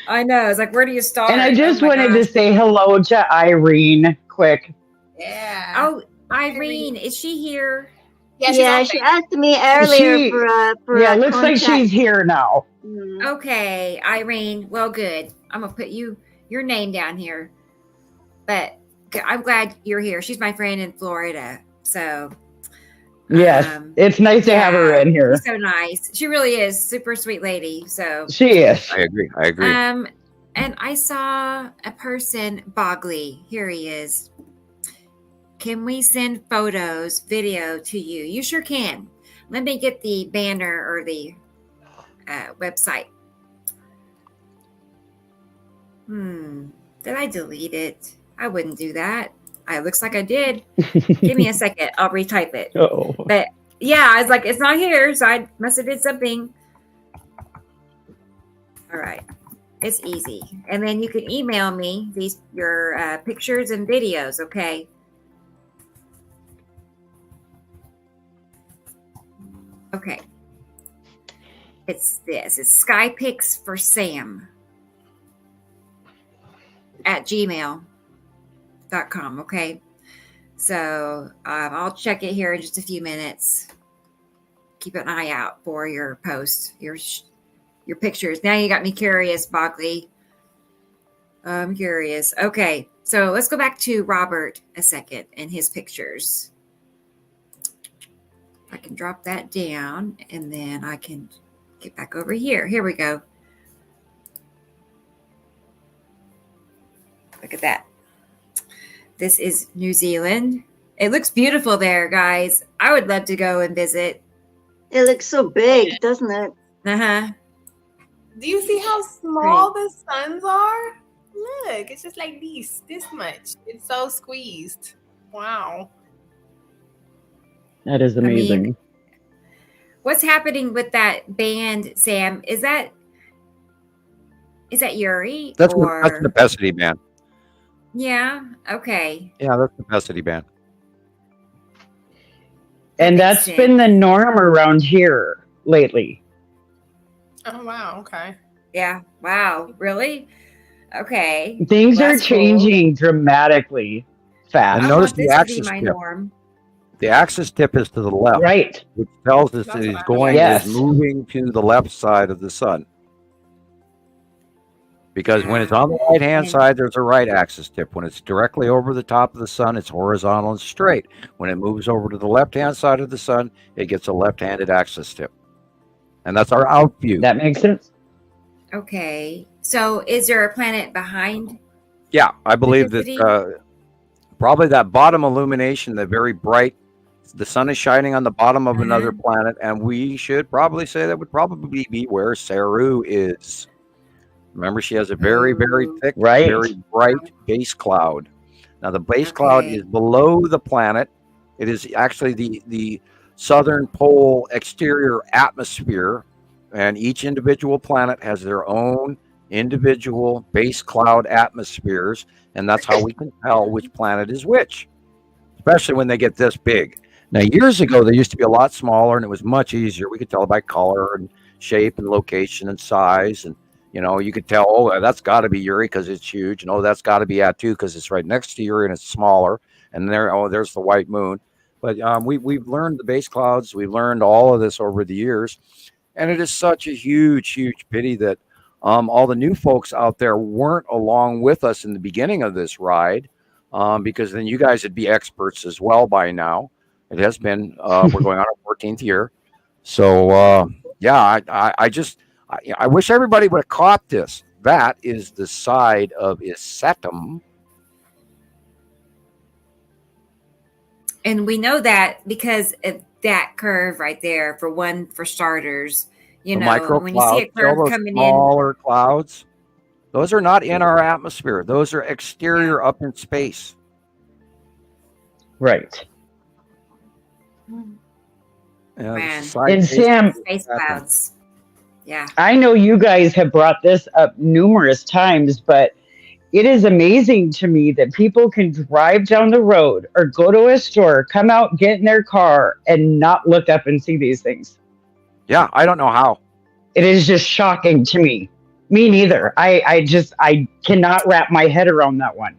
I know. It's like, where do you start? And I just wanted to say hello to Irene quick. Yeah. Oh, Irene, is she here? Yeah, she asked me earlier for yeah, looks like she's here now. Okay, Irene. Well, good. I'm gonna put your name down here. But I'm glad you're here. She's my friend in Florida, so yes, it's nice to have her in here. She's so nice. She really is. Super sweet lady. So she is. I agree. And I saw a person, Bogley. Here he is. Can we send photos, video to you? You sure can. Let me get the banner or the website. Did I delete it? I wouldn't do that. It looks like I did. Give me a second. I'll retype it. Oh. But yeah, I was like, it's not here, so I must have did something. All right. It's easy. And then you can email me your pictures and videos, okay? Okay. It's this. It's skypics for Sam at gmail.com, okay? So I'll check it here in just a few minutes. Keep an eye out for your post, your pictures. Now you got me curious, Bockley. I'm curious. Okay, so let's go back to Robert a second and his pictures. I can drop that down and then I can get back over here. Here we go. Look at that. This is New Zealand. It looks beautiful there, guys. I would love to go and visit. It looks so big, doesn't it? Uh-huh. Do you see how small the suns are? Look, it's just like this much. It's so squeezed. Wow. That is amazing. I mean, what's happening with that band, Sam? Is that Yuri? That's the Necessity Band. Yeah. Okay. Yeah, that's the Necessity Band. And that's been the norm around here lately. Oh, wow. Okay. Yeah. Wow. Really? Okay. Things are changing dramatically fast. And notice the axis tip. The axis tip is to the left. Right. Which tells us that it's moving to the left side of the sun. Because when it's on the right-hand side, there's a right axis tip. When it's directly over the top of the sun, it's horizontal and straight. When it moves over to the left-hand side of the sun, it gets a left-handed axis tip. And that's our out view. That makes sense. Okay. So is there a planet behind? Yeah, I believe that probably that bottom illumination, the very bright, the sun is shining on the bottom of another planet, and we should probably say that would probably be where Saru is. Remember, she has a very, very thick, very bright base cloud. Now, the base cloud is below the planet. It is actually the southern pole exterior atmosphere, and each individual planet has their own individual base cloud atmospheres, and that's how we can tell which planet is which, especially when they get this big. Now, years ago, they used to be a lot smaller, and it was much easier. We could tell by color and shape and location and size, and you could tell, oh, that's got to be Uri because it's huge, and oh, that's got to be Atu because it's right next to Uri and it's smaller, and there's the white moon. But we've learned the base clouds. We've learned all of this over the years, and it is such a huge, huge pity that all the new folks out there weren't along with us in the beginning of this ride, because then you guys would be experts as well by now. It has been, we're going on our 14th year. So, I wish everybody would have caught this. That is the side of Isetum. And we know that because of that curve right there, for starters. When you see a curve coming smaller clouds, those are not in our atmosphere. Those are exterior up in space. Right. And Sam, space clouds. Yeah. I know you guys have brought this up numerous times, but it is amazing to me that people can drive down the road or go to a store, come out, get in their car, and not look up and see these things. Yeah, I don't know how. It is just shocking to me. Me neither. I cannot wrap my head around that one.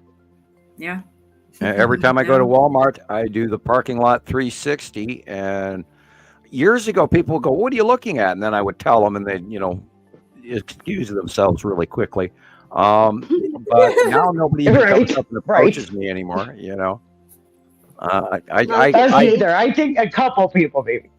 Yeah. Every time I go to Walmart, I do the parking lot 360, and years ago, people would go, "What are you looking at?" And then I would tell them, and they'd, excuse themselves really quickly. But now nobody even comes up and approaches me anymore. I think a couple people maybe.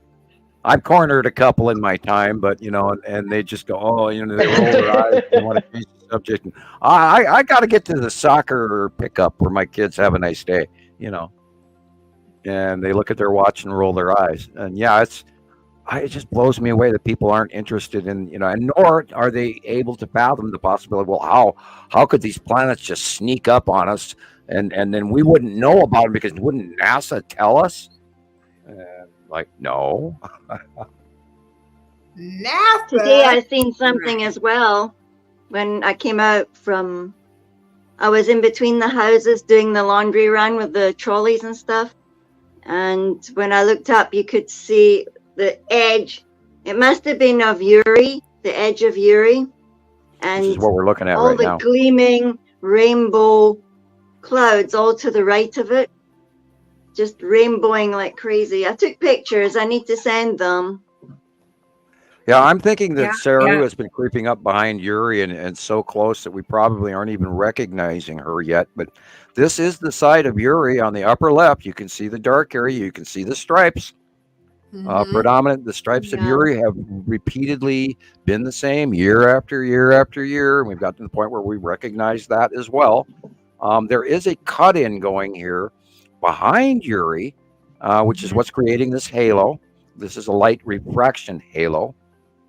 I've cornered a couple in my time, but and they just go, "Oh, they roll their eyes and want to change the subject." And I got to get to the soccer pickup where my kids have a nice day, and they look at their watch and roll their eyes. And yeah, it just blows me away that people aren't interested in, and nor are they able to fathom the possibility. Well, how could these planets just sneak up on us, and then we wouldn't know about them because wouldn't NASA tell us? Like, no. NASA. Today I seen something as well. When I came out I was in between the houses doing the laundry run with the trolleys and stuff. And when I looked up, you could see the edge. It must have been of Uri, the edge of Uri. And this is what we're looking at all right the now. Gleaming rainbow clouds all to the right of it. Just rainbowing like crazy. I took pictures. I need to send them. Yeah, I'm thinking that Saru has been creeping up behind Uri and so close that we probably aren't even recognizing her yet. But this is the side of Uri on the upper left. You can see the dark area. You can see the stripes. Predominant. The stripes of Uri have repeatedly been the same year after year after year. And we've got to the point where we recognize that as well. There is a cut-in going here behind Uri, which is what's creating this halo. This is a light refraction halo.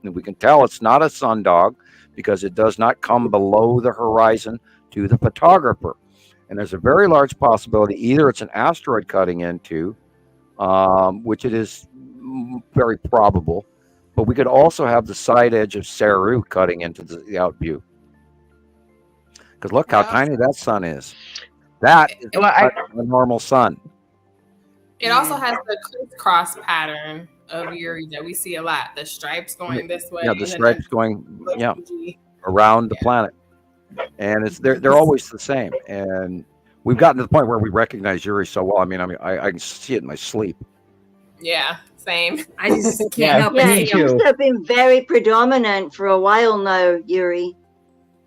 And we can tell it's not a sundog because it does not come below the horizon to the photographer. And there's a very large possibility either it's an asteroid cutting into, which it is very probable, but we could also have the side edge of Saru cutting into the out view. Because look how tiny that sun is. That is a normal sun. It also has the crisscross pattern of Uri that we see a lot. The stripes going this way. Yeah, the stripes going around the planet. And they're always the same. And we've gotten to the point where we recognize Uri so well. I mean, I can see it in my sleep. Yeah, same. I just can't help it. It seems to have been very predominant for a while now, Uri.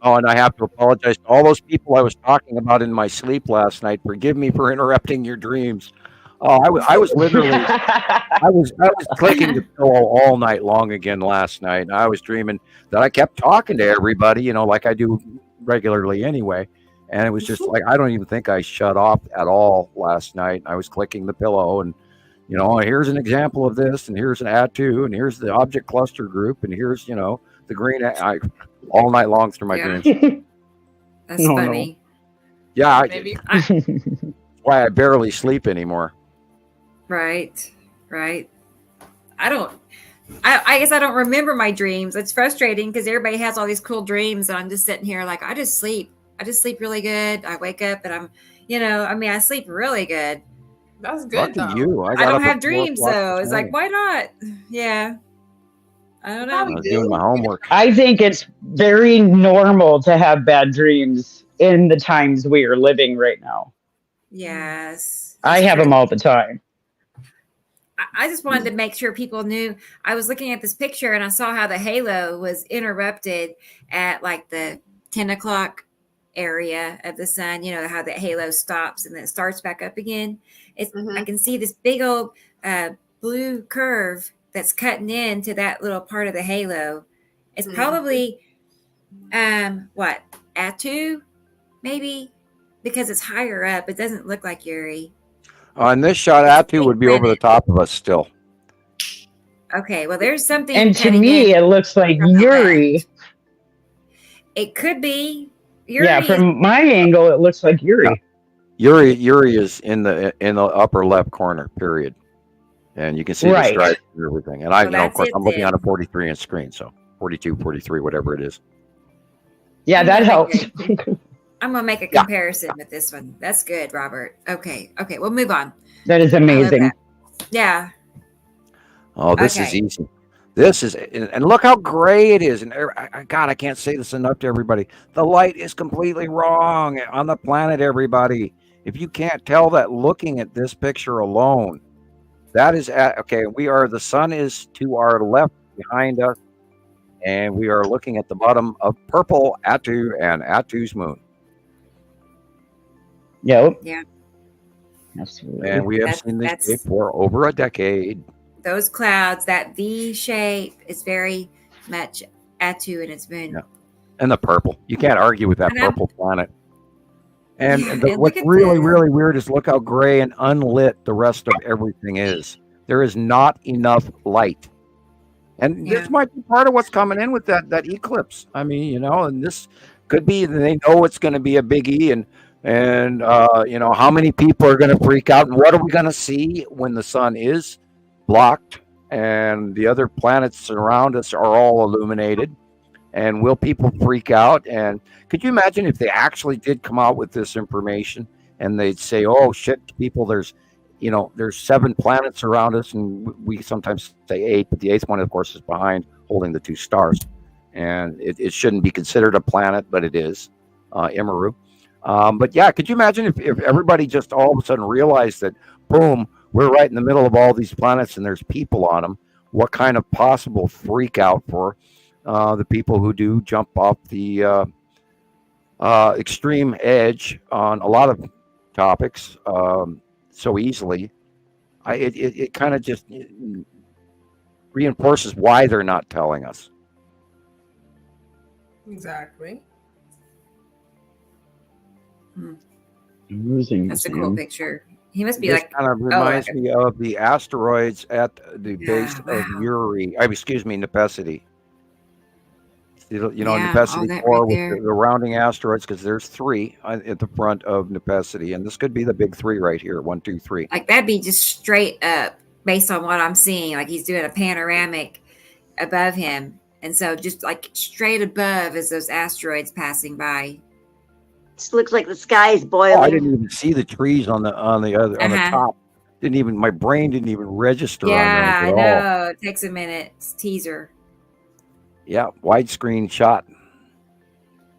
Oh, and I have to apologize to all those people I was talking about in my sleep last night. Forgive me for interrupting your dreams. Oh, I was literally, I was clicking the pillow all night long again last night. And I was dreaming that I kept talking to everybody, like I do regularly anyway. And it was just like, I don't even think I shut off at all last night. I was clicking the pillow and, here's an example of this, and here's an add to, and here's the object cluster group, and here's, the green, all night long through my dreams. That's funny. Yeah. That's why I barely sleep anymore. Right. I guess I don't remember my dreams. It's frustrating because everybody has all these cool dreams, and I'm just sitting here like, I just sleep really good. I wake up and I'm, I sleep really good. That's good. Lucky you. I don't have dreams though. It's like, why not? Yeah. I don't know. I was doing my homework. I think it's very normal to have bad dreams in the times we are living right now. Yes. I have them all the time. I just wanted to make sure people knew. I was looking at this picture and I saw how the halo was interrupted at like the 10 o'clock area of the sun. How the halo stops and then it starts back up again. I can see this big old blue curve that's cutting into that little part of the halo. It's probably Atu, maybe, because it's higher up. It doesn't look like Uri. On this shot, Atu would be over the top of us still. Okay, well, there's something. And to me, it looks like Uri. It could be Uri. Yeah, from my angle, it looks like Uri. Yeah. Uri is in the upper left corner. Period. And you can see the stripes and everything. And of course, I'm looking on a 43-inch screen, so 42, 43, whatever it is. Yeah, that helps. I'm going to make a comparison with this one. That's good, Robert. Okay, we'll move on. That is amazing. That. Yeah. Oh, this is easy. This is, and look how gray it is. And God, I can't say this enough to everybody. The light is completely wrong on the planet, everybody. If you can't tell that looking at this picture alone, that is the sun is to our left behind us, and we are looking at the bottom of purple Atu and Atu's moon. Yep. Yeah. Absolutely. And we have seen this shape for over a decade. Those clouds, that V shape is very much Atu and its moon. Yeah. And the purple. You can't argue with that purple planet. And what's really, really weird is look how gray and unlit the rest of everything is. There is not enough light And this might be part of what's coming in with that eclipse. I mean, and this could be they know it's going to be a biggie, and how many people are going to freak out, and what are we going to see when the sun is blocked and the other planets around us are all illuminated? And will people freak out? And could you imagine if they actually did come out with this information and they'd say, "Oh shit, people, there's 7 planets around us," and we sometimes say 8, but the 8th one, of course, is behind, holding the 2 stars, and it shouldn't be considered a planet, but it is, Imaru. But yeah, could you imagine if everybody just all of a sudden realized that, boom, we're right in the middle of all these planets and there's people on them? What kind of possible freak out for the people who do jump off the extreme edge on a lot of topics so easily? It kind of just reinforces why they're not telling us. Exactly. That's a cool picture. He must be this kind of reminds me of the asteroids at the base of Uri. Nepacity. Nepacity 4 with the rounding asteroids, because there's 3 at the front of Nepacity, and this could be the big 3 right here. 1, 2, 3. Like that'd be just straight up based on what I'm seeing. Like he's doing a panoramic above him, and so just like straight above is those asteroids passing by. Just looks like the sky is boiling. I didn't even see the trees on the top. My brain didn't even register on them at I all. know. It takes a minute. It's teaser. Yeah, widescreen shot.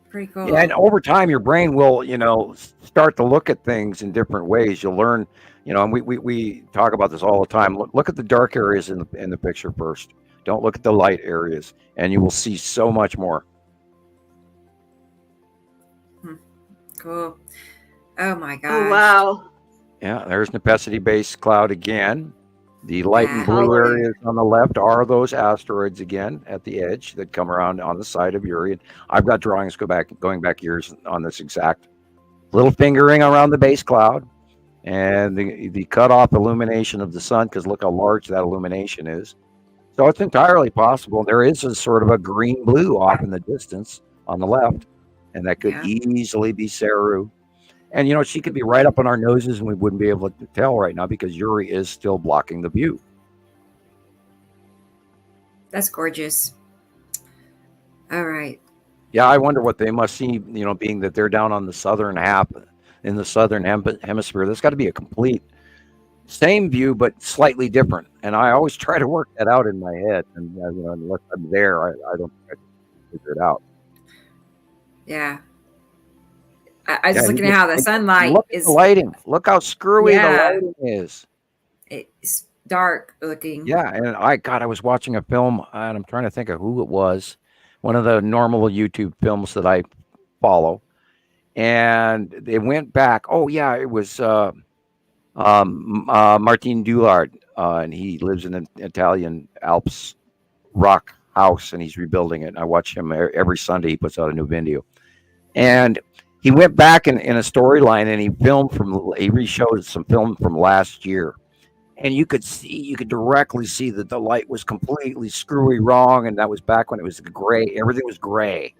Pretty cool. Yeah, and over time, your brain will, start to look at things in different ways. You'll learn, and we talk about this all the time. Look at the dark areas in the picture first. Don't look at the light areas, and you will see so much more. Cool. Oh my gosh. Oh wow. Yeah, there's Nepacity base cloud again. The light and blue areas on the left are those asteroids again at the edge that come around on the side of Uri. And I've got drawings going back years on this exact little fingering around the base cloud and the cutoff illumination of the sun, because look how large that illumination is. So it's entirely possible. There is a sort of a green blue off in the distance on the left, and that could easily be Saru. And, she could be right up on our noses and we wouldn't be able to tell right now because Uri is still blocking the view. That's gorgeous. All right. Yeah, I wonder what they must see, being that they're down on the southern half in the southern hemisphere. There's got to be a complete same view, but slightly different. And I always try to work that out in my head. And, unless I'm there, I don't figure it out. Yeah. I was just looking at how the sunlight is. The lighting. Look how screwy the lighting is. It's dark looking. Yeah, and I was watching a film, and I'm trying to think of who it was. One of the normal YouTube films that I follow, and they went back. Oh yeah, it was Martin Dulard, and he lives in an Italian Alps rock house, and he's rebuilding it. I watch him every Sunday. He puts out a new video, and he went back in a storyline, and he reshowed some film from last year, and you could directly see that the light was completely screwy wrong, and that was back when it was gray. Everything was gray,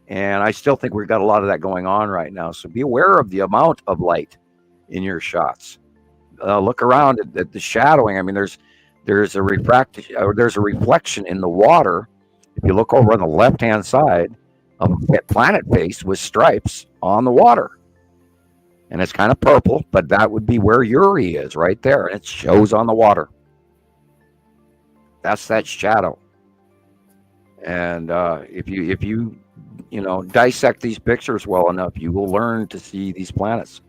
and I still think we've got a lot of that going on right now. So be aware of the amount of light in your shots. Look around at the shadowing. I mean, there's a reflection in the water. If you look over on the left-hand side of a planet face with stripes on the water, and it's kind of purple, but that would be where Uri is, right there, and it shows on the water. That's that shadow. And if you dissect these pictures well enough, you will learn to see these planets.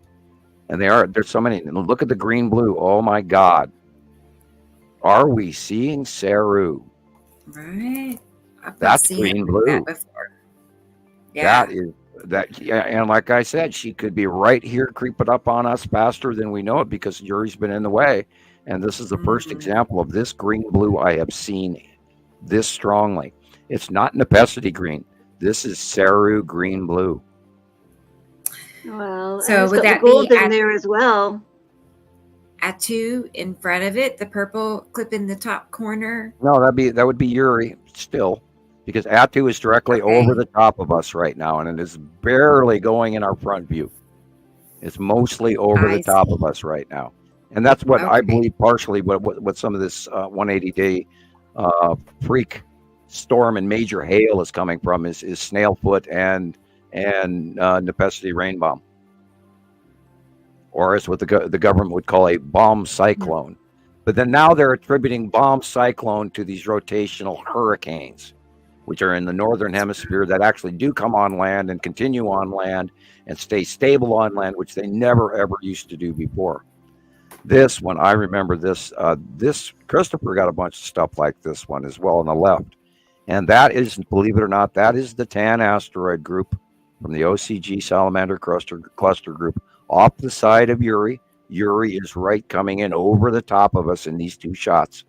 And there's so many. Look at the green blue. Oh my God, are we seeing Saru? Right. That's green blue. That before. Yeah. And like I said, she could be right here creeping up on us faster than we know it because Uri's been in the way. And this is the first example of this green blue I have seen this strongly. It's not Nepacity green. This is Saru green blue. Well, so would that gold in there as well? Atu in front of it, the purple clip in the top corner? No, that would be Uri still, because Atu is directly over the top of us right now, and it is barely going in our front view. It's mostly over the top of us right now, and that's what I believe partially what some of this 180-day freak storm and major hail is coming from is Snailfoot and Nepenthe rain bomb, or as what the government would call a bomb cyclone. But then now they're attributing bomb cyclone to these rotational hurricanes, which are in the northern hemisphere that actually do come on land and continue on land and stay stable on land, which they never ever used to do before. This one, I remember this. This Christoper got a bunch of stuff like this one as well on the left, and that is, believe it or not, that is the Tan asteroid group from the OCG Salamander cluster group off the side of Uri. Uri is right coming in over the top of us in these two shots.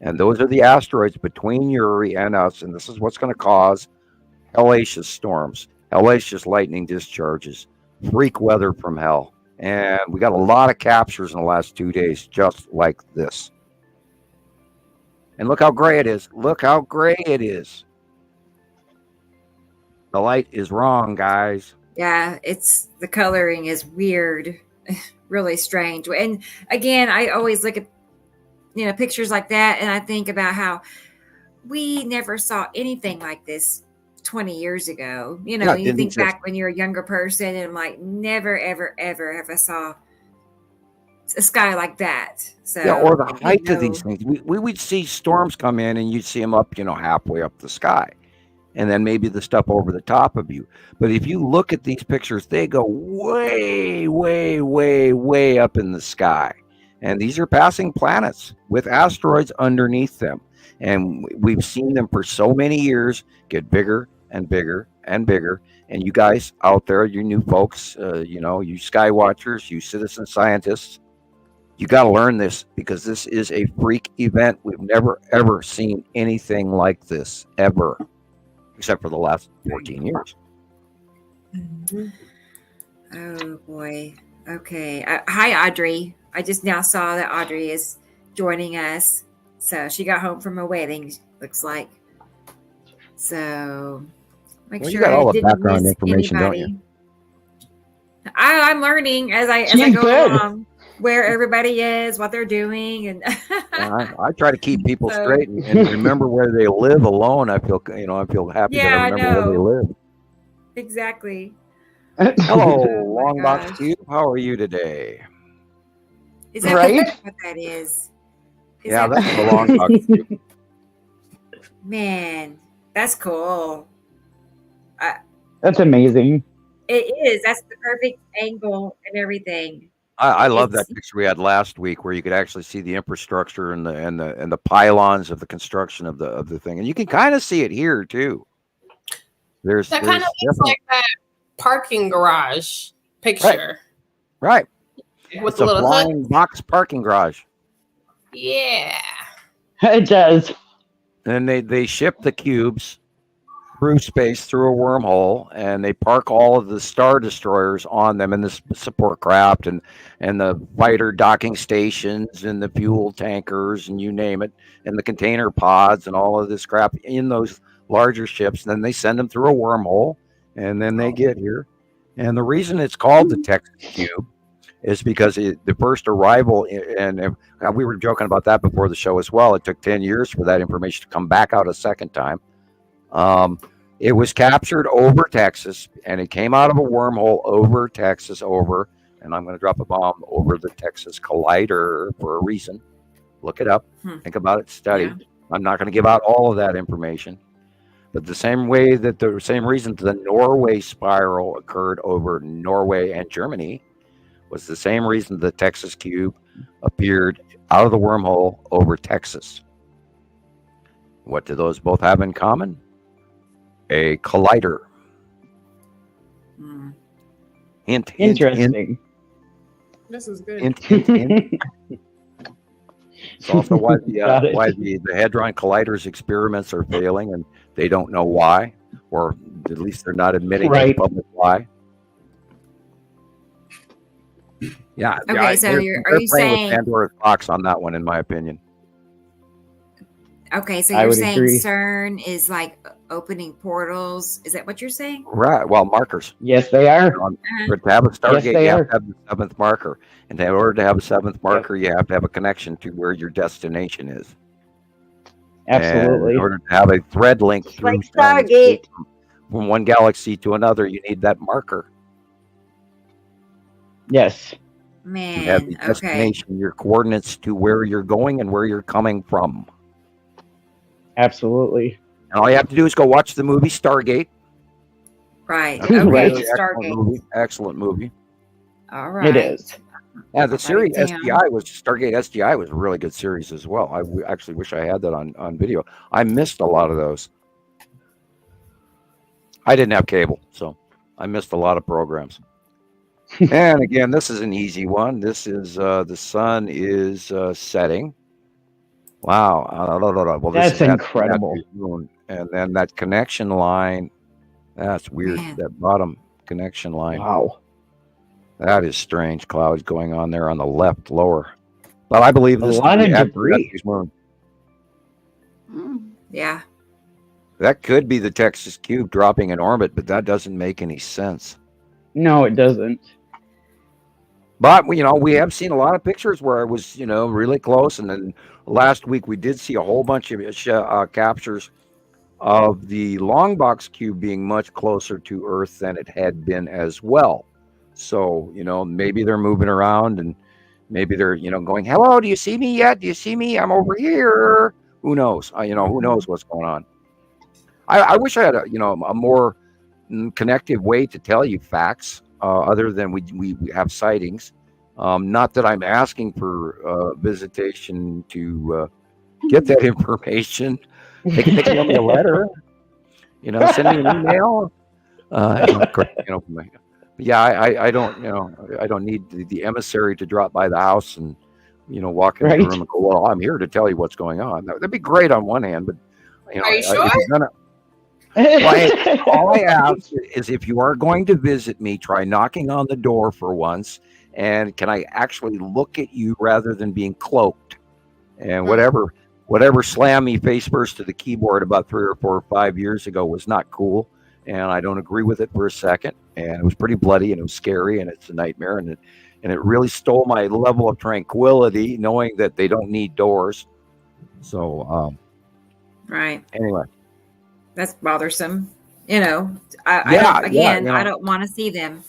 And those are the asteroids between Uri and us. And this is what's going to cause hellacious storms, hellacious lightning discharges, freak weather from hell. And we got a lot of captures in the last 2 days, just like this. And look how gray it is. Look how gray it is. The light is wrong, guys. Yeah, the coloring is weird. Really strange. And again, I always look at pictures like that, and I think about how we never saw anything like this 20 years ago. You think back when you're a younger person, and I'm like, never, ever, ever have I saw a sky like that. So or the height of these things. We would see storms come in, and you'd see them up, halfway up the sky. And then maybe the stuff over the top of you. But if you look at these pictures, they go way, way, way, way up in the sky. And these are passing planets with asteroids underneath them. And we've seen them for so many years get bigger and bigger and bigger. And you guys out there, you new folks, you sky watchers, you citizen scientists, you got to learn this, because this is a freak event. We've never, ever seen anything like this, ever. Except for the last 14 years. Mm-hmm. Oh, boy. Okay. Hi, Audrey. I just now saw that Audrey is joining us. So she got home from a wedding, looks like. So make sure you got all I the didn't background miss information, anybody. don't you? I'm learning as I go along where everybody is, what they're doing, and I try to keep people straight and remember where they live alone. I feel happy that I remember where they live. Exactly. Hello, Long Box Cube. How are you today? Is that what that is? That's the Long Box Cube. Man, that's cool. That's amazing. It is. That's the perfect angle and everything. I love that picture we had last week, where you could actually see the infrastructure and the pylons of the construction of the thing, and you can kind of see it here too. That kind of looks like that parking garage picture, right? With the little flying box parking garage. Yeah, it does. And they ship the cubes through space through a wormhole, and they park all of the star destroyers on them, and the support craft and the fighter docking stations and the fuel tankers and you name it, and the container pods and all of this crap in those larger ships. And then they send them through a wormhole, and then they get here. And the reason it's called the Texas Cube is because the first arrival, and we were joking about that before the show as well. It took 10 years for that information to come back out a second time. It was captured over Texas, and it came out of a wormhole over Texas, and I'm going to drop a bomb, over the Texas Collider for a reason. Look it up, think about it, study. Yeah. I'm not going to give out all of that information, but the same reason the Norway spiral occurred over Norway and Germany was the same reason the Texas Cube appeared out of the wormhole over Texas. What do those both have in common? A collider. Interesting. This is good. It's also why the Hadron Collider's experiments are failing, and they don't know why, or at least they're not admitting the public why. Yeah. Okay, so are you playing saying with Pandora's box on that one, in my opinion? Okay, so I you're would saying agree. CERN is like opening portals? Is that what you're saying? Right. Well, markers. Yes, they are. But to have a Stargate, they you have are. to have the seventh marker, and in order to have a seventh marker, you have to have a connection to where your destination is. Absolutely. And in order to have a thread link It's through like Stargate. from one galaxy to another, you need that marker. Yes. You have Man, the okay. destination, your coordinates to where you're going and where you're coming from. Absolutely. And all you have to do is go watch the movie Stargate. Right. That's a Okay, really excellent Stargate. movie. Excellent movie. All right. It is. Yeah, the Write series it down. SGI was Stargate SGI was a really good series as well. I actually wish I had that on video. I missed a lot of those. I didn't have cable, so I missed a lot of programs. And again, this is an easy one. This is the sun is setting. Wow. Well, this That's is incredible. Moon. And then that connection line, that's weird. Man. That bottom connection line. Wow. That is strange. Clouds going on there on the left lower. But I believe A this lot to be of debris. Texas Moon. Yeah. That could be the Texas Cube dropping in orbit, but that doesn't make any sense. No, it doesn't. But we have seen a lot of pictures where it was really close, and then last week we did see a whole bunch of captures of the long box cube being much closer to Earth than it had been as well. So maybe they're moving around, and maybe they're going, "Hello, do you see me yet? Do you see me? I'm over here." Who knows? Who knows what's going on? I wish I had a more connective way to tell you facts. Other than we have sightings. Not that I'm asking for visitation to get that information. They can mail me a letter, send me an email. Yeah, I don't need the emissary to drop by the house and walk in the room and go, "Well, I'm here to tell you what's going on." That'd be great on one hand, but are you sure? All I ask is, if you are going to visit me, try knocking on the door for once, and can I actually look at you rather than being cloaked? And whatever slammed me face first to the keyboard about 3 or 4 or 5 years ago was not cool, and I don't agree with it for a second. And it was pretty bloody, and it was scary, and it's a nightmare, and it really stole my level of tranquility, knowing that they don't need doors. So, right. Anyway. That's bothersome. I don't want to see them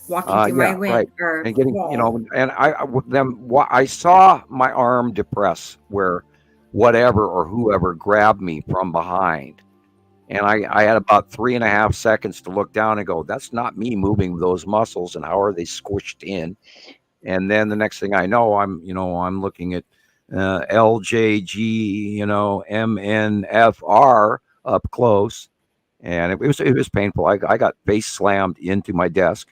walking through my window. Right. Or and getting, wall. and I saw my arm depress where whatever or whoever grabbed me from behind. And I had about 3.5 seconds to look down and go, "That's not me moving those muscles, and how are they squished in?" And then the next thing I know, I'm looking at LJG, MNFR up close, and it was painful. I got face slammed into my desk,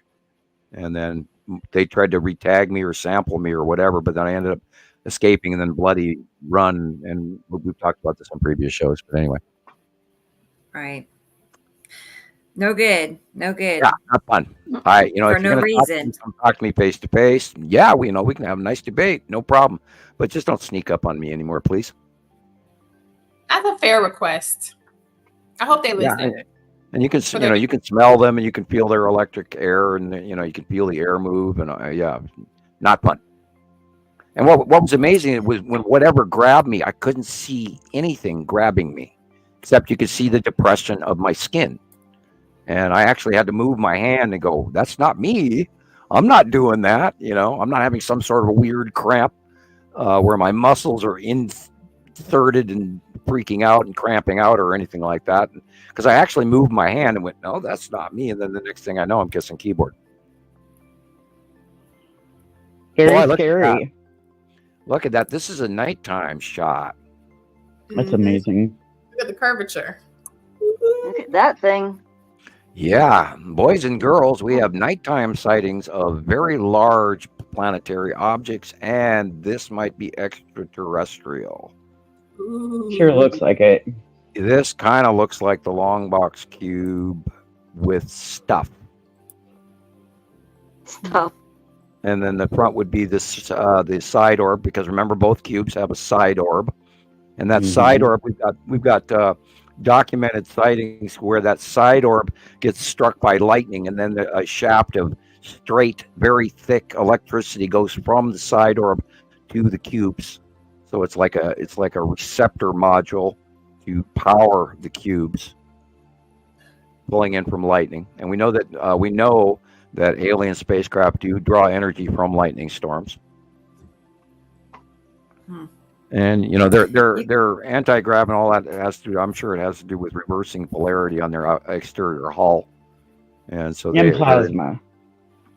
and then they tried to retag me or sample me or whatever, but then I ended up escaping and then bloody run. And we've talked about this on previous shows, but anyway. Right. No good. Yeah, not fun. For if you're reason. Talk to me face to face. Yeah, we can have a nice debate, no problem. But just don't sneak up on me anymore, please. That's a fair request. I hope they listen. Yeah, and you can you can smell them, and you can feel their electric air, and you can feel the air move, and not fun. And what was amazing was when whatever grabbed me, I couldn't see anything grabbing me, except you could see the depression of my skin. And I actually had to move my hand and go, "That's not me. I'm not doing that." I'm not having some sort of a weird cramp where my muscles are inserted and freaking out and cramping out or anything like that. Because I actually moved my hand and went, "No, that's not me." And then the next thing I know, I'm kissing keyboard. Very scary. Look at that. This is a nighttime shot. That's amazing. Look at the curvature. Look at that thing. Yeah, boys and girls, we have nighttime sightings of very large planetary objects, and this might be extraterrestrial. Sure looks like it. This kind of looks like the long box cube with stuff. and then the front would be this the side orb, because remember both cubes have a side orb, and that side orb we've got documented sightings where that side orb gets struck by lightning, and then a shaft of straight, very thick electricity goes from the side orb to the cubes. So it's like a receptor module to power the cubes, pulling in from lightning. And we know that alien spacecraft do draw energy from lightning storms. And their anti-grav and all that has to. I'm sure it has to do with reversing polarity on their exterior hull, and so and plasma.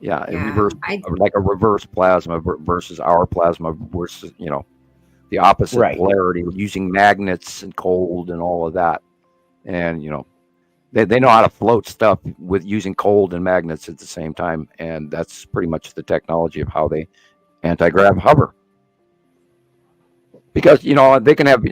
Reverse, like a reverse plasma versus our plasma versus the opposite polarity, using magnets and cold and all of that, and they know how to float stuff with using cold and magnets at the same time, and that's pretty much the technology of how they anti-grav hover. Because they can have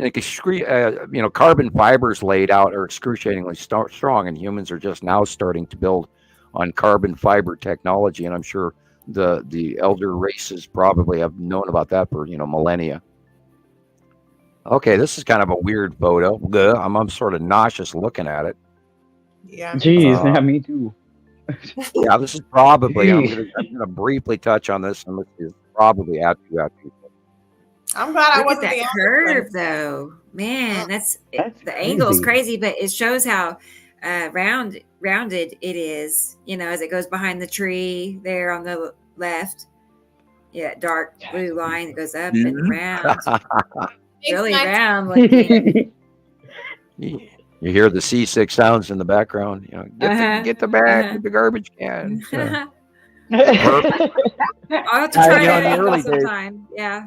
carbon fibers laid out are excruciatingly strong, and humans are just now starting to build on carbon fiber technology, and I'm sure the elder races probably have known about that for millennia. Okay, this is kind of a weird photo. I'm sort of nauseous looking at it. Yeah. Jeez, yeah, me too. Yeah, this is probably. I'm gonna briefly touch on this, and this is probably Atu. I'm glad I wasn't that the curve though. Man, that's the angle's crazy, but it shows how rounded it is. As it goes behind the tree there on the left. Yeah, dark blue line that goes up and round. Really round looking. You hear the seasick sounds in the background. Get the bag with the garbage can. I'll have to try that angle sometime. Yeah.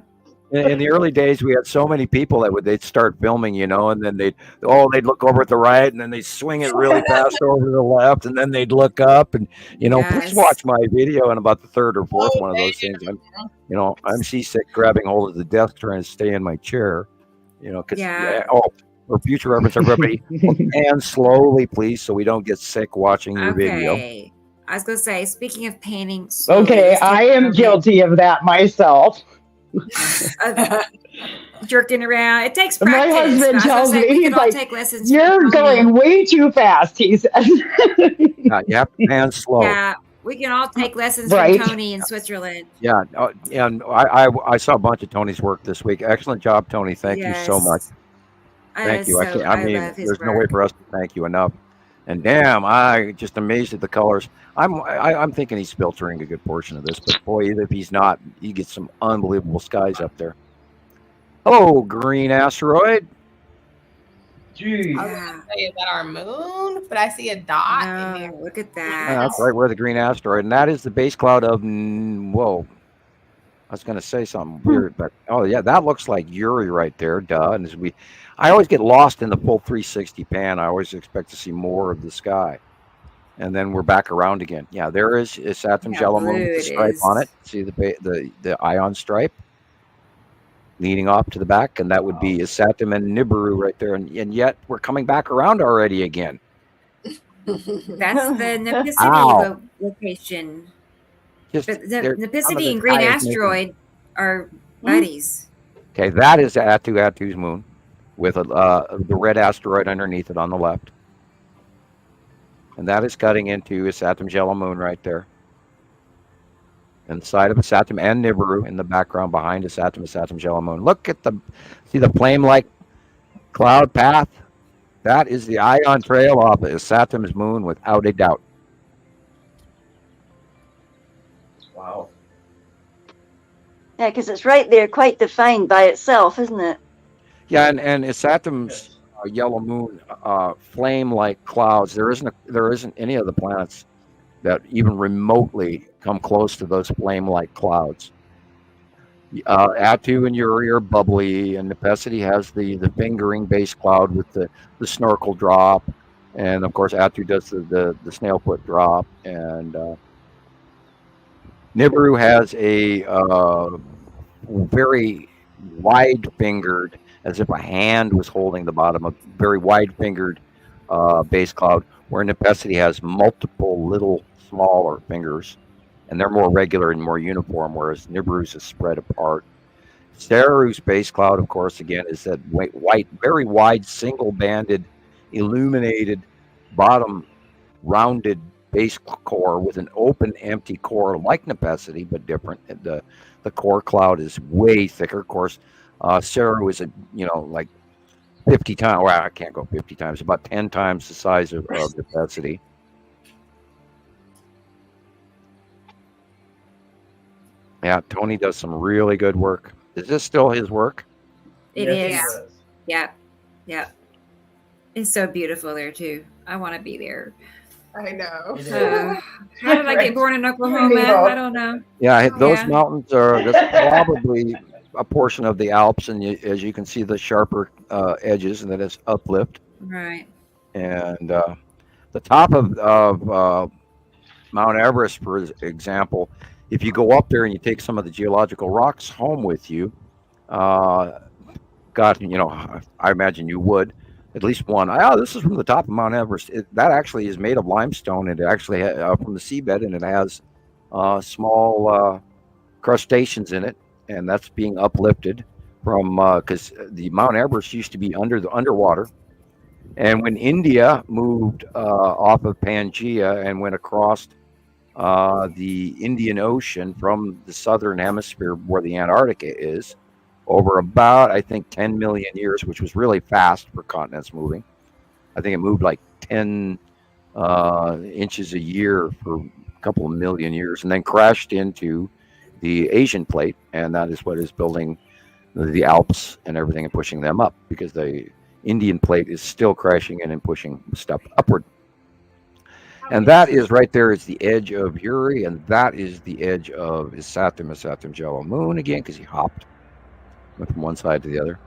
In the early days, we had so many people that they'd start filming, and then they'd look over at the right, and then they'd swing it really fast over to the left, and then they'd look up, and please watch my video. And about the third or fourth one of those things, I'm seasick, grabbing hold of the desk, trying to stay in my chair, for future reference, everybody, and slowly, please, so we don't get sick watching your video. I was gonna say, speaking of painting, okay, I am guilty of that myself. Jerking around. It takes practice. My husband tells me, he's like, take lessons. You're going way too fast, he says. You have to hand slow. Yeah, we can all take lessons from Tony in Switzerland. Yeah, and I saw a bunch of Tony's work this week. Excellent job, Tony. Thank you so much. Thank you. There's no way for us to thank you enough. And damn, I just amazed at the colors. I'm thinking he's filtering a good portion of this, but boy, even if he's not, he gets some unbelievable skies up there. Hello, green asteroid. Jeez. I was gonna say, is that our moon? But I see a dot in there. Look at that. Yeah, that's right where the green asteroid, and that is the base cloud of whoa. I was gonna say something weird, but that looks like Uri right there. Duh. And I always get lost in the full 360 pan. I always expect to see more of the sky. And then we're back around again. Yeah, there is Saturn Jello Moon with the stripe on it. See the ion stripe leading off to the back, and that would be Saturn and Nibiru right there. And yet we're coming back around already again. That's the Nepicity location. The Nepicity and Green Asteroid are buddies. Okay, that is Atu's moon, with the red asteroid underneath it on the left. And that is cutting into a Saturn Jello Moon right there. And the side of a Saturn and Nibiru in the background behind a Saturn Jello Moon. Look at see the flame-like cloud path? That is the ion trail off of Saturn's moon without a doubt. Wow. Yeah, because it's right there, quite defined by itself, isn't it? Yeah, and Saturn's yellow moon, flame-like clouds. There isn't any of the planets that even remotely come close to those flame-like clouds. Atu and Uri are bubbly, and Nepicity has the fingering base cloud with the snorkel drop, and of course Atu does the snail foot drop, and Nibiru has a very wide-fingered, as if a hand was holding the bottom, a very wide-fingered base cloud, where Nepicity has multiple little smaller fingers. and they're more regular and more uniform, whereas Nibiru's is spread apart. Saru's base cloud, of course, again, is that white, very wide, single-banded, illuminated, bottom rounded base core with an open, empty core like Nepacity, but different. The core cloud is way thicker. Of course, Saru is like 50 times. Well, I can't go 50 times. About 10 times the size of Nepacity. Yeah, Tony does some really good work. Is this still his work? It is. Yeah. Yeah. It's so beautiful there too. I want to be there. I know. How did I get born in Oklahoma? I don't know. Yeah, those mountains that's probably a portion of the Alps, and as you can see, the sharper edges, and then it's uplift. Right. And the top of Mount Everest, for example, if you go up there and you take some of the geological rocks home with you, I imagine you would. At least one. This is from the top of Mount Everest. That actually is made of limestone, and it actually from the seabed, and it has small crustaceans in it, and that's being uplifted from because the Mount Everest used to be underwater, and when India moved off of Pangaea and went across the Indian Ocean from the southern hemisphere where the Antarctica is, over about, I think, 10 million years, which was really fast for continents moving. I think it moved like 10 inches a year for a couple of million years, and then crashed into the Asian plate, and that is what is building the Alps and everything and pushing them up, because the Indian plate is still crashing in and pushing stuff upward. And that is right there is the edge of Uri, and that is the edge of his Saturn's yellow moon again, because he hopped. Went from one side to the other.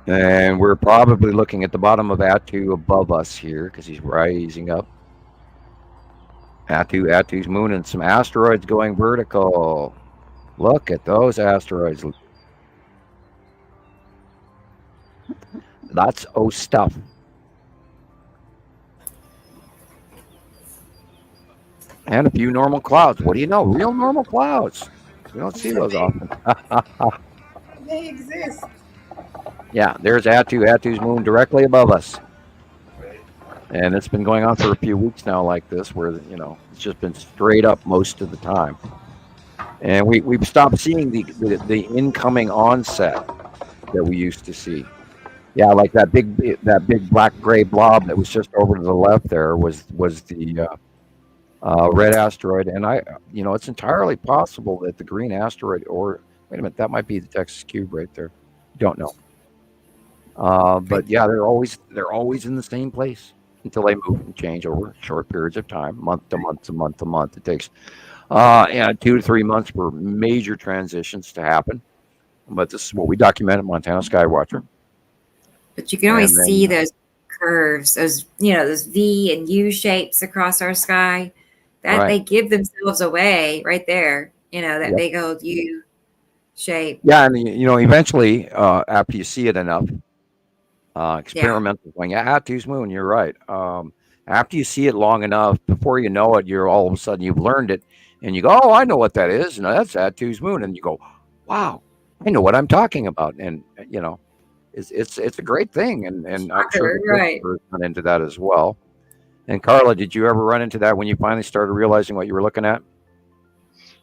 And we're probably looking at the bottom of Attu above us here, because he's rising up. Attu's moon, and some asteroids going vertical. Look at those asteroids. That's stuff. And a few normal clouds. What do you know? Real normal clouds. We don't see those often. They exist. Yeah, there's Attu's moon directly above us. And it's been going on for a few weeks now like this, where, it's just been straight up most of the time. And we've stopped seeing the incoming onset that we used to see. Yeah, like that big black gray blob that was just over to the left there was the red asteroid, and it's entirely possible that the green asteroid, or wait a minute, that might be the Texas cube right there. Don't know. But yeah, they're always in the same place until they move and change over short periods of time, month to month to month to month. It takes 2 to 3 months for major transitions to happen. But this is what we document at Montana Skywatcher. But you can always see those curves, those V and U shapes across our sky. That they give themselves away right there, that big old U shape. Yeah, and eventually, after you see it enough, experimental going, Attu's moon, you're right. After you see it long enough, before you know it, you're all of a sudden you've learned it, and you go, oh, I know what that is, and that's Attu's moon, and you go, wow, I know what I'm talking about, and it's a great thing, and I'm sure the run into that as well. And Carla, did you ever run into that when you finally started realizing what you were looking at?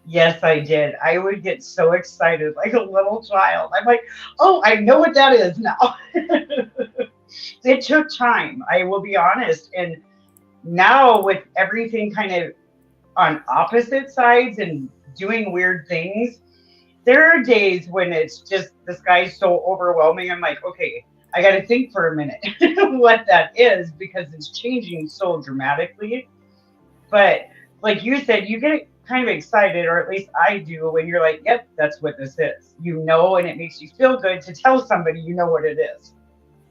Yes, I did. I would get so excited like a little child. I'm like, oh, I know what that is now. It took time, I will be honest. And now with everything kind of on opposite sides and doing weird things, there are days when it's just, the sky's so overwhelming. I'm like, okay, I got to think for a minute what that is, because it's changing so dramatically. But like you said, you get kind of excited, or at least I do, when you're like, yep, that's what this is. And it makes you feel good to tell somebody what it is.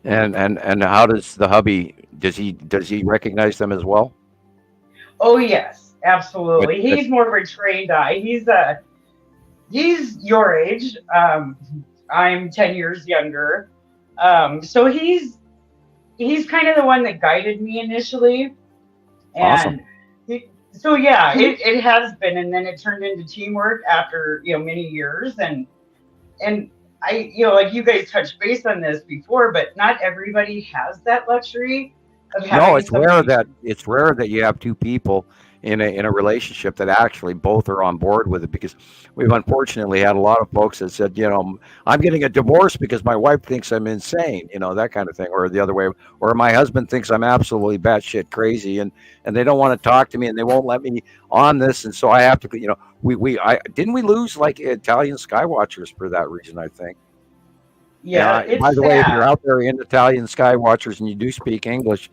And how does the hubby, does he recognize them as well? Oh yes, absolutely. He's more of a trained eye. He's your age. I'm 10 years younger. So he's kind of the one that guided me initially. And awesome. So yeah, it has been, and then it turned into teamwork after many years, and I like you guys touched base on this before, but not everybody has that luxury of having. No, it's rare that you have two people in a relationship that actually both are on board with it, because we've unfortunately had a lot of folks that said, I'm getting a divorce because my wife thinks I'm insane, that kind of thing, or the other way, or my husband thinks I'm absolutely batshit crazy, and they don't want to talk to me, and they won't let me on this, and so I have to, didn't we lose like Italian Skywatchers for that reason, I think. Yeah. By the way, if you're out there in Italian Skywatchers and you do speak English,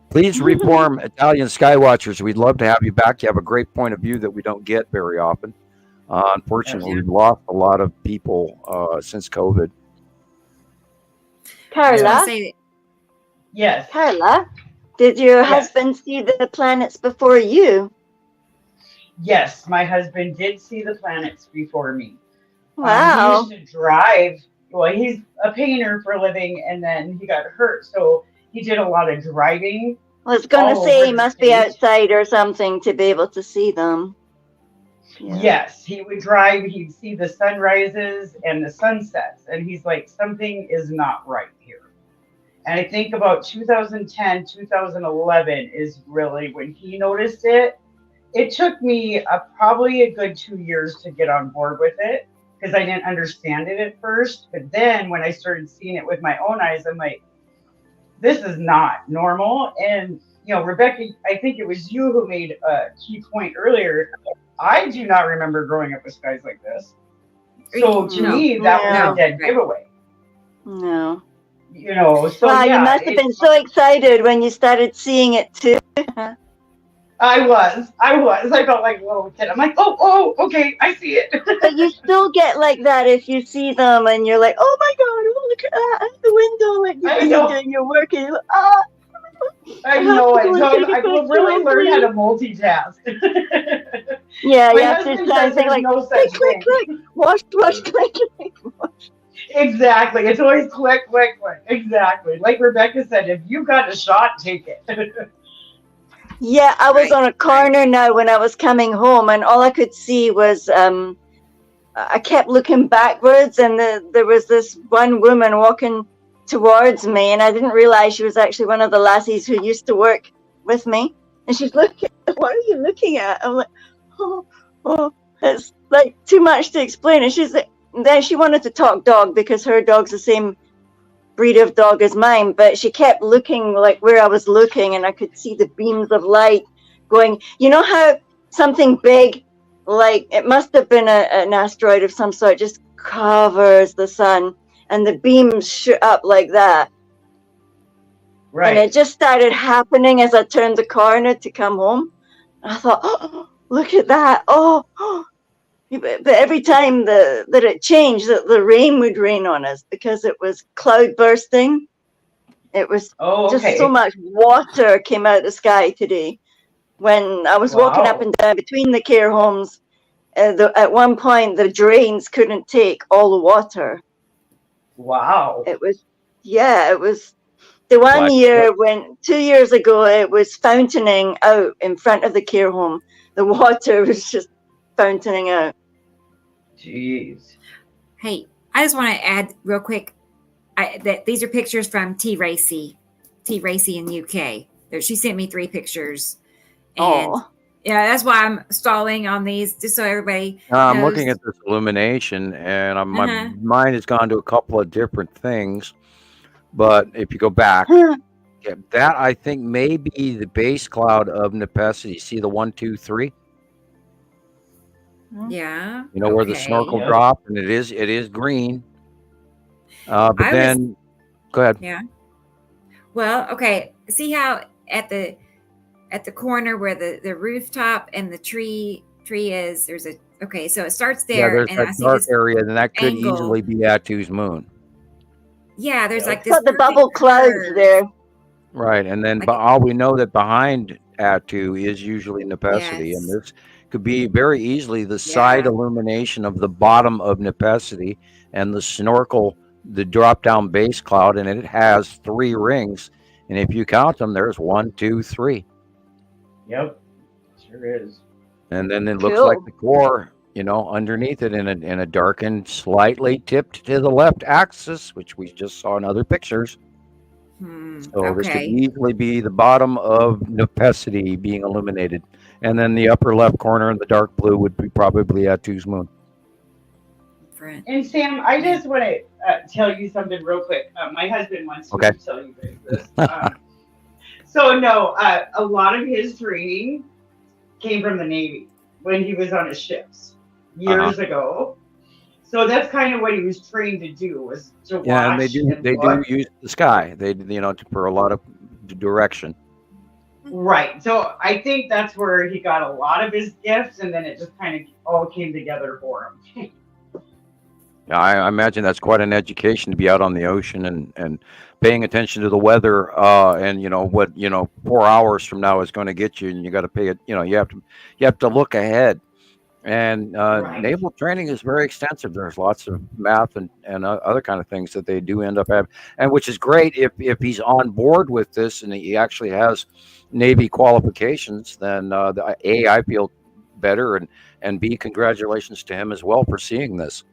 please reform Italian Skywatchers. We'd love to have you back. You have a great point of view that we don't get very often. Unfortunately, we've lost a lot of people since COVID. Carla? Yes. Carla, did your husband see the planets before you? Yes, my husband did see the planets before me. Wow. He used to drive. Well, he's a painter for a living, and then he got hurt, so he did a lot of driving. I was going to say he must be outside or something to be able to see them. Yeah. Yes, he would drive. He'd see the sunrises and the sunsets, and he's like, something is not right here. And I think about 2010, 2011 is really when he noticed it. It took me probably a good 2 years to get on board with it, because I didn't understand it at first. But then when I started seeing it with my own eyes, I'm like, this is not normal. And, Rebecca, I think it was you who made a key point earlier. I do not remember growing up with skies like this. So to me, that was a dead giveaway. No. So wow, you must have been so excited when you started seeing it too. I was. I felt like a little kid. I'm like, oh, okay, I see it. But you still get like that if you see them and you're like, oh my God, look at that at the window. Like you're doing your work and you're like, I know it. I will really learn how to multitask. Yeah, you have to start saying like, click, wash, click. Exactly. It's always click. Exactly. Like Rebecca said, if you got a shot, take it. Yeah, I was on a corner now when I was coming home, and all I could see was I kept looking backwards, and there was this one woman walking towards me, and I didn't realize she was actually one of the lassies who used to work with me. And she's looking, what are you looking at? I'm like, oh, it's like too much to explain. And she's like, then she wanted to talk dog because her dog's the same breed of dog as mine, but she kept looking like where I was looking, and I could see the beams of light going. You know how something big, like it must have been an asteroid of some sort, just covers the sun, and the beams shoot up like that. Right. And it just started happening as I turned the corner to come home. I thought, oh, look at that. Oh. But every time that it changed, that the rain would rain on us because it was cloud bursting. It was just so much water came out of the sky today. When I was walking up and down between the care homes, at one point the drains couldn't take all the water. Wow. It was the one year when 2 years ago it was fountaining out in front of the care home. The water was just fountaining out. Jeez. Hey, I just want to add real quick that these are pictures from T. Racy in UK. She sent me 3 pictures. And yeah, that's why I'm stalling on these, just so everybody I'm looking at this illumination, and my mind has gone to a couple of different things. But if you go back, that I think may be the base cloud of Nepesi. See the 1, 2, 3? Yeah. Where the snorkel dropped, and it is green. But then, go ahead. Yeah. Well, okay. See how at the corner where the rooftop and the tree is, there's a so it starts there. Yeah, there's and that I see dark this area, and that could angle. easily be Atu's moon. Yeah, there's like this. Got the bubble clouds there. Right, and then all we know that behind Atu is usually Nepesi, and this could be very easily the side illumination of the bottom of Nepesi and the snorkel, the drop down base cloud, and it has 3 rings. And if you count them, there's 1, 2, 3. Yep. Sure is. And then it looks like the core, underneath it in a darkened, slightly tipped to the left axis, which we just saw in other pictures. So this could easily be the bottom of Nepesity being illuminated. And then the upper left corner in the dark blue would be probably Atu's moon. And Sam, I just want to tell you something real quick. My husband wants me to tell you guys this. A lot of his training came from the Navy when he was on his ships years ago. So that's kind of what he was trained to do, was to watch. Yeah, and they do use the sky. They for a lot of direction. Right. So I think that's where he got a lot of his gifts, and then it just kind of all came together for him. Yeah, I imagine that's quite an education to be out on the ocean and paying attention to the weather, and what 4 hours from now is going to get you, and you got to pay it. You have to look ahead. And naval training is very extensive. There's lots of math and other kind of things that they do end up having, and which is great if he's on board with this and he actually has Navy qualifications. Then I feel better, and B, congratulations to him as well for seeing this.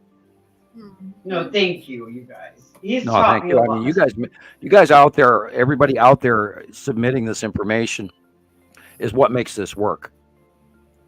No, thank you, you guys. Thank you. I mean, you guys out there, everybody out there submitting this information is what makes this work.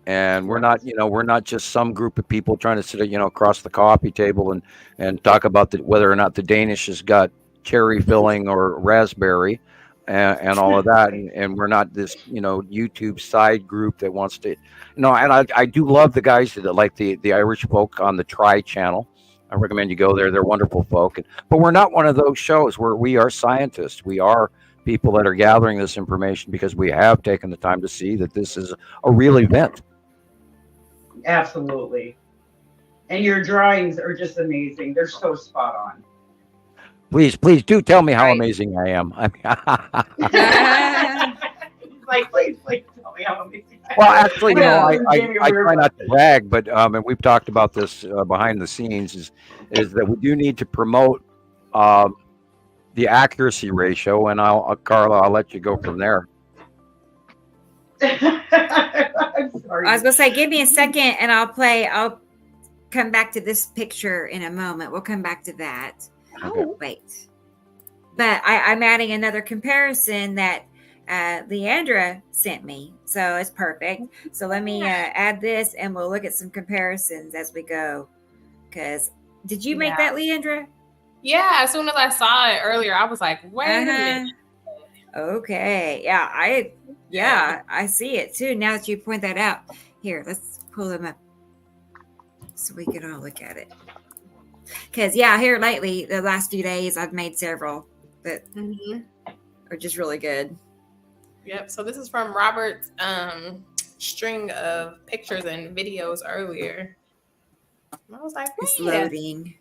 And we're not just some group of people trying to sit, across the coffee table and talk about whether or not the Danish has got cherry filling or raspberry and all of that. And we're not this, YouTube side group that wants to, and I do love the guys that like the Irish folk on the Tri channel. I recommend you go there. They're wonderful folk. But we're not one of those shows where we are scientists. We are people that are gathering this information because we have taken the time to see that this is a real event. Absolutely. And your drawings are just amazing. They're so spot on. Please do tell me how amazing I am. Please tell me how amazing I am. Well, actually, I try not to brag, but and we've talked about this behind the scenes, is that we do need to promote the accuracy ratio, and Carla, I'll let you go from there. I'm sorry. I was gonna say, give me a second, and I'll come back to this picture in a moment. We'll come back to that. Okay. Oh, wait. But I'm adding another comparison that Leighandra sent me. So it's perfect. So let me add this, and we'll look at some comparisons as we go. Because did you make that, Leighandra? Yeah, as soon as I saw it earlier, I was like, wait a minute. Okay. Yeah, I see it too. Now that you point that out. Here, let's pull them up so we can all look at it. Because, here lately, the last few days, I've made several that are just really good. Yep. So this is from Robert's string of pictures and videos earlier. I was like, it's loading.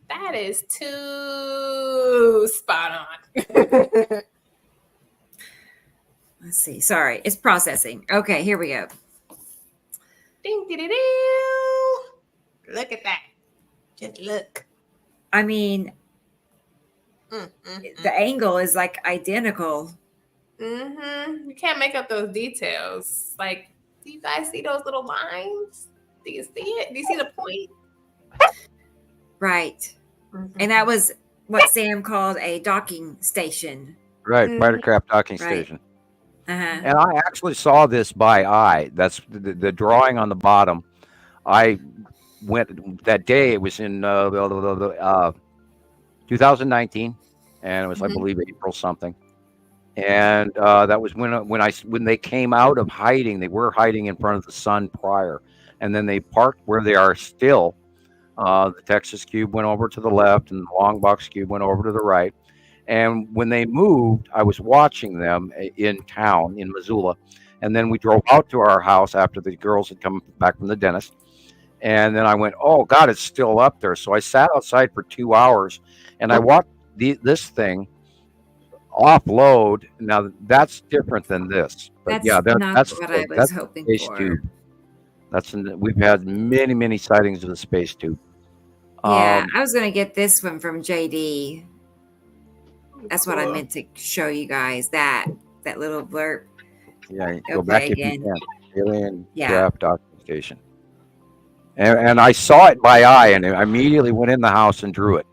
That is too spot on. Let's see. Sorry, it's processing. Okay, here we go. Ding, ding, ding. Look at that. Just look. I mean, the angle is like identical. You can't make up those details. Like, do you guys see those little lines? Do you see it? Do you see the point? Right. And that was what Sam called a docking station. Right, fighter craft docking station. And I actually saw this by eye. That's the drawing on the bottom. I went that day. It was in 2019, and it was I believe April something. And that was when they came out of hiding. They were hiding in front of the sun prior, and then they parked where they are still. The Texas Cube went over to the left, and the Long Box Cube went over to the right. And when they moved, I was watching them in town in Missoula. And then we drove out to our house after the girls had come back from the dentist. And then I went, oh, God, it's still up there. So I sat outside for 2 hours, and I watched this thing offload. Now, that's different than this. But that's what I was hoping space for. Tube. We've had many, many sightings of the space tube. Yeah, I was going to get this one from JD. That's what I meant to show you guys. That little blurb. Yeah, go back if you can. alien craft docking station. And I saw it by eye, and I immediately went in the house and drew it.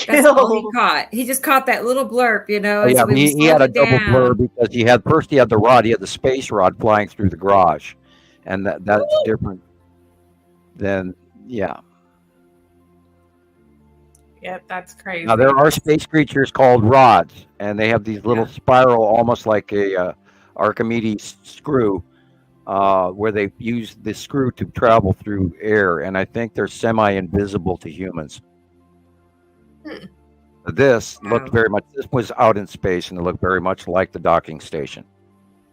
That's all he caught. He just caught that little blurb, you know. Yeah, he had a double blur because he had the rod. He had the space rod flying through the garage, and that's different than Yep, that's crazy. Now there are space creatures called rods, and they have these little spiral, almost like a Archimedes screw, where they use the screw to travel through air, and I think they're semi-invisible to humans. This looked very much. This was out in space, and it looked very much like the docking station.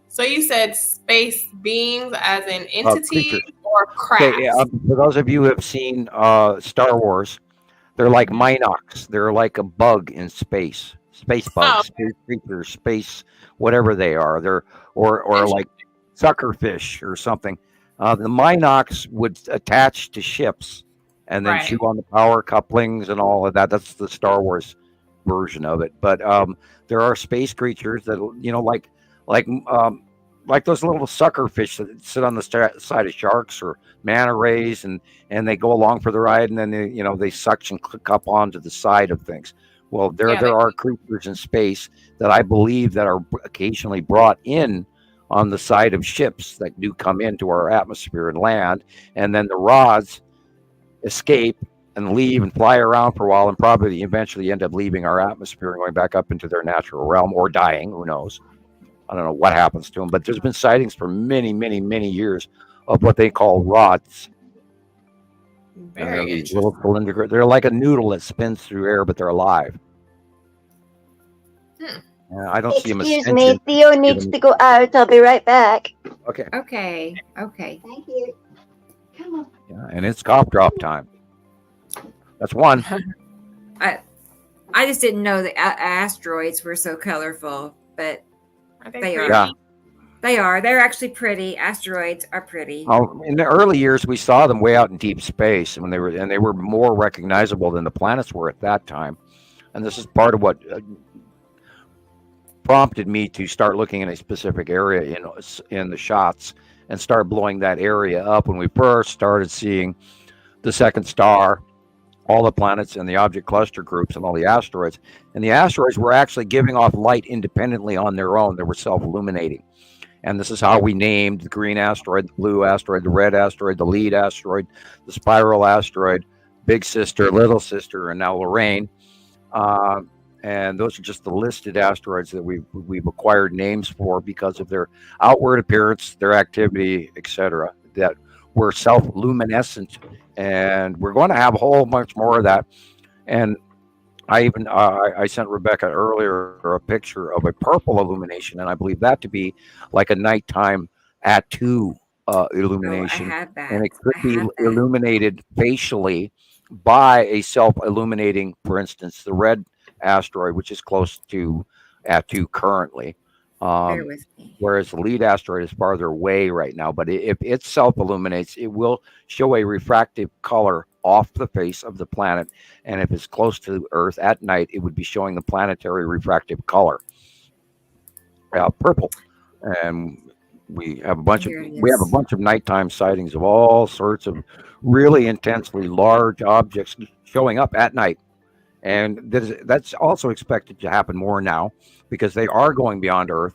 So you said space beings as an entity or craft? Okay, for those of you who have seen Star Wars, they're like Minox. They're like a bug in space. Space bugs, space creatures, space whatever they are. They're or like suckerfish or something. The Minox would attach to ships and then chew on the power couplings and all of that. That's the Star Wars version of it. But there are space creatures that, you know, like those little suckerfish that sit on the side of sharks or manta rays, and they go along for the ride, and then they suction click up onto the side of things. Well, there are creatures in space that I believe that are occasionally brought in on the side of ships that do come into our atmosphere and land, and then the rods escape and leave and fly around for a while, and probably eventually end up leaving our atmosphere and going back up into their natural realm or dying. Who knows? I don't know what happens to them, but there's been sightings for many, many, many years of what they call rods. Very these little cylindrical. They're like a noodle that spins through air, but they're alive. I don't see them. Excuse me, Theo needs to go out. I'll be right back. Okay. Okay. Thank you. Come on. Yeah, and it's cough drop time. That's one. I just didn't know that asteroids were so colorful, but they are. Yeah. They are. They're actually pretty. Asteroids are pretty. Oh, in the early years, we saw them way out in deep space, and they were more recognizable than the planets were at that time. And this is part of what prompted me to start looking in a specific area in the shots and start blowing that area up when we first started seeing the second star, all the planets and the object cluster groups and all the asteroids. And the asteroids were actually giving off light independently on their own. They were self-illuminating. And this is how we named the green asteroid, the blue asteroid, the red asteroid, the lead asteroid, the spiral asteroid, Big Sister, Little Sister, and now Lorraine. And those are just the listed asteroids that we've acquired names for because of their outward appearance, their activity, etc., that were self-luminescent. And we're going to have a whole bunch more of that. And I sent Rebecca earlier a picture of a purple illumination, and I believe that to be like a nighttime @2 illumination. I had that. And it could be illuminated facially by a self-illuminating, for instance, the red asteroid, which is close to @2 currently. Bear with me. Whereas the lead asteroid is farther away right now. But if it self-illuminates, it will show a refractive color off the face of the planet. And if it's close to Earth at night, it would be showing the planetary refractive color, purple. And we have a bunch of nighttime sightings of all sorts of really intensely large objects showing up at night. And that's also expected to happen more now because they are going beyond Earth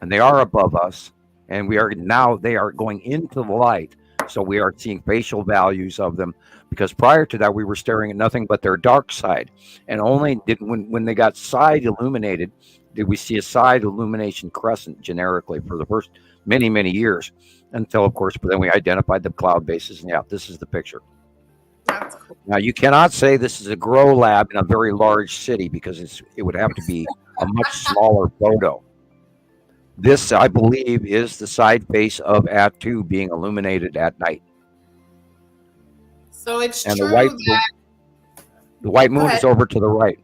and they are above us. And they are going into the light. So we are seeing facial values of them because prior to that, we were staring at nothing but their dark side. And only when they got side illuminated, did we see a side illumination crescent generically for the first many, many years until, of course, but then we identified the cloud bases. And this is the picture. That's cool. Now, you cannot say this is a grow lab in a very large city because it would have to be a much smaller photo. This, I believe, is the side face of @2 being illuminated at night. So it's and true the white moon is over to the right.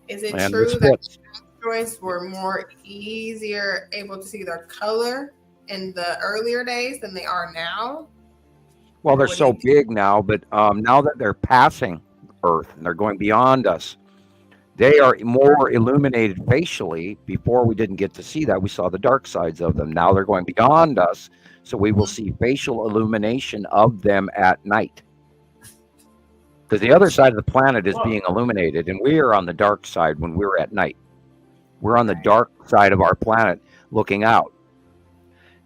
Is it true that asteroids were more easier able to see their color in the earlier days than they are now? Well, they're so big now, but now that they're passing Earth, and they're going beyond us. They are more illuminated facially. Before we didn't get to see that. We saw the dark sides of them. Now they're going beyond us, so we will see facial illumination of them at night. Because the other side of the planet is being illuminated, and we are on the dark side when we're at night. We're on the dark side of our planet looking out.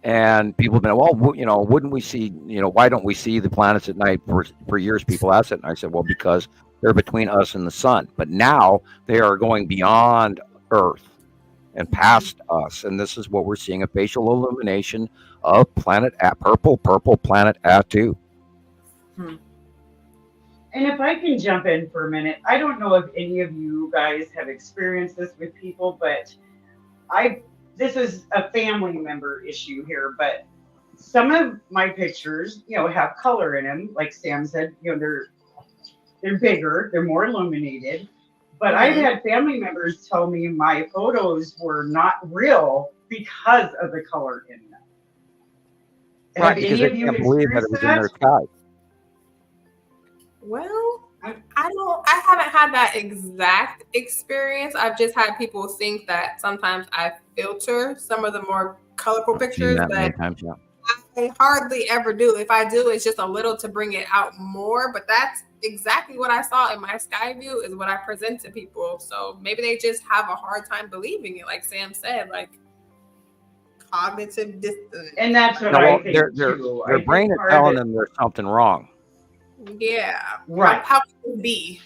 And people have been, well, wouldn't we see, why don't we see the planets at night? For years, people asked it, and I said, well, because they're between us and the sun. But now they are going beyond Earth and past us. And this is what we're seeing, a facial illumination of purple planet Atu. And if I can jump in for a minute, I don't know if any of you guys have experienced this with people, but this is a family member issue here, but some of my pictures, have color in them. Like Sam said, they're bigger, they're more illuminated. But I've had family members tell me my photos were not real because of the color in them. Right, because they can't believe that it was in their sky. Well, I haven't had that exact experience. I've just had people think that sometimes I filter some of the more colorful pictures, but I hardly ever do. If I do, it's just a little to bring it out more. But that's exactly what I saw in my sky view is what I present to people. So maybe they just have a hard time believing it, like Sam said, like cognitive dissonance. And that's what I think their brain is telling them there's something wrong. Yeah. Right. How could it be?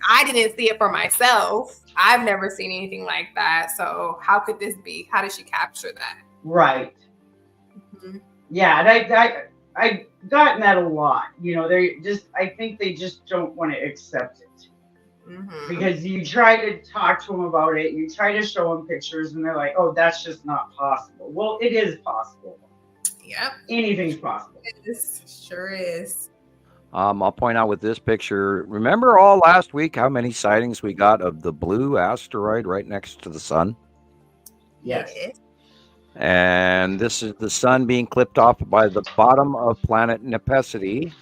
I didn't see it for myself. I've never seen anything like that. So how could this be? How did she capture that? Right. Mm-hmm. Yeah, and I've gotten that a lot. I think they just don't want to accept it. Mm-hmm. Because you try to talk to them about it, you try to show them pictures, and they're like, oh, that's just not possible. Well, it is possible. Yep. Anything's possible. It sure is. I'll point out with this picture, remember all last week how many sightings we got of the blue asteroid right next to the sun? Yes. And this is the sun being clipped off by the bottom of planet Nepesity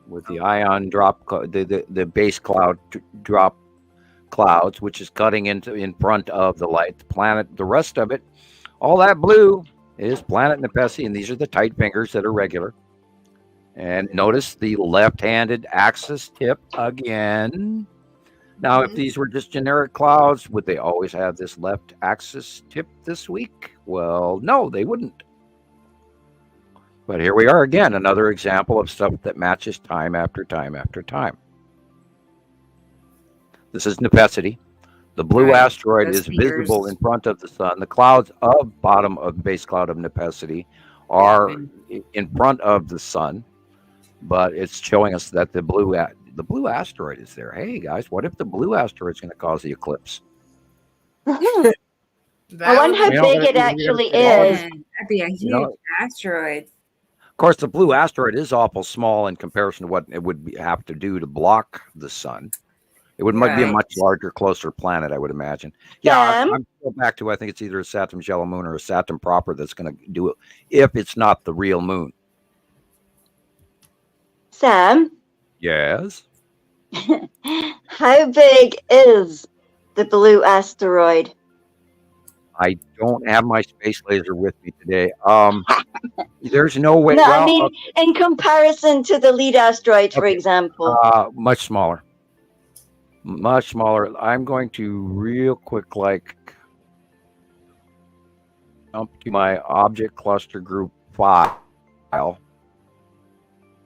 with the ion drop, the base cloud drop clouds, which is cutting in front of the light. The planet, the rest of it, all that blue is planet Nepesity, and these are the tight fingers that are regular. And notice the left-handed axis tip again. Now, if these were just generic clouds, would they always have this left axis tip this week? Well, no, they wouldn't. But here we are again, another example of stuff that matches time after time after time. This is Nepesity. The blue asteroid is visible in front of the sun. The clouds of bottom of base cloud of Nepesity are in front of the sun. But it's showing us that the blue asteroid is there. Hey guys, what if the blue asteroid is going to cause the eclipse? I wonder how big it actually is. That'd be a huge asteroid. Of course, the blue asteroid is awful small in comparison to what it would have to do to block the sun. It would might be a much larger, closer planet, I would imagine. Yeah, I'm still back to I think it's either a Saturn's yellow moon or a Saturn proper that's going to do it if it's not the real moon. Sam? Yes? How big is the blue asteroid? I don't have my space laser with me today. There's no way. No, I mean, in comparison to the lead asteroid, for example. Much smaller. Much smaller. I'm going to real quick, jump to my object cluster group file.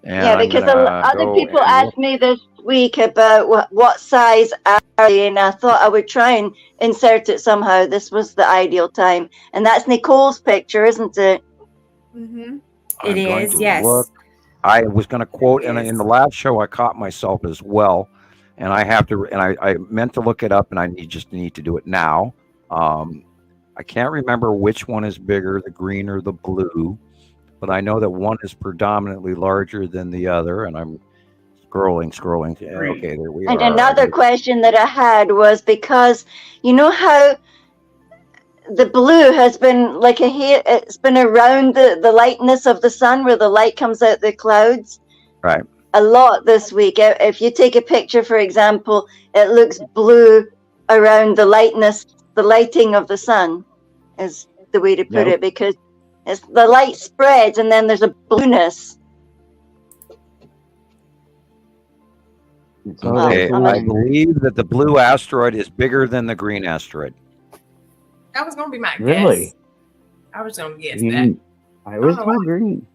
Yeah, because other people asked me this week about what size are they, and I thought I would try and insert it somehow. This was the ideal time. And that's Nicole's picture, isn't it? Mm-hmm. It is, yes. I was going to quote, and in the last show, I caught myself as well. And I have to, and I meant to look it up, and I just need to do it now. I can't remember which one is bigger, the green or the blue. But I know that one is predominantly larger than the other, and I'm scrolling. Okay, there we are. And another question that I had was because you know how the blue has been it's been around the lightness of the sun where the light comes out the clouds. Right. a lot this week. If you take a picture, for example, it looks blue around the lighting of the sun is the way to put it, because it's the light spreads and then there's a blueness. Okay, I believe that the blue asteroid is bigger than the green asteroid. That was going to be my Really? guess. I was going to guess that. I was told green.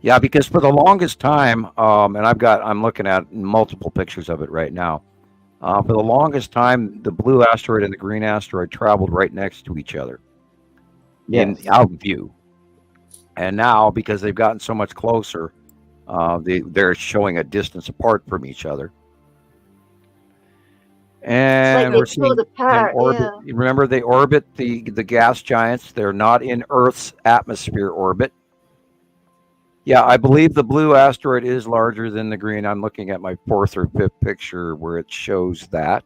Yeah, because for the longest time, and I'm looking at multiple pictures of it right now. For the longest time, the blue asteroid and the green asteroid traveled right next to each other in out view. And now, because they've gotten so much closer, they're showing a distance apart from each other. And we're seeing them orbit. Remember, they orbit the gas giants. They're not in Earth's atmosphere orbit. Yeah, I believe the blue asteroid is larger than the green. I'm looking at my 4th or 5th picture where it shows that.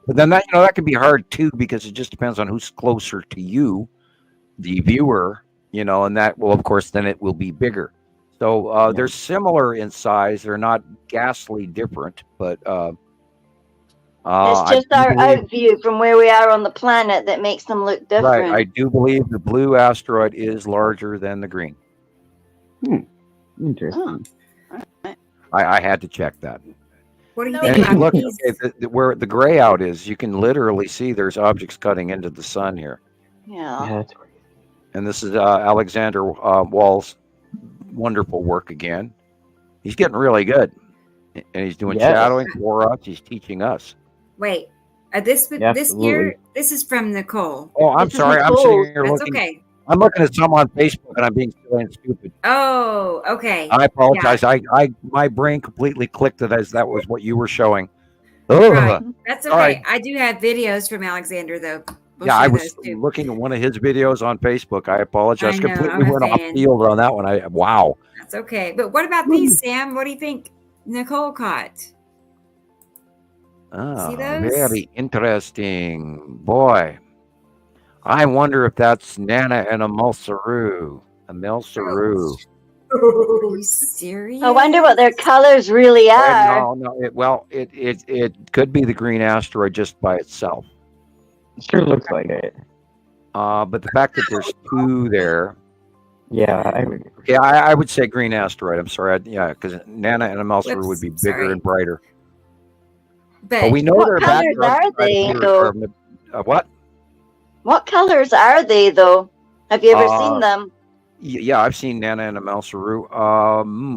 But then that can be hard too, because it just depends on who's closer to you, the viewer, and that will, of course, then it will be bigger. So they're similar in size. They're not ghastly different, but it's just our out view from where we are on the planet that makes them look different. Right. I do believe the blue asteroid is larger than the green. Interesting. I had to check that. What do you think? Look, where the gray out is, you can literally see there's objects cutting into the sun here. Yeah. That's great. And this is Alexander Wall's wonderful work again. He's getting really good, and he's doing shadowing for us. He's teaching us. Wait, this year, this is from Nicole. Oh, I'm sorry. I'm sitting here looking. Okay. I'm looking at some on Facebook, and I'm being silly and stupid. Oh, okay. I apologize. Yeah. My brain completely clicked it as that was what you were showing. Right. That's okay. Right. I do have videos from Alexander, though. I was looking at one of his videos on Facebook. I apologize. I completely went off field on that one. Wow. That's okay. But what about these, Sam? What do you think Nicole caught? Oh, very interesting. Boy. I wonder if that's Nana and Amel Saru. Are you serious? I wonder what their colors really are. No. It could be the green asteroid just by itself. Sure looks like it. But the fact that there's two there. Yeah, I would say green asteroid. I'm sorry. Because Nana and Amel Saru would be bigger and brighter. But we know what colors are they, though? What? What colors are they, though? Have you ever seen them? Yeah, I've seen Nana and Amel Saru.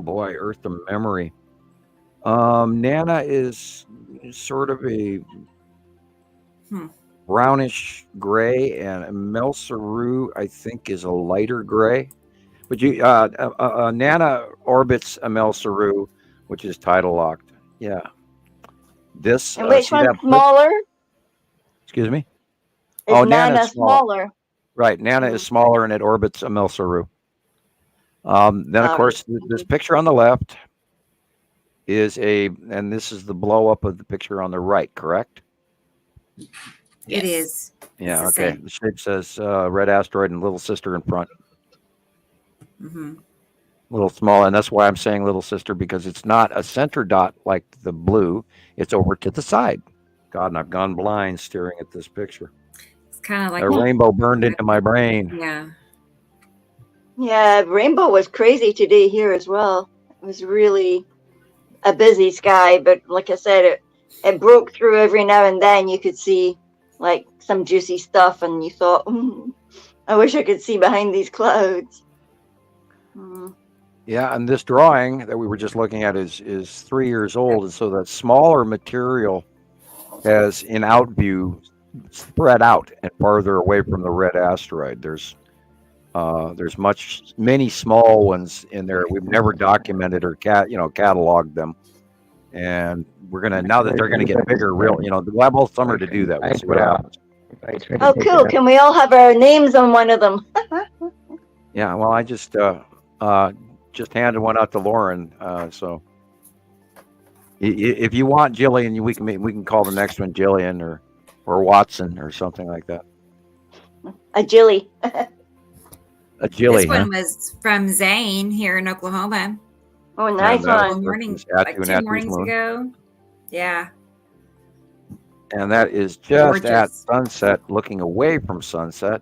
Boy, Earth of Memory. Nana is sort of a brownish gray, and Amel Saru, I think, is a lighter gray. But Nana orbits Amel Saru, which is tidal locked. Yeah. This. And which one's smaller? Excuse me. Is Nana smaller? Right, Nana is smaller and it orbits Amel Saru. Then, of course, this picture on the left is and this is the blow up of the picture on the right, correct? It is. Yeah, okay. The shape says red asteroid and little sister in front. Mm-hmm. Little small, and that's why I'm saying little sister, because it's not a center dot like the blue. It's over to the side. God, and I've gone blind staring at this picture. Kind of like a rainbow burned into my brain. Yeah, rainbow was crazy today here as well. It was really a busy sky, but like I said, it broke through every now and then. You could see like some juicy stuff, and you thought, I wish I could see behind these clouds. Yeah, and this drawing that we were just looking at is 3 years old, and so that smaller material has in out view spread out and farther away from the red asteroid. There's many small ones in there. We've never documented or cataloged them, and we're gonna, now that they're gonna get bigger, we'll have all summer to do that. We'll see what happens. Oh, cool! Can we all have our names on one of them? Yeah. Well, I just handed one out to Lauren. So if you want Gillian, we can call the next one Gillian or Watson or something like that. A Jilly. A Gilly, This one was from Zane here in Oklahoma. Oh, nice one. Morning, like 2 mornings ago. Yeah. And that is just at sunset, looking away from sunset.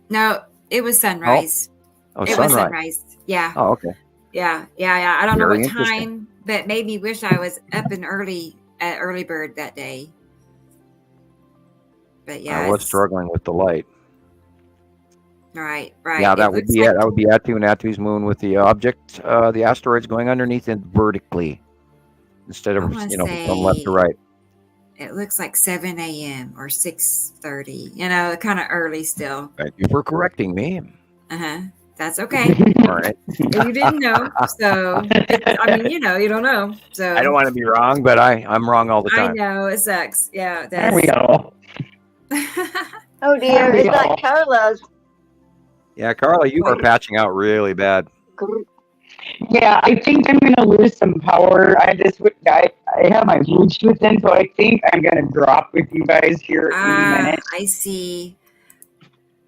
No, it was sunrise. It was sunrise. Yeah. Oh, okay. Yeah. I don't know Very what time, but made me wish I was up and early at early bird that day. But yeah, I was struggling with the light. Right. Yeah, that would be it. That would be Atu and Atu's moon with the object, the asteroids going underneath it vertically instead of from left to right. It looks like 7 a.m. or 6:30. Kind of early still. Thank you for correcting me. That's okay. All right. You didn't know, so you don't know. So I don't want to be wrong, but I'm wrong all the time. I know it sucks. Yeah, it does. There we go. Oh dear, is that Carla's? Yeah, Carla, you are patching out really bad. Yeah, I think I'm gonna lose some power. I have my Bluetooth in, so I think I'm gonna drop with you guys here in a minute. I see.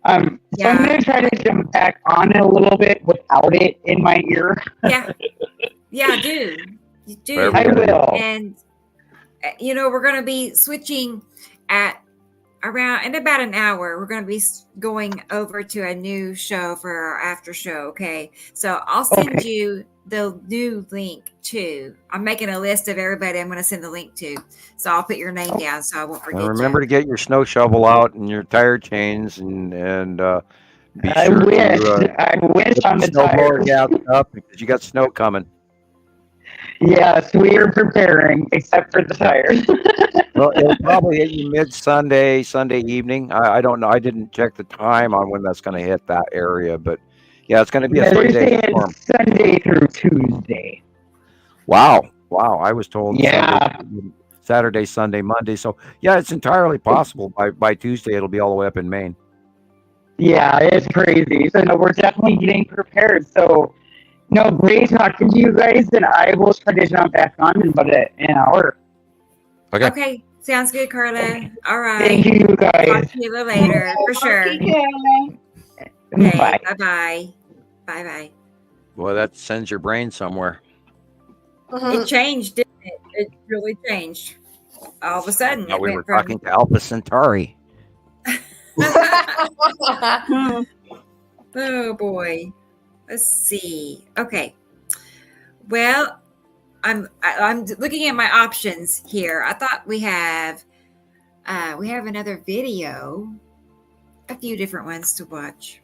So I'm gonna try to jump back on it a little bit without it in my ear. Yeah, do. I will. And we're gonna be switching in about an hour. We're going to be going over to a new show for our after show. Okay. So I'll send you the new link too. I'm making a list of everybody I'm going to send the link to. So I'll put your name down so I won't forget. And remember to get your snow shovel out and your tire chains and be I sure I wish on the snowblower gas up because you got snow coming. Yes, we are preparing, except for the tires. Well, it'll probably hit you Sunday evening. I don't know. I didn't check the time on when that's going to hit that area, but yeah, it's going to be a 3-day storm. Sunday through Tuesday. Wow. I was told Saturday, Sunday, Monday. So yeah, it's entirely possible by Tuesday it'll be all the way up in Maine. Yeah, it's crazy. So no, we're definitely getting prepared. So no, great talking to you guys, and I will try to jump back on in about an hour. Okay. Sounds good, Carla. All right. Thank you, guys. Talk to you later, for sure. Okay, Bye. Bye. Bye. Boy, that sends your brain somewhere. It changed, didn't it? It really changed. All of a sudden, Now we were talking to Alpha Centauri. Oh boy. Let's see. Okay. Well, I'm looking at my options here. I thought we have another video, a few different ones to watch.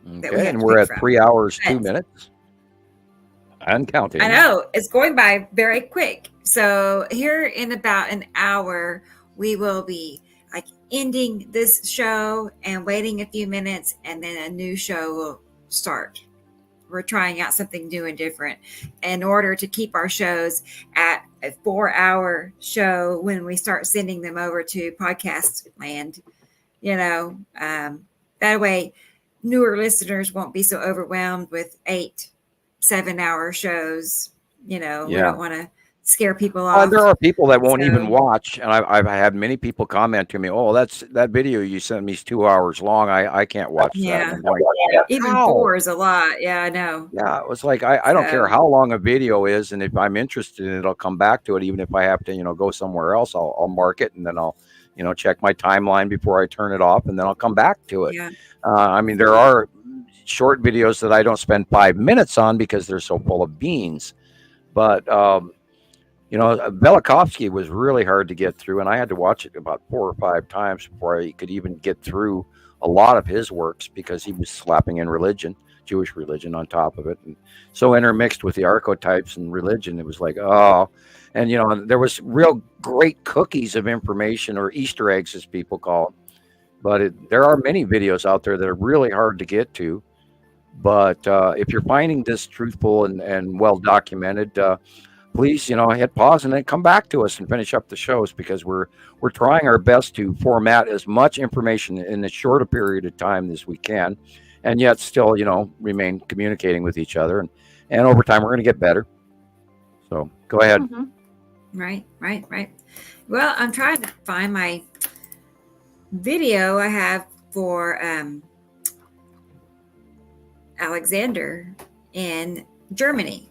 Okay, and we're at 3 hours, 2 minutes. And counting. I know it's going by very quick. So here in about an hour, we will be ending this show and waiting a few minutes, and then a new show will start. We're trying out something new and different in order to keep our shows at a 4-hour show when we start sending them over to podcast land. That way newer listeners won't be so overwhelmed with 8-7 hour shows. We don't want to scare people off. There are people that won't even watch, and I've had many people comment to me, "Oh, that video you sent me is 2 hours long. I can't watch that." Like, even 4 is a lot. Yeah, I know. Yeah, it was like I don't care how long a video is, and if I'm interested in it, I'll come back to it. Even if I have to, go somewhere else, I'll mark it, and then I'll, check my timeline before I turn it off, and then I'll come back to it. Yeah. There are short videos that I don't spend 5 minutes on because they're so full of beans, but. Velikovsky was really hard to get through, and I had to watch it about 4 or 5 times before I could even get through a lot of his works because he was slapping in religion, Jewish religion, on top of it, and so intermixed with the archetypes and religion. It was like, oh, and there was real great cookies of information, or Easter eggs as people call it. But there are many videos out there that are really hard to get to. But if you're finding this truthful and well documented, please, hit pause and then come back to us and finish up the shows, because we're trying our best to format as much information in as short a period of time as we can, and yet still, remain communicating with each other. And over time, we're going to get better. So go ahead. Mm-hmm. Right. Well, I'm trying to find my video I have for Alexander in Germany.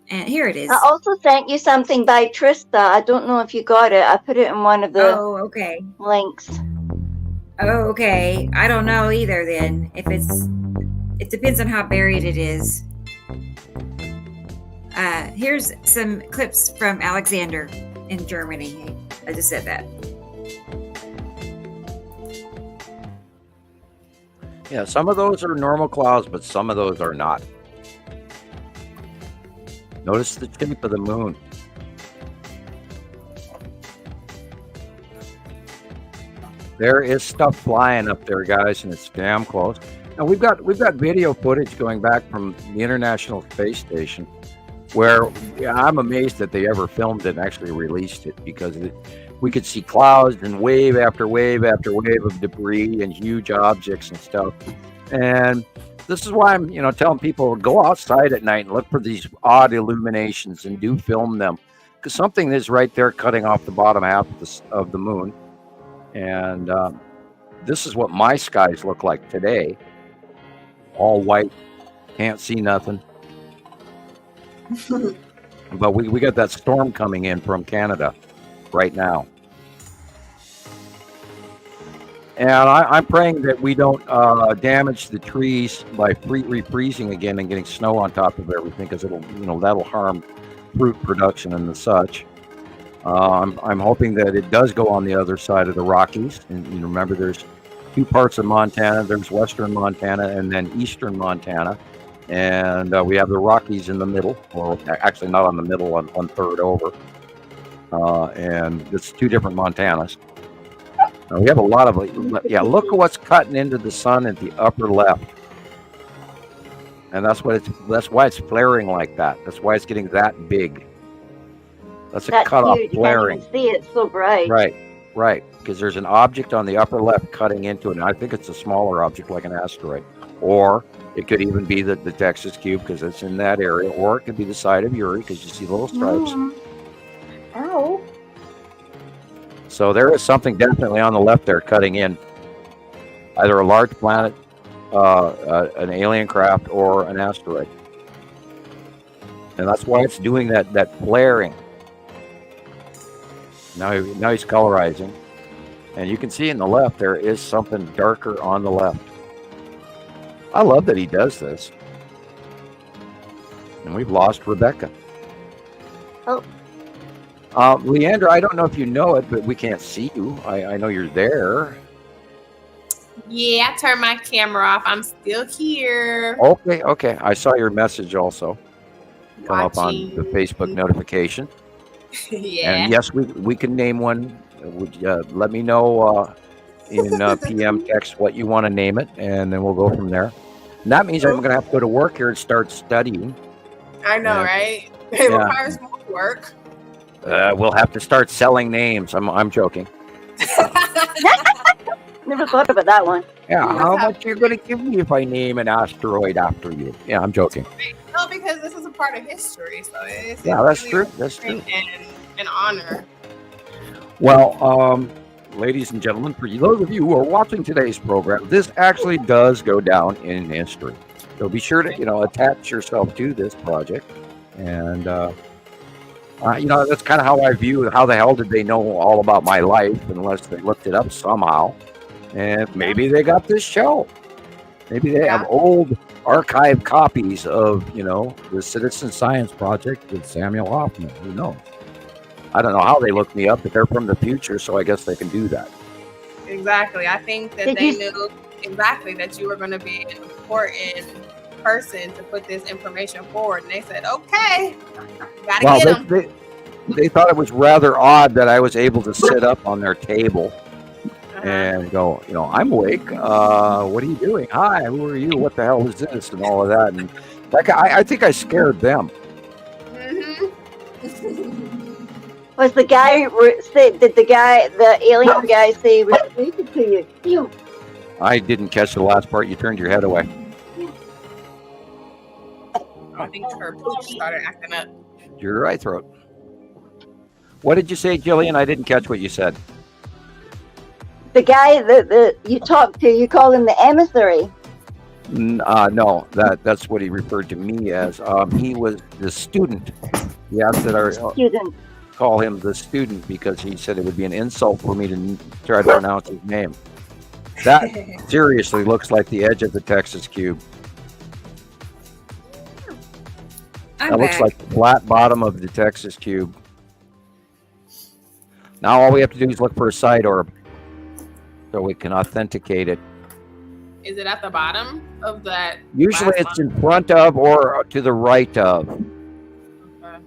And here it is. I also sent you something by Trista. I don't know if you got it. I put it in one of the links. Oh, okay. I don't know either then. It depends on how buried it is. Here's some clips from Alexander in Germany. I just said that. Yeah, some of those are normal clouds, but some of those are not. Notice the shape of the moon. There is stuff flying up there, guys, and it's damn close. And we've got video footage going back from the International Space Station, where I'm amazed that they ever filmed it and actually released it, because we could see clouds and wave after wave after wave of debris and huge objects and stuff. And this is why I'm, telling people, go outside at night and look for these odd illuminations and do film them, because something is right there cutting off the bottom half of the moon. And this is what my skies look like today. All white, can't see nothing. But we got that storm coming in from Canada right now. And I'm praying that we don't damage the trees by refreezing again and getting snow on top of everything, because that'll harm fruit production and the such. I'm hoping that it does go on the other side of the Rockies. And remember, there's two parts of Montana. There's western Montana and then eastern Montana. And we have the Rockies in the middle, or actually not on the middle, on 1/3 over. And it's two different Montanas. Now, we have a lot of, look at what's cutting into the sun at the upper left. And that's why it's flaring like that. That's why it's getting that big. That's a cutoff flaring. You can't even see it, it's so bright. Right. Because there's an object on the upper left cutting into it. And I think it's a smaller object, like an asteroid. Or it could even be the Texas cube, because it's in that area. Or it could be the side of Uri, because you see little stripes. Ow. So there is something definitely on the left there cutting in. Either a large planet, an alien craft, or an asteroid. And that's why it's doing that flaring. Now he's colorizing. And you can see in the left there is something darker on the left. I love that he does this. And we've lost Rebecca. Oh. Leighandra, I don't know if you know it, but we can't see you. I know you're there. Yeah, I turned my camera off. I'm still here. Okay. I saw your message also come up on the Facebook notification. Yeah. And yes, we can name one. Would you let me know in PM text what you want to name it, and then we'll go from there. And that means I'm going to have to go to work here and start studying. I know, right? It requires more work. We'll have to start selling names. I'm joking. Never thought about that one. Yeah, how much you're going to give me if I name an asteroid after you? Yeah, I'm joking. No, because this is a part of history, so it's that's true. That's true. And an honor. Well, ladies and gentlemen, for those of you who are watching today's program, this actually does go down in history. So be sure to attach yourself to this project, and that's kind of how I view. How the hell did they know all about my life unless they looked it up somehow? And maybe they got this show. Maybe they have old archive copies of, the Citizen Science Project with Samuel Hofman. Who knows? I don't know how they looked me up, but they're from the future, so I guess they can do that. Exactly. I think that they knew exactly that you were going to be an important person to put this information forward, and they said, "Okay, gotta get them." They thought it was rather odd that I was able to sit up on their table and go, I'm awake. What are you doing? Hi, who are you? What the hell is this? And all of that. And I think I scared them. Was the guy did the alien guy say he was related to you? I didn't catch the last part. You turned your head away. I think her pooch started acting up. Your right throat. What did you say, Gillian? I didn't catch what you said. The guy that you talked to, you call him the emissary. No, that's what he referred to me as. He was the student. He asked that I call him the student because he said it would be an insult for me to try to pronounce his name. That seriously looks like the edge of the Texas cube. That looks like the flat bottom of the Texas cube. Now all we have to do is look for a side orb so we can authenticate it. Is it at the bottom of that? Usually it's in front of or to the right of. Okay.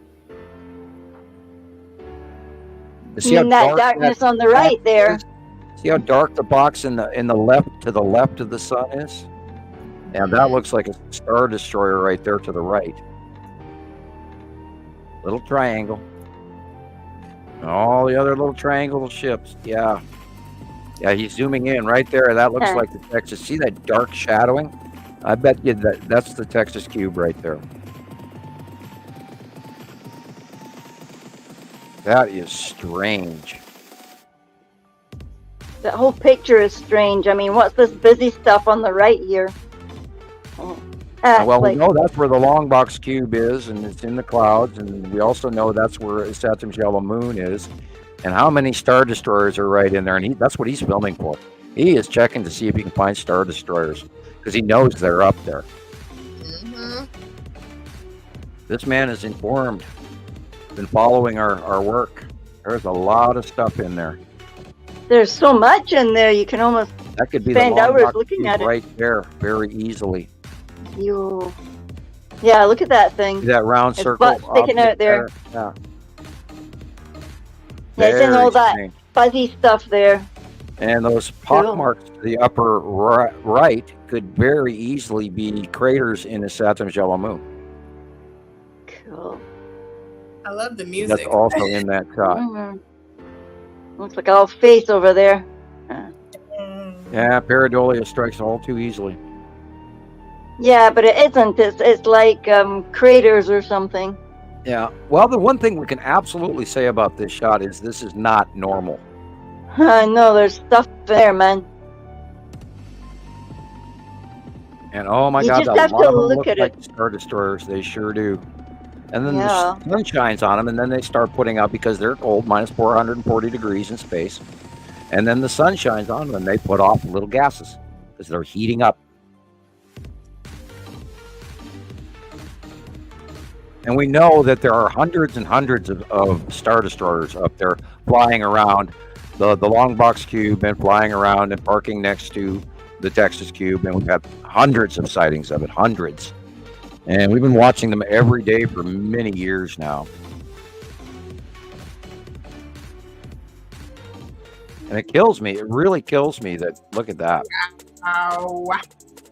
See how that darkness on the right there. See how dark the box in the left to the left of the sun is? And that looks like a Star Destroyer right there to the right. Little triangle. All the other little triangle ships. Yeah. Yeah, he's zooming in right there. That looks like the Texas. See that dark shadowing? I bet you that's the Texas cube right there. That is strange. That whole picture is strange. I mean, what's this busy stuff on the right here? Well, we know that's where the long box cube is, and it's in the clouds, and we also know that's where Saturn's yellow moon is, and how many Star Destroyers are right in there, and that's what he's filming for. He is checking to see if he can find Star Destroyers, because he knows they're up there. Mm-hmm. This man is informed, been following our work. There's a lot of stuff in there. There's so much in there, you can almost that could be spend the long hours box looking cube at it. right there, very easily. Yeah, look at that thing. See that round It's circle butt sticking out there. Yeah. Yeah, it's in all that strange. fuzzy stuff there. And those pock marks to the upper right could very easily be craters in the Saturn's yellow moon. Cool. I love the music. That's also in that shot. Looks like all face over there. Yeah, pareidolia strikes all too easily. Yeah, but it isn't. It's like craters or something. Yeah. Well, the one thing we can absolutely say about this shot is this is not normal. I know there's stuff there, man. And oh my You God, just a have lot to of them look look at like it. Star Destroyers. They sure do. And then Yeah. the sun shines on them, and then they start putting out, because they're cold, minus 440 degrees in space. And then the sun shines on them, and they put off little gases because they're heating up. And we know that there are hundreds and hundreds of Star Destroyers up there flying around. The long box cube and flying around and parking next to the Texas cube. And we've had hundreds of sightings of it, hundreds. And we've been watching them every day for many years now. And it kills me. It really kills me that, look at that. Ow.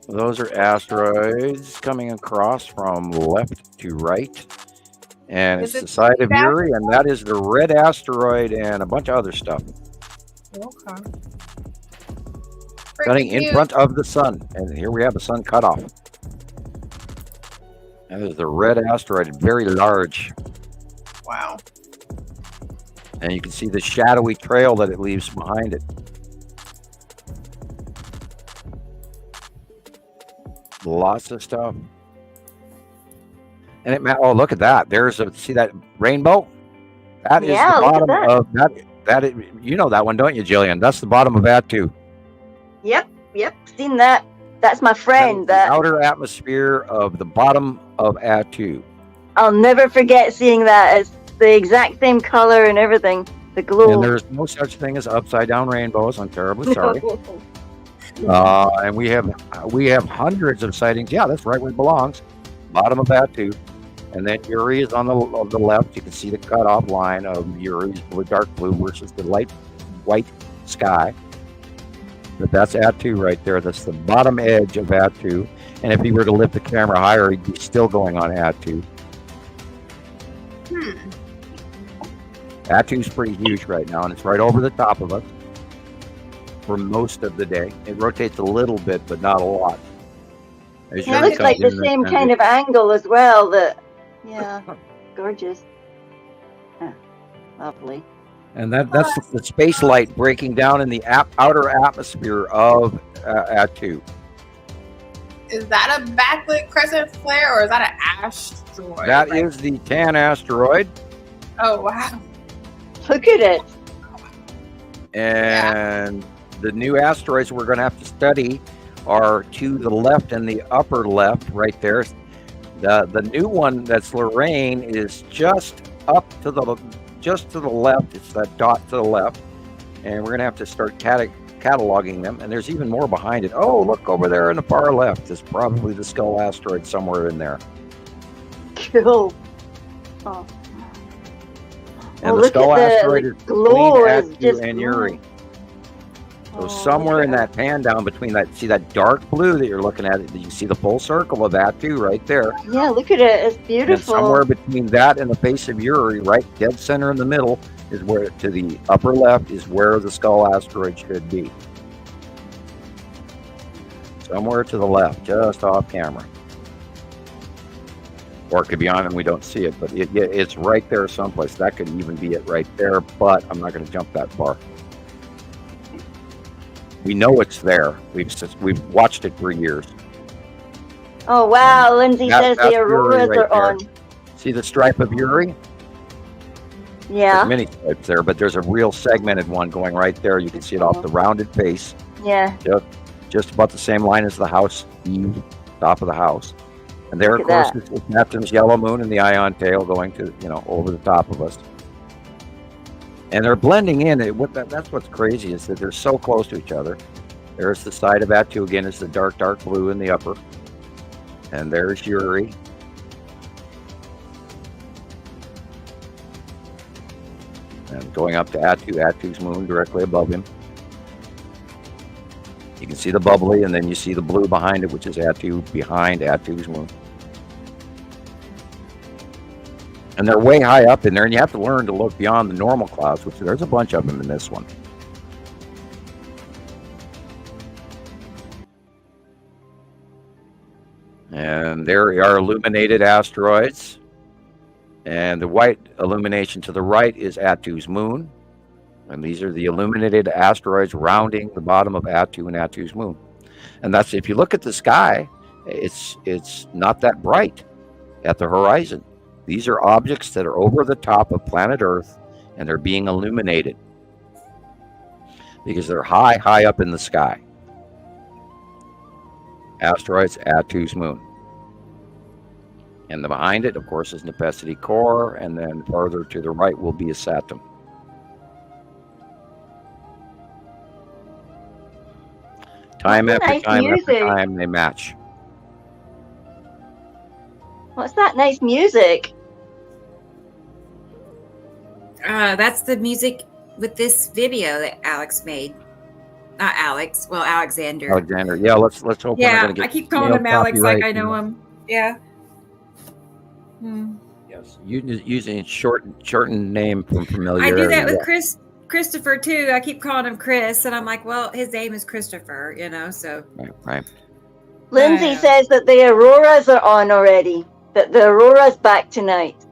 Those are asteroids coming across from left to right. And it's the side of Uri, and that is the red asteroid and a bunch of other stuff. Okay. Cutting in front of the sun. And here we have a sun cutoff. That is the red asteroid, very large. Wow. And you can see the shadowy trail that it leaves behind it. Lots of stuff. And it, oh, look at that. There's a, see that rainbow? That is the bottom of that. You know that one, don't you, Gillian? That's the bottom of Atu. Yep, seen that. That's my friend. The outer atmosphere of the bottom of Atu. I'll never forget seeing that. It's the exact same color and everything. The glow. And there's no such thing as upside down rainbows. I'm terribly sorry. And we have hundreds of sightings. Yeah, that's right where it belongs. Bottom of Atu. And then Uri is on the left. You can see the cutoff line of Uri's dark blue versus the light white sky. But that's Atu right there. That's the bottom edge of Atu. And if he were to lift the camera higher, he'd be still going on Atu. Atu's pretty huge right now, and it's right over the top of us for most of the day. It rotates a little bit, but not a lot. It looks like the same kind of angle as well. Yeah, gorgeous. Yeah, lovely. And that's the space light breaking down in the outer atmosphere of Atu. Is that a backlit crescent flare or is that an asteroid? That is the Tan asteroid. Oh, wow. Look at it. And the new asteroids we're going to have to study are to the left and the upper left right there. The new one that's Lorraine is just up to the left. It's that dot to the left. And we're going to have to start cataloging them. And there's even more behind it. Oh, look over there in the far left. It's probably the Skull asteroid somewhere in there. Cool. Oh. And the Skull asteroid is glow between is just and Uri. So somewhere in that pan down between that, see that dark blue that you're looking at, you see the full circle of Atu right there. Yeah, look at it. It's beautiful. And somewhere between that and the face of Uri, right dead center in the middle, is where, to the upper left, is where the Skull asteroid should be. Somewhere to the left, just off camera. Or it could be on and we don't see it, but it's right there someplace. That could even be it right there, but I'm not going to jump that far. We know it's there. We've watched it for years. Oh, wow. Lindsay says the auroras right are on. See the stripe of Uri? Yeah. There's many stripes there, but there's a real segmented one going right there. You can see it off the rounded face. Yeah. Just about the same line as the house, top of the house. And there, of course, is Neptune's yellow moon and the ion tail going to, over the top of us. And they're blending in. That's what's crazy is that they're so close to each other. There's the side of Atu again. It's the dark blue in the upper. And there's Uri. And going up to Atu's moon directly above him. You can see the bubbly, and then you see the blue behind it, which is Atu behind Atu's moon. And they're way high up in there, and you have to learn to look beyond the normal clouds, which there's a bunch of them in this one. And there are illuminated asteroids. And the white illumination to the right is Atu's moon. And these are the illuminated asteroids rounding the bottom of Atu and Atu's moon. And that's, if you look at the sky, it's not that bright at the horizon. These are objects that are over the top of planet Earth, and they're being illuminated because they're high up in the sky. Asteroids, Atu's moon. And behind it, of course, is Nepenthe Core, and then farther to the right will be a Saturn. Time after time, they match. What's that nice music? That's the music with this video that Alex made. Not Alex. Well, Alexander. Alexander. Yeah, let's hope. Yeah, we're not gonna get I keep calling him Alex like I know him. Yeah. Yes, using shortened name from familiarity. I do that with Christopher too. I keep calling him Chris, and I'm like, well, his name is Christopher, so. Right. Lindsay says that the auroras are on already. That the aurora's back tonight.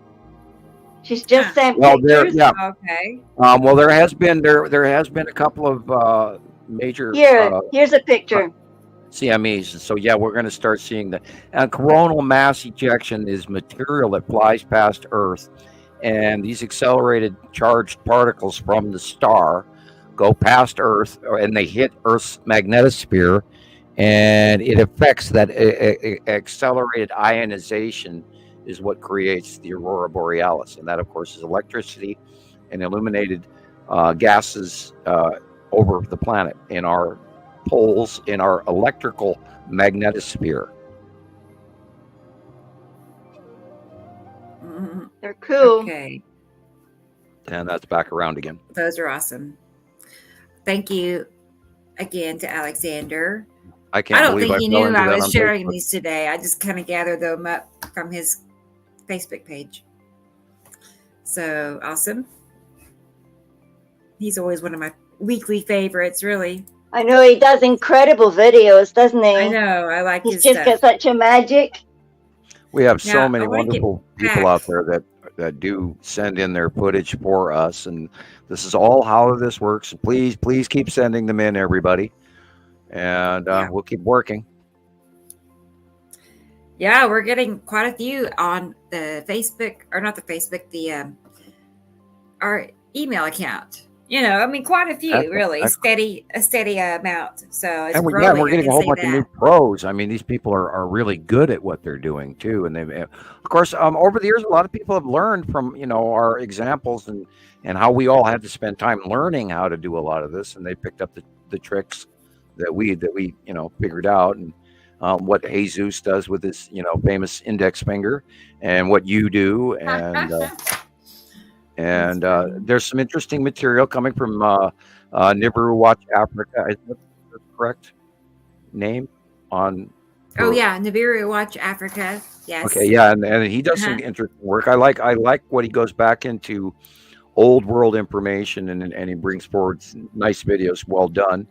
She's just sent pictures. Okay. Well, there has been a couple of major. Here's a picture. CMEs. So we're going to start seeing that. And coronal mass ejection is material that flies past Earth, and these accelerated charged particles from the star go past Earth, and they hit Earth's magnetosphere, and it affects that accelerated ionization is what creates the aurora borealis, and that, of course, is electricity and illuminated gases over the planet in our poles in our electrical magnetosphere. They're cool. Okay. And that's back around again. Those are awesome. Thank you again to Alexander. I don't think he knew I was sharing these today. I just kind of gathered them up from his Facebook page. So awesome. He's always one of my weekly favorites, really. I know he does incredible videos, doesn't he? I know. I like his stuff. He's just got such a magic. We have so many wonderful people out there that do send in their footage for us, and this is all how this works. Please keep sending them in, everybody, and we'll keep working. Yeah, we're getting quite a few on the Facebook, or not the Facebook, the our email account. I mean, quite a few, really, a steady amount. So it's growing. We're getting a whole bunch of new pros. I mean, these people are really good at what they're doing too, and of course, over the years, a lot of people have learned from our examples and how we all had to spend time learning how to do a lot of this, and they picked up the tricks that we figured out, and what Jesus does with his famous index finger, and what you do, and there's some interesting material coming from Navarro Watch Africa. Is that the correct name on? Oh yeah, Navarro Watch Africa. Yes. Okay, yeah, and he does some interesting work. I like what he goes back into old world information, and he brings forward nice videos. Well done.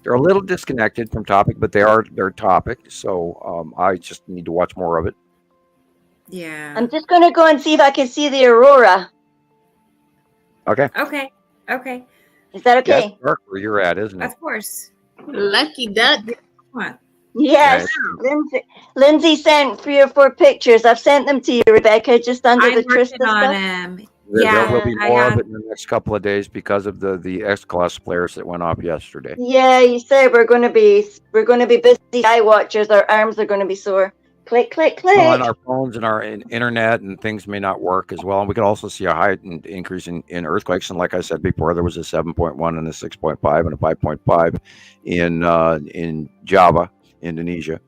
They're a little disconnected from topic, but they're topic. So I just need to watch more of it. Yeah. I'm just going to go and see if I can see the aurora. Okay. Okay. Is that okay? Yeah, it's dark where you're at, isn't it? Of course. Lucky duck. What? Yes. Lindsay sent 3 or 4 pictures. I've sent them to you, Rebecca, just under the Trista stuff. There will be more of it in the next couple of days because of the X-Class flares that went off yesterday. Yeah, you said we're going to be busy sky watchers. Our arms are going to be sore. Click, click, click. Well, and our phones and our internet and things may not work as well. And we could also see a heightened increase in earthquakes. And like I said before, there was a 7.1 and a 6.5 and a 5.5 in Java, Indonesia.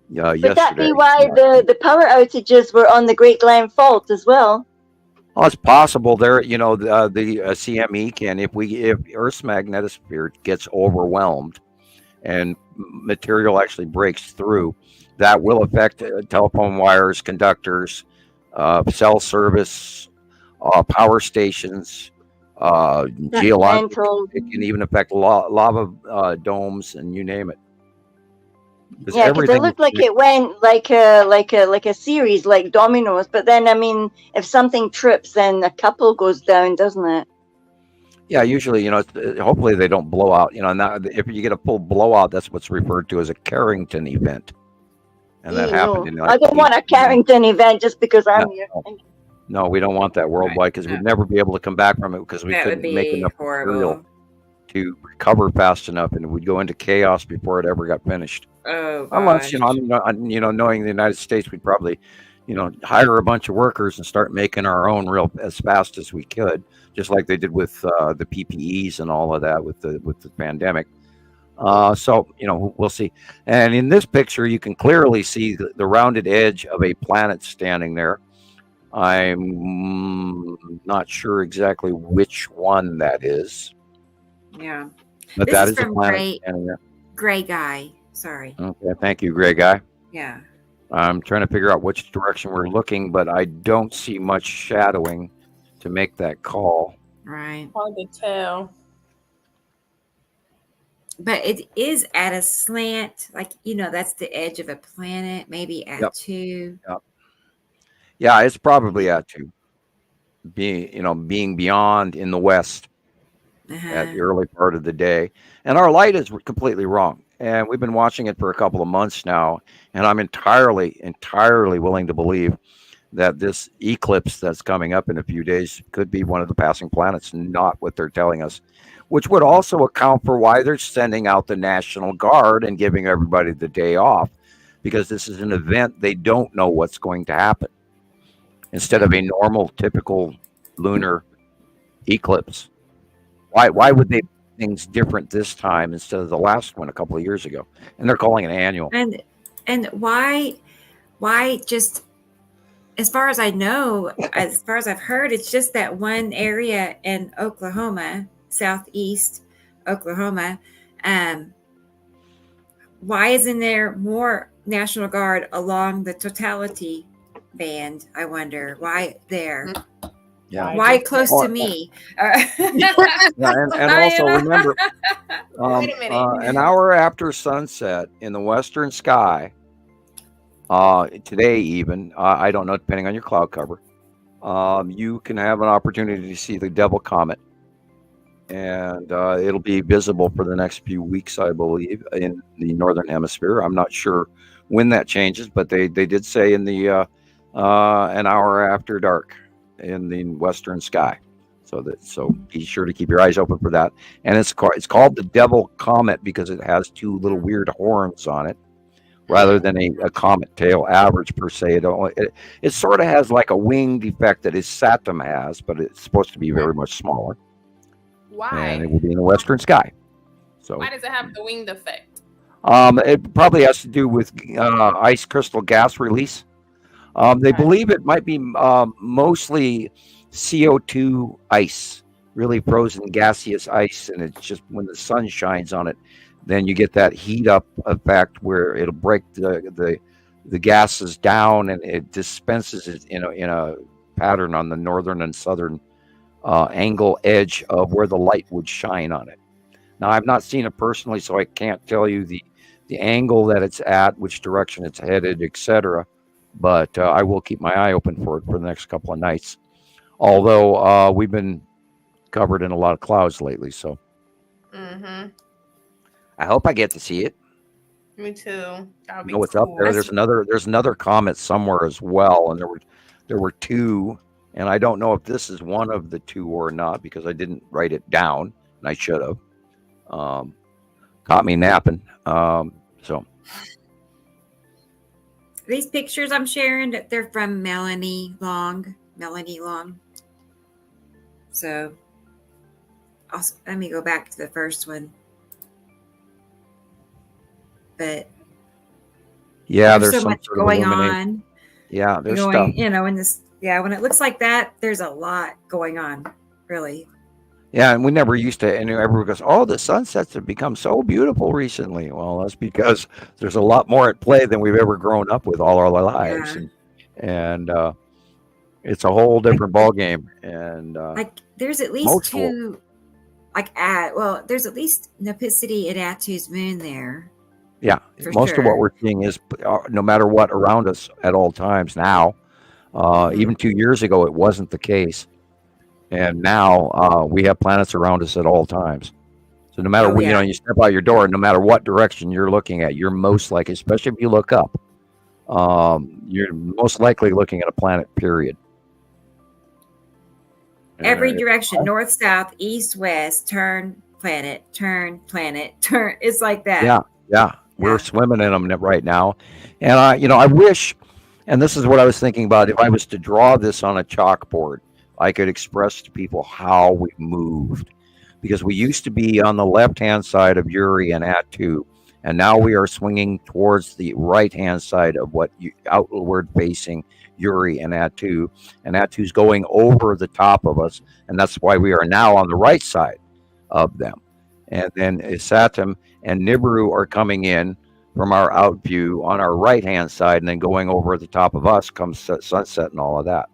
Would yesterday. that be why the power outages were on the Great Glen Fault as well? Well, it's possible there, the CME can, if Earth's magnetosphere gets overwhelmed and material actually breaks through, that will affect telephone wires, conductors, cell service, power stations, geological. It can even affect lava domes, and you name it. Yeah, because it looked like it went like a series, like dominoes. But then, I mean, if something trips, then a couple goes down, doesn't it? Yeah, usually, hopefully they don't blow out. Now if you get a full blowout, that's what's referred to as a Carrington event, and that happened in. I don't want a Carrington event just because I'm here. No, we don't want that worldwide because we'd never be able to come back from it because we couldn't make enough material to recover fast enough, and we'd go into chaos before it ever got finished. Oh, unless knowing the United States, we'd probably, hire a bunch of workers and start making our own as fast as we could, just like they did with the PPEs and all of that with the pandemic. So we'll see. And in this picture, you can clearly see the rounded edge of a planet standing there. I'm not sure exactly which one that is. Yeah, but this that is a from planet standing there. Gray Guy. Sorry. Okay, thank you, Gray Guy. Yeah. I'm trying to figure out which direction we're looking, but I don't see much shadowing to make that call. Right. Hard to tell. But it is at a slant, like, that's the edge of a planet, maybe at 2. Yep. Yeah, it's probably at 2. Being beyond in the west at the early part of the day. And our light is completely wrong. And we've been watching it for a couple of months now. And I'm entirely willing to believe that this eclipse that's coming up in a few days could be one of the passing planets, not what they're telling us, which would also account for why they're sending out the National Guard and giving everybody the day off, because this is an event they don't know what's going to happen. Instead of a normal, typical lunar eclipse. Why would they do things different this time instead of the last one a couple of years ago? And they're calling it annual. And why just, as far as I know, as far as I've heard, it's just that one area in Oklahoma, southeast Oklahoma. Why isn't there more National Guard along the totality band? I wonder why there. Yeah. Why close to me? And also remember, an hour after sunset in the western sky, today even, I don't know, depending on your cloud cover, you can have an opportunity to see the Devil Comet. And it'll be visible for the next few weeks, I believe, in the northern hemisphere. I'm not sure when that changes, but they did say in the an hour after dark in the western sky. So be sure to keep your eyes open for that. And it's called the Devil Comet because it has two little weird horns on it, rather than a comet tail average per se. It sort of has like a wing defect that Saturn has, but it's supposed to be very much smaller. Why? And it will be in the western sky. So why does it have the wing defect? It probably has to do with ice crystal gas release. They believe it might be mostly CO2 ice, really frozen gaseous ice, and it's just when the sun shines on it, then you get that heat up effect where it'll break the gases down, and it dispenses it in a pattern on the northern and southern angle edge of where the light would shine on it. Now, I've not seen it personally, so I can't tell you the angle that it's at, which direction it's headed, etc. But I will keep my eye open for it for the next couple of nights. Although we've been covered in a lot of clouds lately, so I hope I get to see it. Me too. That would be What's up cool. there? There's another comet somewhere as well, and there were two, and I don't know if this is one of the two or not because I didn't write it down, and I should have. Caught me napping. So these pictures I'm sharing, they're from Melanie Long. So let me go back to the first one. But yeah, there's so some much sort of going on. Yeah, there's stuff. In this, when it looks like that, there's a lot going on, really. Yeah, and we never used to, and everyone goes, "Oh, the sunsets have become so beautiful recently." Well, that's because there's a lot more at play than we've ever grown up with all our lives, and it's a whole different ball game. And there's at least two, there's at least Nepicity at Attu's moon there. Yeah, most of what we're seeing is no matter what around us at all times now. Even 2 years ago, it wasn't the case. And now we have planets around us at all times. So no matter what, you step out your door, no matter what direction you're looking at, you're most likely, especially if you look up, you're most likely looking at a planet, period. Every direction, north, south, east, west, turn, planet, turn. It's like that. Yeah. We're swimming in them right now. And I wish, and this is what I was thinking about, if I was to draw this on a chalkboard, I could express to people how we moved, because we used to be on the left-hand side of Uri and Attu, and now we are swinging towards the right-hand side of outward-facing Uri and Attu, and Attu's going over the top of us, and that's why we are now on the right side of them. And then Saturn and Nibiru are coming in from our out view on our right-hand side, and then going over the top of us comes sunset and all of that.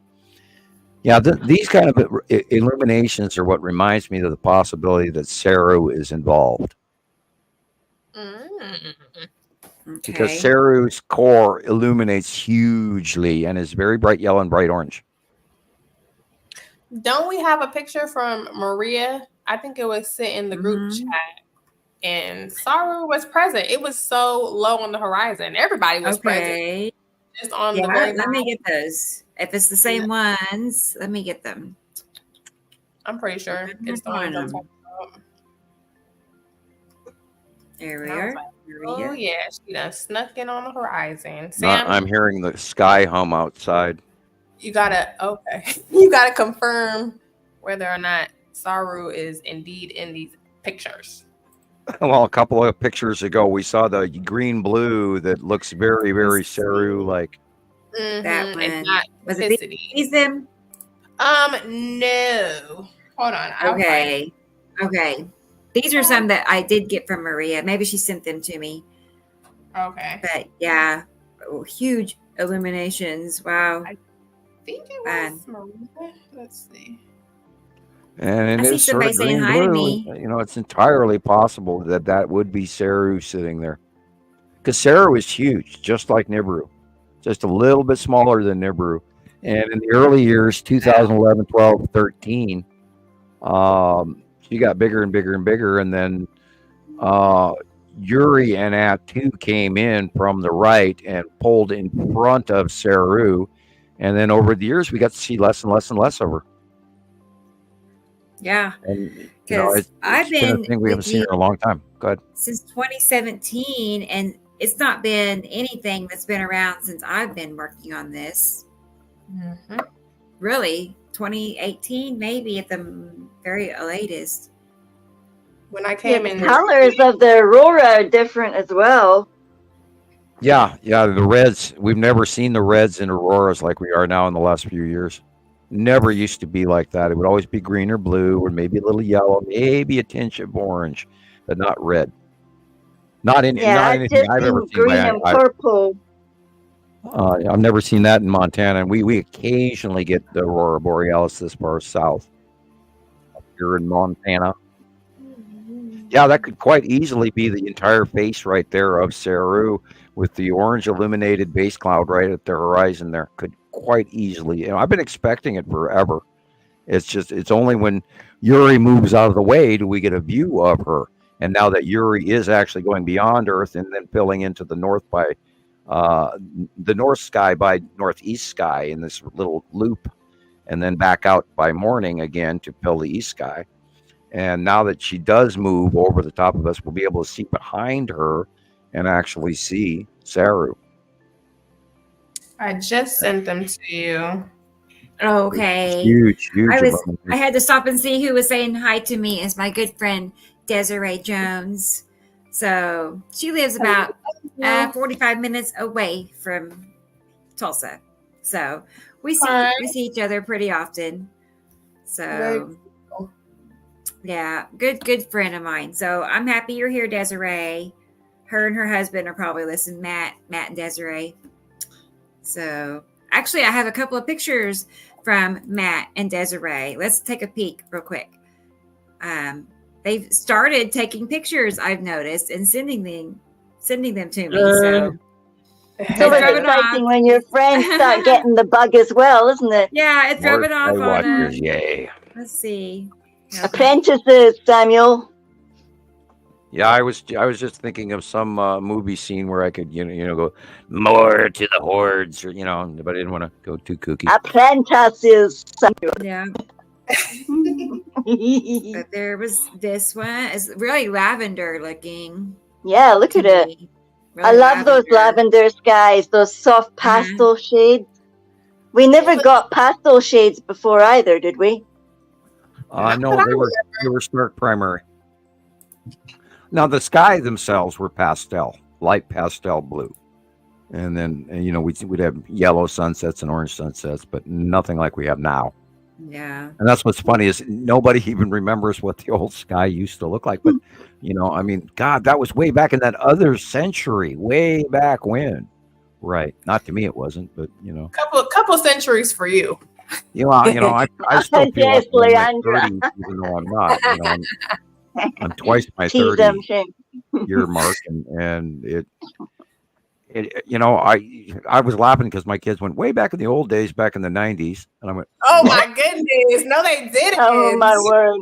Yeah, these kind of illuminations are what reminds me of the possibility that Saru is involved. Because Saru's core illuminates hugely and is very bright yellow and bright orange. Don't we have a picture from Maria? I think it was sent in the group chat. And Saru was present. It was so low on the horizon. Everybody was present. Just on the let me get those. If it's the same ones, let me get them. I'm pretty sure it's the ones I'm talking about. There we are. Oh yeah, she done snuck in on the horizon. Sam, I'm hearing the sky hum outside. You gotta confirm whether or not Saru is indeed in these pictures. Well, a couple of pictures ago, we saw the green blue that looks very, very Saru-like. That one. It's not was it these them? No. Hold on. Okay. These are some that I did get from Maria. Maybe she sent them to me. Okay. But yeah, huge illuminations. Wow. I think it was Maria. Let's see. And it is sort of green blue. It's entirely possible that would be Saru sitting there. Because Saru is huge, just like Nibiru. Just a little bit smaller than Nibiru. And in the early years, 2011, 12, 13, she got bigger and bigger and bigger. And then Yuri and At2 came in from the right and pulled in front of Saru. And then over the years, we got to see less and less and less of her. Yeah. And, because I've been a thing we haven't seen in a long time. Go ahead. Since 2017, and it's not been anything that's been around since I've been working on this. Mm-hmm. Really, 2018, maybe at the very latest. When I came in, the colors of the aurora are different as well. Yeah, the reds. We've never seen the reds in auroras like we are now in the last few years. Never used to be like that. It would always be green or blue, or maybe a little yellow, maybe a tinge of orange, but not red. Not anything I've ever seen. Green and purple. I've never seen that in Montana, and we occasionally get the aurora borealis this far south. Up here in Montana. Yeah, that could quite easily be the entire face right there of Saru with the orange illuminated base cloud right at the horizon there. Could quite easily. I've been expecting it forever. It's only when Yuri moves out of the way do we get a view of her. And now that Yuri is actually going beyond Earth and then filling into the north by the north sky by northeast sky in this little loop, and then back out by morning again to fill the east sky. And now that she does move over the top of us, we'll be able to see behind her and actually see Saru. I just sent them to you. Okay. Huge. I had to stop and see who was saying hi to me. Is my good friend Desiree Jones. So she lives about 45 minutes away from Tulsa. So we see each other pretty often. So yeah, good friend of mine. So I'm happy you're here, Desiree. Her and her husband are probably listening, Matt and Desiree. So actually, I have a couple of pictures from Matt and Desiree. Let's take a peek real quick. They've started taking pictures, I've noticed, and sending them to me. So it's exciting when your friends start getting the bug as well, isn't it? Yeah, it's rubbing off on them. Yay. Let's see. Apprentices, Samuel. Yeah, I was just thinking of some movie scene where I could go more to the hordes, or but I didn't want to go too kooky. Apprentices, Samuel. Yeah. But there was this one. It's really lavender looking. Yeah, look at it. Really I love those lavender skies, those soft pastel shades. We never got pastel shades before either, did we? No, they were stark primary. Now the sky themselves were pastel, light pastel blue, and then we'd have yellow sunsets and orange sunsets, but nothing like we have now. Yeah. And that's what's funny is nobody even remembers what the old sky used to look like. But, God, that was way back in that other century, way back when. Right. Not to me, it wasn't, but, Couple centuries for you. I still feel like I'm in my 30s, even though I'm not. I'm twice my 30 year mark. And I was laughing because my kids went way back in the old days, back in the 90s, and I went, "Oh my goodness, no, they didn't." Oh my word!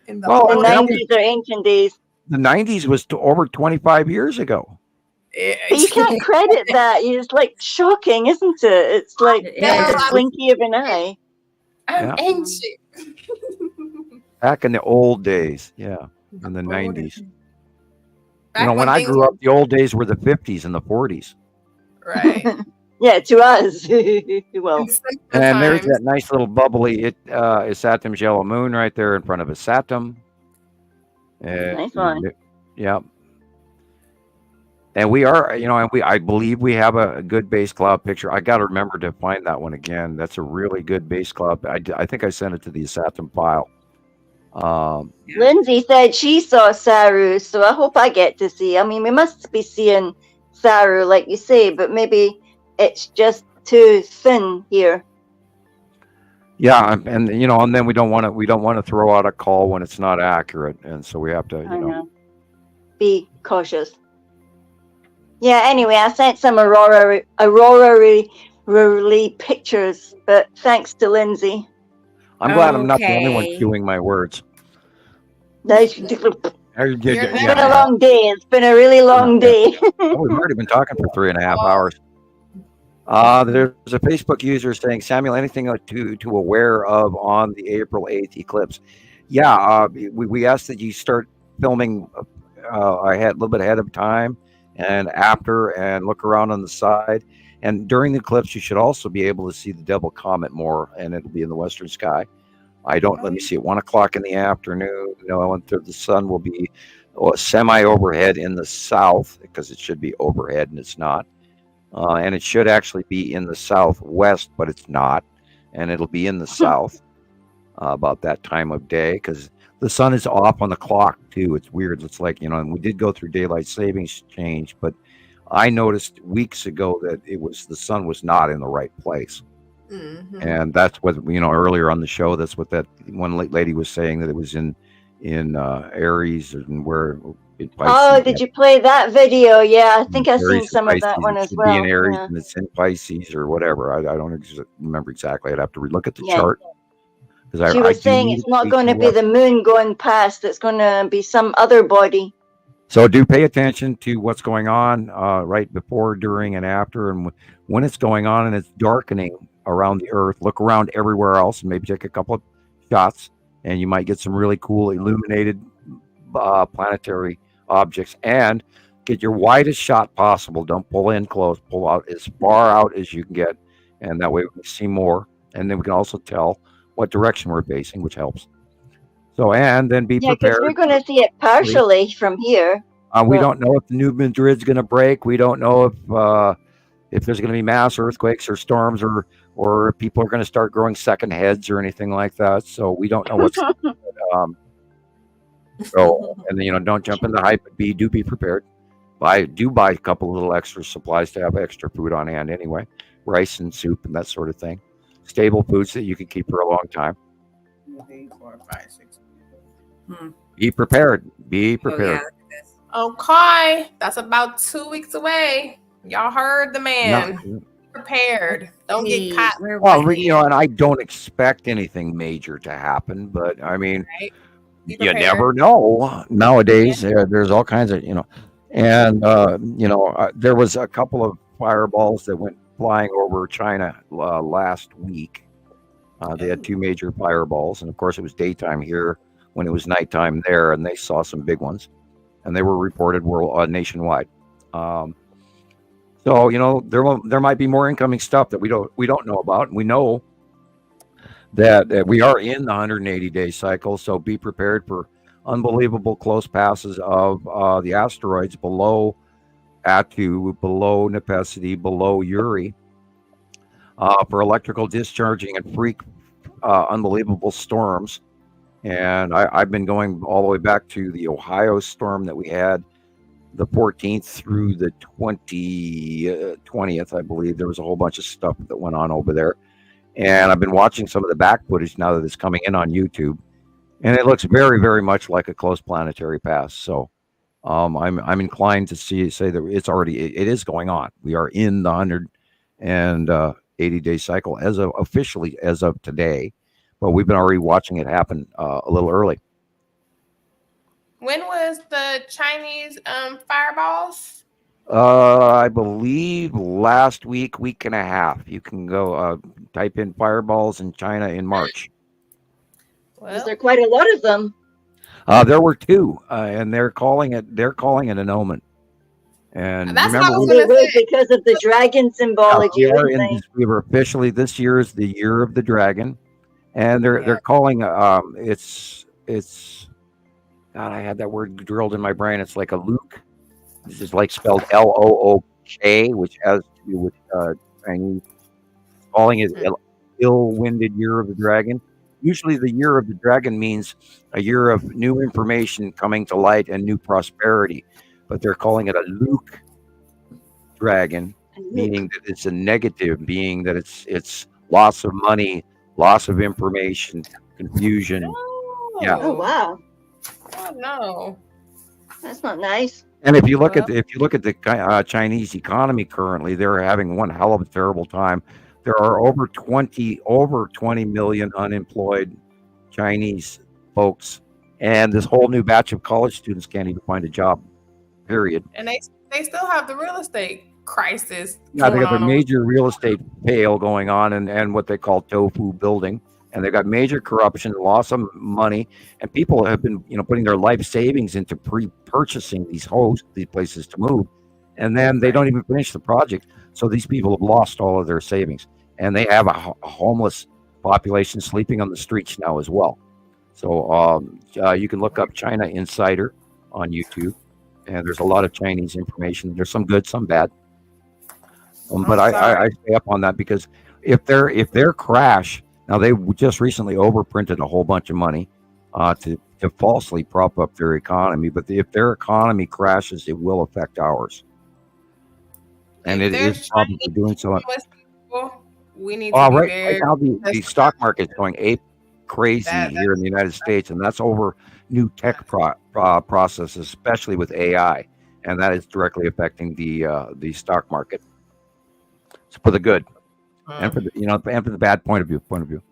The 90s are ancient days. The 90s was over 25 years ago. But you can't credit that. It's like shocking, isn't it? It's like a blinky of an eye. I'm ancient. Back in the old days, in the 90s. When I grew up, the old days were the 50s and the 40s. Right. Yeah, to us. Well. And there's that nice little bubbly Saturm's yellow moon right there in front of a Saturn. Nice one. Yeah. And we are, I believe we have a good base cloud picture. I got to remember to find that one again. That's a really good base cloud. I think I sent it to the Saturn file. Lindsay said she saw Saru, so I hope I get to see. I mean, we must be seeing Saru, like you say, but maybe it's just too thin here. Yeah, and and then we don't want to throw out a call when it's not accurate, and so we have to be cautious. Yeah. Anyway, I sent some aurora pictures, but thanks to Lindsay. I'm glad I'm not the only one chewing my words. And It's been a long day. It's been a really long day. We've already been talking for 3.5 hours. There's a Facebook user saying, Samuel, anything to aware of on the April 8th eclipse? Yeah, we asked that you start filming a little bit ahead of time and after, and look around on the side. And during the eclipse, you should also be able to see the double comet more, and it'll be in the western sky. Let me see, at 1 o'clock in the afternoon, the sun will be semi-overhead in the south, because it should be overhead, and it's not. And it should actually be in the southwest, but it's not. And it'll be in the south about that time of day, because the sun is off on the clock, too. It's weird. It's like, and we did go through daylight savings change, but I noticed weeks ago that the sun was not in the right place. Mm-hmm. And that's what, earlier on the show, that's what that one lady was saying, that it was in Aries, and where it Pisces. Did you play that video? Yeah, I think I've seen some of that one as well. Be in Aries, and it's in Pisces or whatever. I don't remember exactly. I'd have to look at the chart. She was saying it's not going to be the moon going past. It's going to be some other body. So do pay attention to what's going on right before, during, and after. And when it's going on and it's darkening around the Earth, look around everywhere else and maybe take a couple of shots, and you might get some really cool illuminated planetary objects. And get your widest shot possible. Don't pull in close. Pull out as far out as you can get, and that way we can see more. And then we can also tell what direction we're facing, which helps. So, and then be prepared. Because we're going to see it partially from here. We don't know if the New Madrid's going to break. We don't know if there's going to be mass earthquakes or storms, or people are going to start growing second heads or anything like that. So we don't know what's so, and then, don't jump in the hype, but do be prepared. Buy a couple of little extra supplies to have extra food on hand anyway. Rice and soup and that sort of thing. Stable foods that you can keep for a long time. 3, 4, 5, 6. Be prepared. Be prepared. Okay, that's about 2 weeks away. Y'all heard the man. No. Prepared. Don't get caught. Well, and I don't expect anything major to happen, but I mean, you never know. Nowadays, there's all kinds of, and there was a couple of fireballs that went flying over China last week. They had 2 major fireballs, and of course, it was daytime here when it was nighttime there, and they saw some big ones, and they were reported nationwide. So there might be more incoming stuff that we don't know about, and we know that we are in the 180-day cycle. So be prepared for unbelievable close passes of the asteroids below Atu, below Nepesity, below Uri, for electrical discharging and freak unbelievable storms. And I've been going all the way back to the Ohio storm that we had the 14th through the 20th, I believe. There was a whole bunch of stuff that went on over there. And I've been watching some of the back footage now that it's coming in on YouTube. And it looks very, very much like a close planetary pass. So I'm inclined to say that it is going on. We are in the 180-day cycle officially as of today. But we've been already watching it happen a little early. When was the Chinese fireballs? I believe last week and a half. You can go type in fireballs in China in March. Was there quite a lot of them? There were 2, and they're calling it an omen. And that's remember, because of the dragon symbology. We were officially, this year is the year of the dragon, and they're calling it's. God, I had that word drilled in my brain. It's like a Luke. This is like spelled L-O-O-K, which has to do with Chinese. Calling it ill-winded year of the dragon. Usually the year of the dragon means a year of new information coming to light and new prosperity. But they're calling it a Luke dragon, meaning that it's a negative, being that it's loss of money, loss of information, confusion. Oh, yeah. Oh, wow. Oh no, that's not nice. And if you look at the Chinese economy currently, they're having one hell of a terrible time. There are over 20 million unemployed Chinese folks and this whole new batch of college students can't even find a job. Period. And they still have the real estate crisis. Yeah, they got the major real estate fail going on, and what they call tofu building, and they've got major corruption, loss of money, and people have been putting their life savings into purchasing these places to move, and then they don't even finish the project. So these people have lost all of their savings, and they have a homeless population sleeping on the streets now as well. So you can look up China Insider on YouTube, and there's a lot of Chinese information. There's some good, some bad. But I stay up on that, because if their crash, now they just recently overprinted a whole bunch of money to falsely prop up their economy. But if their economy crashes, it will affect ours, and it is probably doing so. We need to right now the stock market is going ape crazy here in the United States, and that's over new tech processes, especially with AI, and that is directly affecting the stock market. So for the good, and for the and for the bad point of view.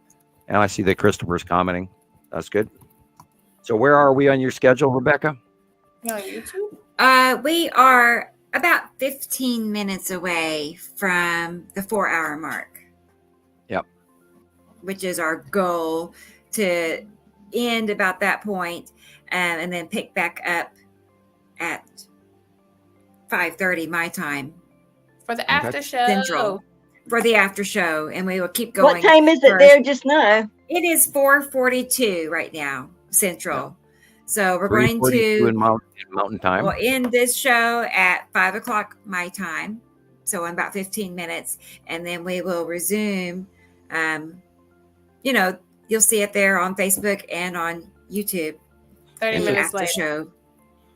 And I see that Christoper's commenting. That's good. So where are we on your schedule, Rebecca? On YouTube. We are about 15 minutes away from the 4-hour mark. Yep. Which is our goal, to end about that point, and then pick back up at 5:30 my time. For the after show. Central. For the after show. And we will keep going. What time is it there just now? It is 4:42 right now, Central. So we're going to in mountain time. We'll end this show at 5 o'clock my time. So in about 15 minutes. And then we will resume. You'll see it there on Facebook and on YouTube. 30 minutes later. Show.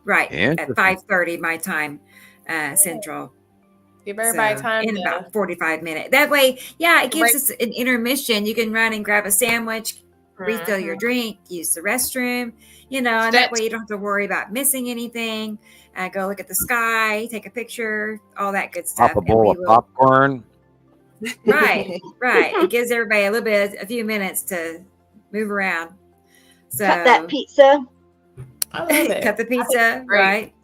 Right. At 5:30 my time, Central. Give everybody time in about 45 minutes. That way, it gives us an intermission. You can run and grab a sandwich, refill your drink, use the restroom, and that way you don't have to worry about missing anything. Go look at the sky, take a picture, all that good stuff. Pop a bowl of popcorn. Right. It gives everybody a few minutes to move around. So cut that pizza. I love it. Cut the pizza, right?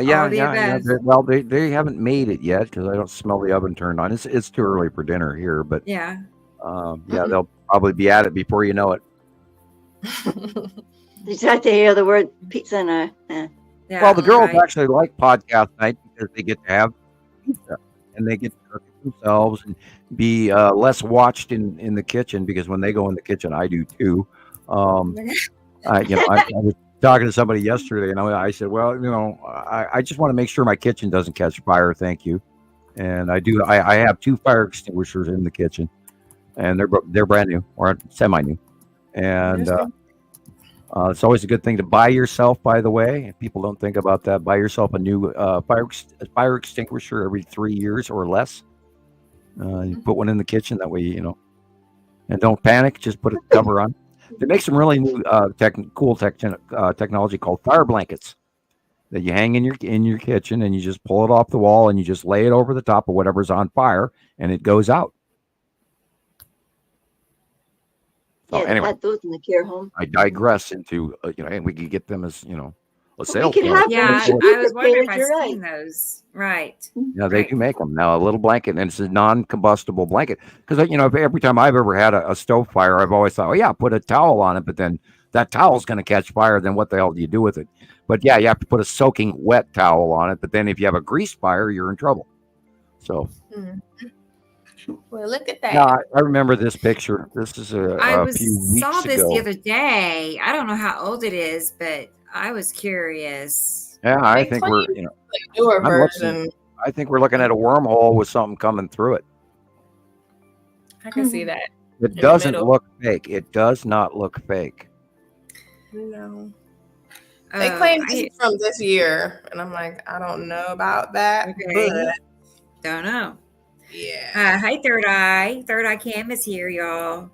Yeah. Well, they haven't made it yet, because I don't smell the oven turned on. It's too early for dinner here, but they'll probably be at it before you know it. You just have to hear the word pizza now. Yeah. Well, the girls actually like podcast night, because they get to have pizza and they get to cook it themselves and be less watched in the kitchen, because when they go in the kitchen, I do too. I was talking to somebody yesterday, and I said, well, I just want to make sure my kitchen doesn't catch fire. Thank you. And I do. I have 2 fire extinguishers in the kitchen, and they're brand new or semi-new. And it's always a good thing to buy yourself, by the way. If people don't think about that, buy yourself a new fire extinguisher every 3 years or less. You put one in the kitchen, that way, and don't panic. Just put a cover on. They make some really new cool technology called fire blankets that you hang in your kitchen, and you just pull it off the wall and you just lay it over the top of whatever's on fire, and it goes out. Yeah, anyway, had those in the care home. I digress into and we could get them as a sales. I was wondering if I've seen those. Right. Yeah, they do make them now. A little blanket, and it's a non-combustible blanket. Because every time I've ever had a stove fire, I've always thought, put a towel on it. But then that towel's going to catch fire. Then what the hell do you do with it? But you have to put a soaking wet towel on it. But then if you have a grease fire, you're in trouble. So. Well, look at that. Yeah, I remember this picture. This is a few weeks saw this ago. the other day. I don't know how old it is, but I was curious. Yeah, I think we're newer version. I think we're looking at a wormhole with something coming through it. I can see that. It doesn't look fake. It does not look fake. No. They claim this is from this year, and I'm like, I don't know about that. Okay. But don't know. Yeah. Hi, Third Eye. Third Eye Cam is here, y'all.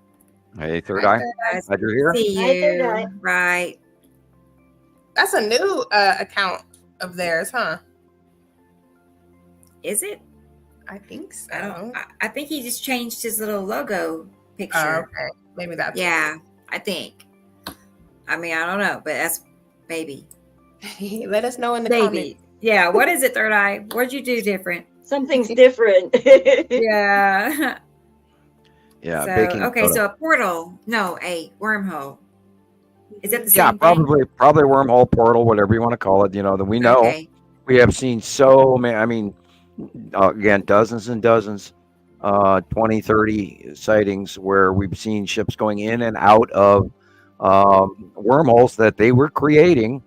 Hey, Third Eye. Glad you're here. See you. Hi, Third Eye. Right. That's a new account of theirs, huh? Is it? I think so. I think he just changed his little logo picture. Okay. Maybe that's I think. I mean, I don't know, but that's maybe. Let us know in the Maybe. comments. Yeah. What is it, Third Eye? What'd you do different? Something's different. Yeah. Yeah, So, baking okay, soda. so a portal. No, a wormhole. Is that the Yeah, same thing? probably wormhole, portal, whatever you want to call it. You know, that we know. Okay. We have seen so many. I mean, again, dozens and dozens, 20, 30 sightings where we've seen ships going in and out of wormholes that they were creating.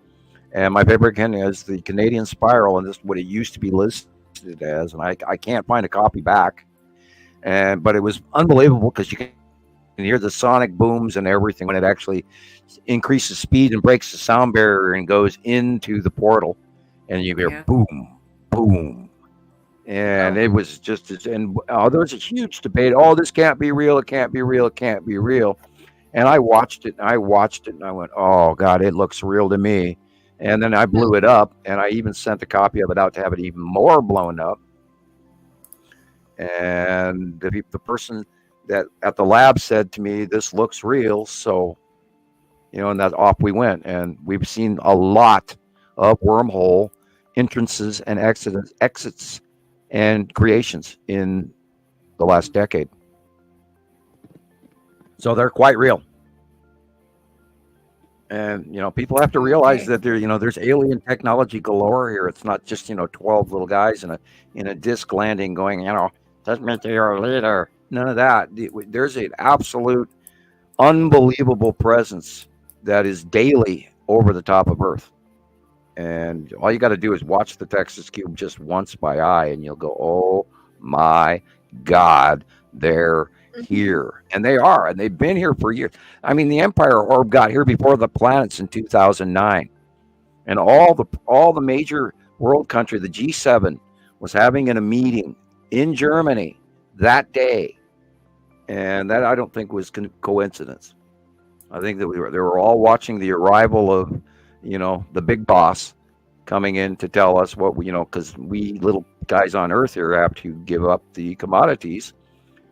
And my favorite again is the Canadian Spiral, and this is what it used to be listed as. And I can't find a copy back. But it was unbelievable because you can hear the sonic booms and everything when it actually increases speed and breaks the sound barrier and goes into the portal, and you hear boom, boom, and it was just and there was a huge debate. Oh, this can't be real. It can't be real. It can't be real. And I watched it. And I went, oh God, it looks real to me. And then I blew it up, and I even sent a copy of it out to have it even more blown up. And the person that at the lab said to me, this looks real. So, and that off we went. And we've seen a lot of wormhole entrances and exits and creations in the last decade. So they're quite real. And, people have to realize that there's alien technology galore here. It's not just, 12 little guys in a disc landing going, that's meteor later. None of that. There's an absolute unbelievable presence that is daily over the top of Earth. And all you got to do is watch the Texas Cube just once by eye, and you'll go, oh my God, they're here. And they are, and they've been here for years. I mean, the Empire Orb got here before the planets in 2009. And all the major world country, the G7, was having a meeting in Germany that day. And that I don't think was coincidence. I think that they were all watching the arrival of, the big boss coming in to tell us what because we little guys on Earth here have to give up the commodities,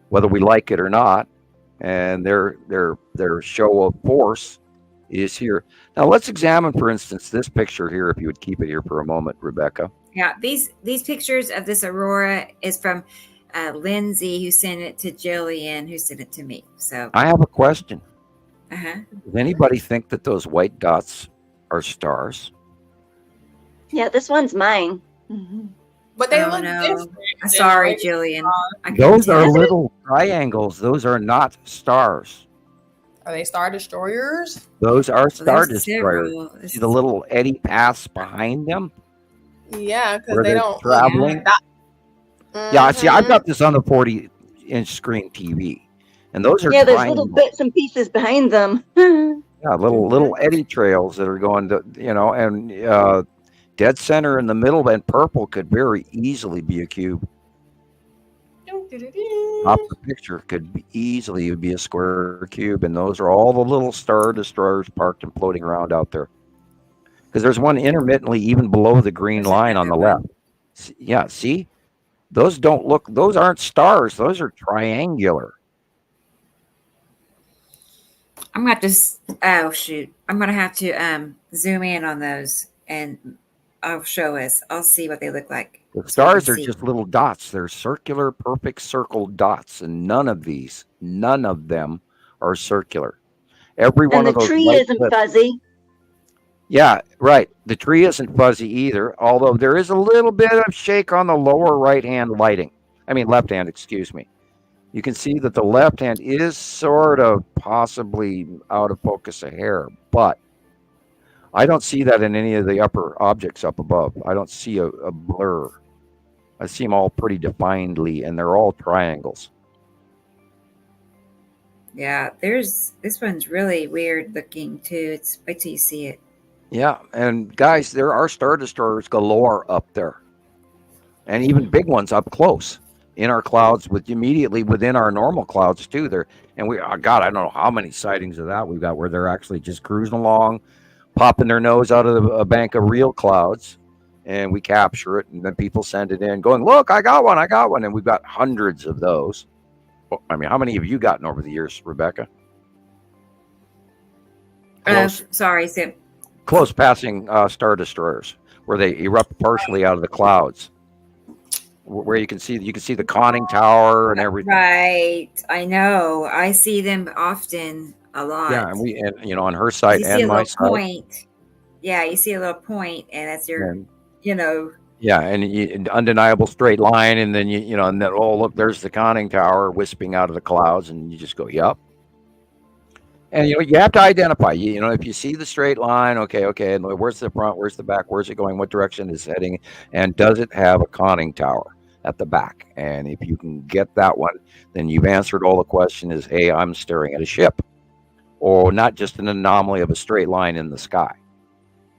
whether we like it or not. And their show of force is here. Now let's examine, for instance, this picture here, if you would keep it here for a moment, Rebecca. Yeah, these pictures of this aurora is from Lindsay, who sent it to Gillian, who sent it to me. So I have a question. Does anybody think that those white dots are stars? Yeah, this one's mine. But they look different. Sorry, Gillian. Those are little triangles. Those are not stars. Are they Star Destroyers? Those are Star Destroyers. See the little eddy paths behind them? Yeah, because they don't traveling. Yeah, see, I've got this on the 40-inch screen TV, and those are there's little bits and pieces behind them. Yeah, little eddy trails that are going to, and dead center in the middle and purple could very easily be a cube. Top of the picture could easily be a square cube, and those are all the little Star Destroyers parked and floating around out there. Because there's one intermittently even below the green line on the left. Yeah, see? Those aren't stars. Those are triangular. I'm going to have to, I'm going to have to zoom in on those, and I'll show us. I'll see what they look like. The stars are just little dots. They're circular, perfect circle dots, and none of them are circular. Every one of those. And the tree isn't fuzzy. Yeah, right. The tree isn't fuzzy either, although there is a little bit of shake on the lower left hand, excuse me. You can see that the left hand is sort of possibly out of focus a hair, but I don't see that in any of the upper objects up above. I don't see a blur. I see them all pretty definedly, and they're all triangles. Yeah, this one's really weird looking too. Wait till you see it. Yeah, and guys, there are Star Destroyers galore up there, and even big ones up close in our clouds, immediately within our normal clouds too. There, and I don't know how many sightings of that we've got where they're actually just cruising along, popping their nose out of a bank of real clouds, and we capture it, and then people send it in, going, "Look, I got one," and we've got hundreds of those. I mean, how many have you gotten over the years, Rebecca? Sorry, Sam. Close passing star destroyers, where they erupt partially out of the clouds, where you can see the conning tower and everything. Right, I know. I see them often, a lot. Yeah, and on her site and my site. Point. Yeah, you see a little point, and that's your, Yeah, and an undeniable straight line, and then and then look, there's the conning tower wisping out of the clouds, and you just go, yep. And you have to identify. If you see the straight line, okay, and where's the front, where's the back, where's it going, what direction is it heading, and does it have a conning tower at the back? And if you can get that one, then you've answered all the question. Is, hey, I'm staring at a ship, or not just an anomaly of a straight line in the sky.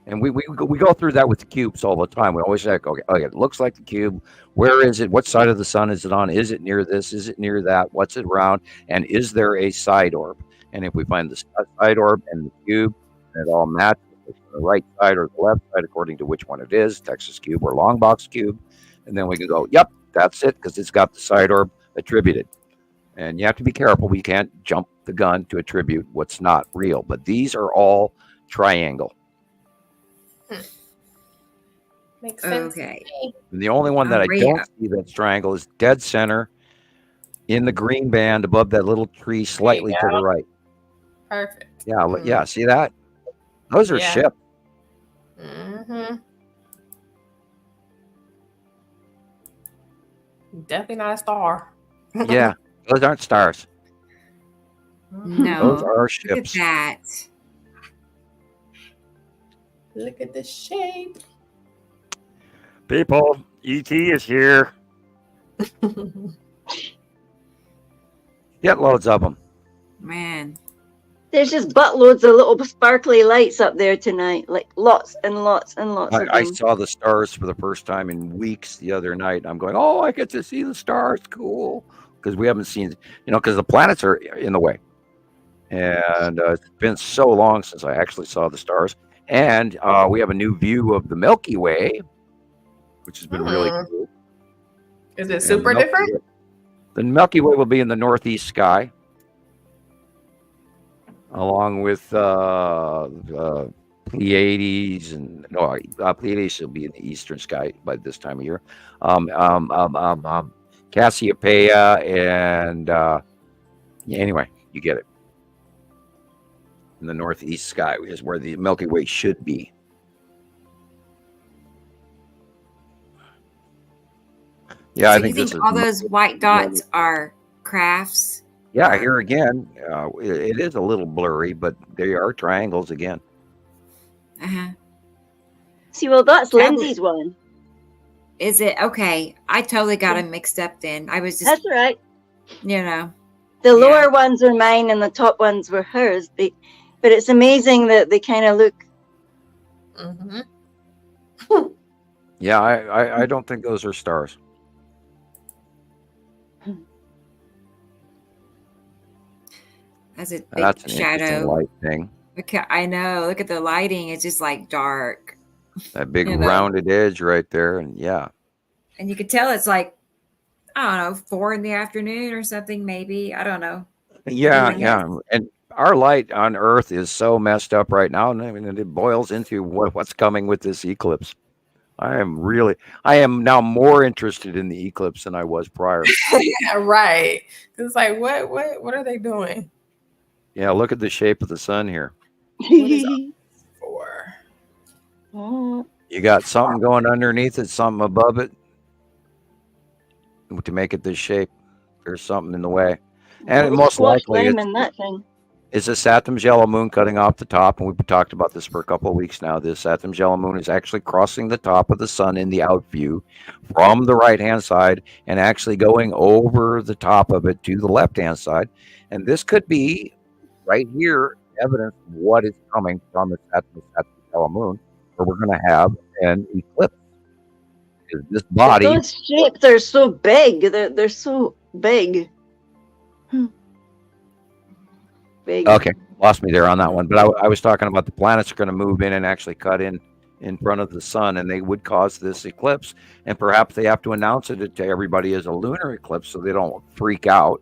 And we go through that with the cubes all the time. We always say, okay, it looks like the cube. Where is it? What side of the sun is it on? Is it near this? Is it near that? What's it around? And is there a side orb? And if we find the side orb and the cube, and it all matches, it's on the right side or the left side, according to which one it is, Texas cube or long box cube. And then we can go, yep, that's it, because it's got the side orb attributed. And you have to be careful. We can't jump the gun to attribute what's not real. But these are all triangle. Makes sense. Okay. And the only one that I don't see that's triangle is dead center in the green band above that little tree slightly to the right. Perfect. Yeah, yeah. See that? Those are ships. Mm-hmm. Definitely not a star. Yeah, those aren't stars. No. Those are ships. Look at that. Look at the shape. People, ET is here. Get loads of them. Man. There's just buttloads of little sparkly lights up there tonight, like lots and lots and lots of them. I saw the stars for the first time in weeks the other night. I'm going, oh, I get to see the stars. Cool. Because we haven't seen, because the planets are in the way. And it's been so long since I actually saw the stars. And we have a new view of the Milky Way, which has been really cool. Is it super different? The Milky Way will be in the northeast sky, along with Pleiades, and Pleiades will be in the eastern sky by this time of year. Cassiopeia, and anyway, you get it. In the northeast sky is where the Milky Way should be. Yeah, so I think you this think is all those white dots are crafts? Yeah, here again, it is a little blurry, but they are triangles again. Uh-huh. See, well, that's Lindsay's one. Is it? Okay. I totally got them mixed up then. I was just... That's right. The lower ones are mine and the top ones were hers. But it's amazing that they kind of look... Mm-hmm. Yeah, I don't think those are stars. That's a big That's an shadow. light thing. Okay, I know. Look at the lighting. It's just like dark. That big rounded edge right there. And yeah. And you could tell it's like, I don't know, 4 p.m. or something, maybe. I don't know. Yeah. And our light on Earth is so messed up right now. And I mean, it boils into what's coming with this eclipse. I am now more interested in the eclipse than I was prior. Yeah, right. It's like, what are they doing? Yeah, look at the shape of the sun here. What is that for? You got something going underneath it, something above it. To make it this shape, there's something in the way. And most likely it's a Saturn's yellow moon cutting off the top. And we've talked about this for a couple of weeks now. This Saturn's yellow moon is actually crossing the top of the sun in the out view from the right-hand side and actually going over the top of it to the left-hand side. And this could be right here evidence of what is coming from the Saturn's yellow moon, where we're going to have an eclipse. This body, those shapes are so big. They're so big. Big. Okay, lost me there on that one. But I was talking about the planets are going to move in and actually cut in front of the sun, and they would cause this eclipse. And perhaps they have to announce it to everybody as a lunar eclipse so they don't freak out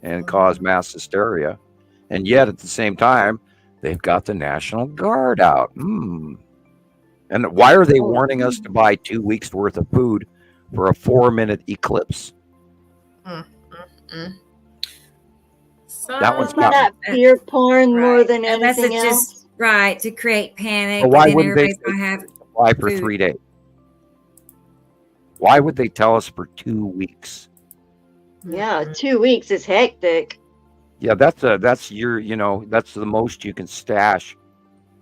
and cause mass hysteria. And yet, at the same time, They've got the National Guard out. And why are they warning us to buy 2 weeks worth of food for a 4-minute eclipse? That one's not fear porn more than Unless anything it's else. just right to create panic. But why and then wouldn't they everybody's gonna have supply for food. 3 days? Why would they tell us for 2 weeks? Yeah, 2 weeks is hectic. Yeah, that's your, that's the most you can stash.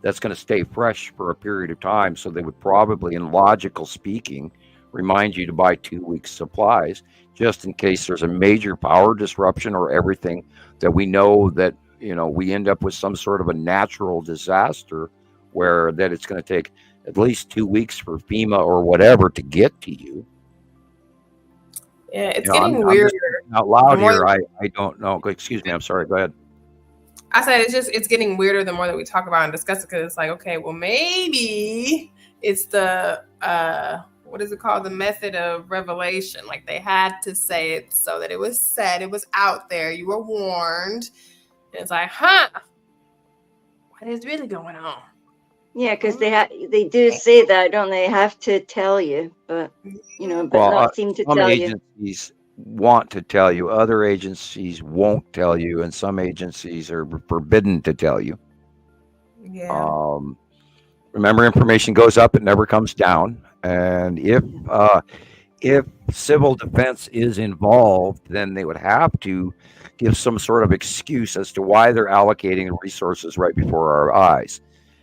That's going to stay fresh for a period of time. So they would probably, in logical speaking, remind you to buy 2 weeks supplies, just in case there's a major power disruption or everything that we know that, we end up with some sort of a natural disaster where that it's going to take at least 2 weeks for FEMA or whatever to get to you. Yeah, it's getting weirder. Out loud here, I don't know. Excuse me. I'm sorry. Go ahead. I said it's getting weirder the more that we talk about and discuss it, because it's like, okay, well, maybe it's the what is it called? The method of revelation. Like they had to say it so that it was said, it was out there, you were warned. And it's like, what is really going on? Yeah, because they do say that, don't they? Have to tell you, but not seem to tell you. Some agencies want to tell you, other agencies won't tell you, and some agencies are forbidden to tell you. Yeah. Remember, information goes up; it never comes down. And if civil defense is involved, then they would have to give some sort of excuse as to why they're allocating resources right before our eyes.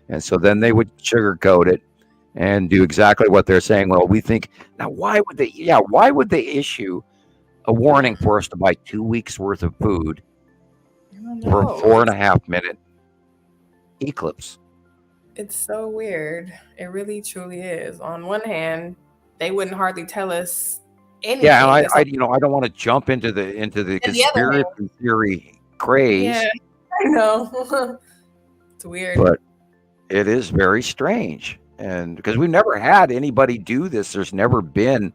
And so then they would sugarcoat it and do exactly what they're saying. Well, we think now, why would they issue a warning for us to buy 2 weeks worth of food for a 4.5-minute eclipse? It's so weird. It really truly is. On one hand, they wouldn't hardly tell us anything. Yeah, and I don't want to jump into the conspiracy theory craze. Yeah, I know. It's weird. But it is very strange, and because we've never had anybody do this, there's never been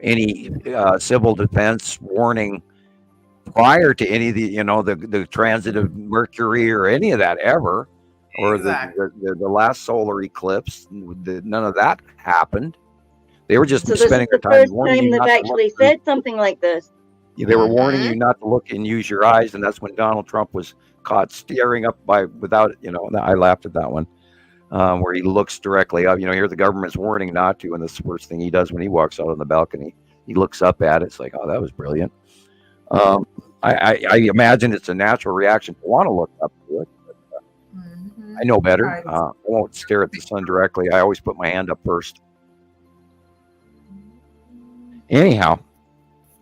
any civil defense warning prior to any of the transit of Mercury or any of that ever, or the last solar eclipse. None of that happened. They were just spending their time warning you. They've actually said something like this. They were warning you not to look and use your eyes, and that's when Donald Trump was caught staring up without. I laughed at that one. Where he looks directly up. Here the government's warning not to, and the first thing he does when he walks out on the balcony, he looks up at it. It's like, oh, that was brilliant. I imagine it's a natural reaction to want to look up to it. But, I know better. I won't stare at the sun directly. I always put my hand up first. Anyhow,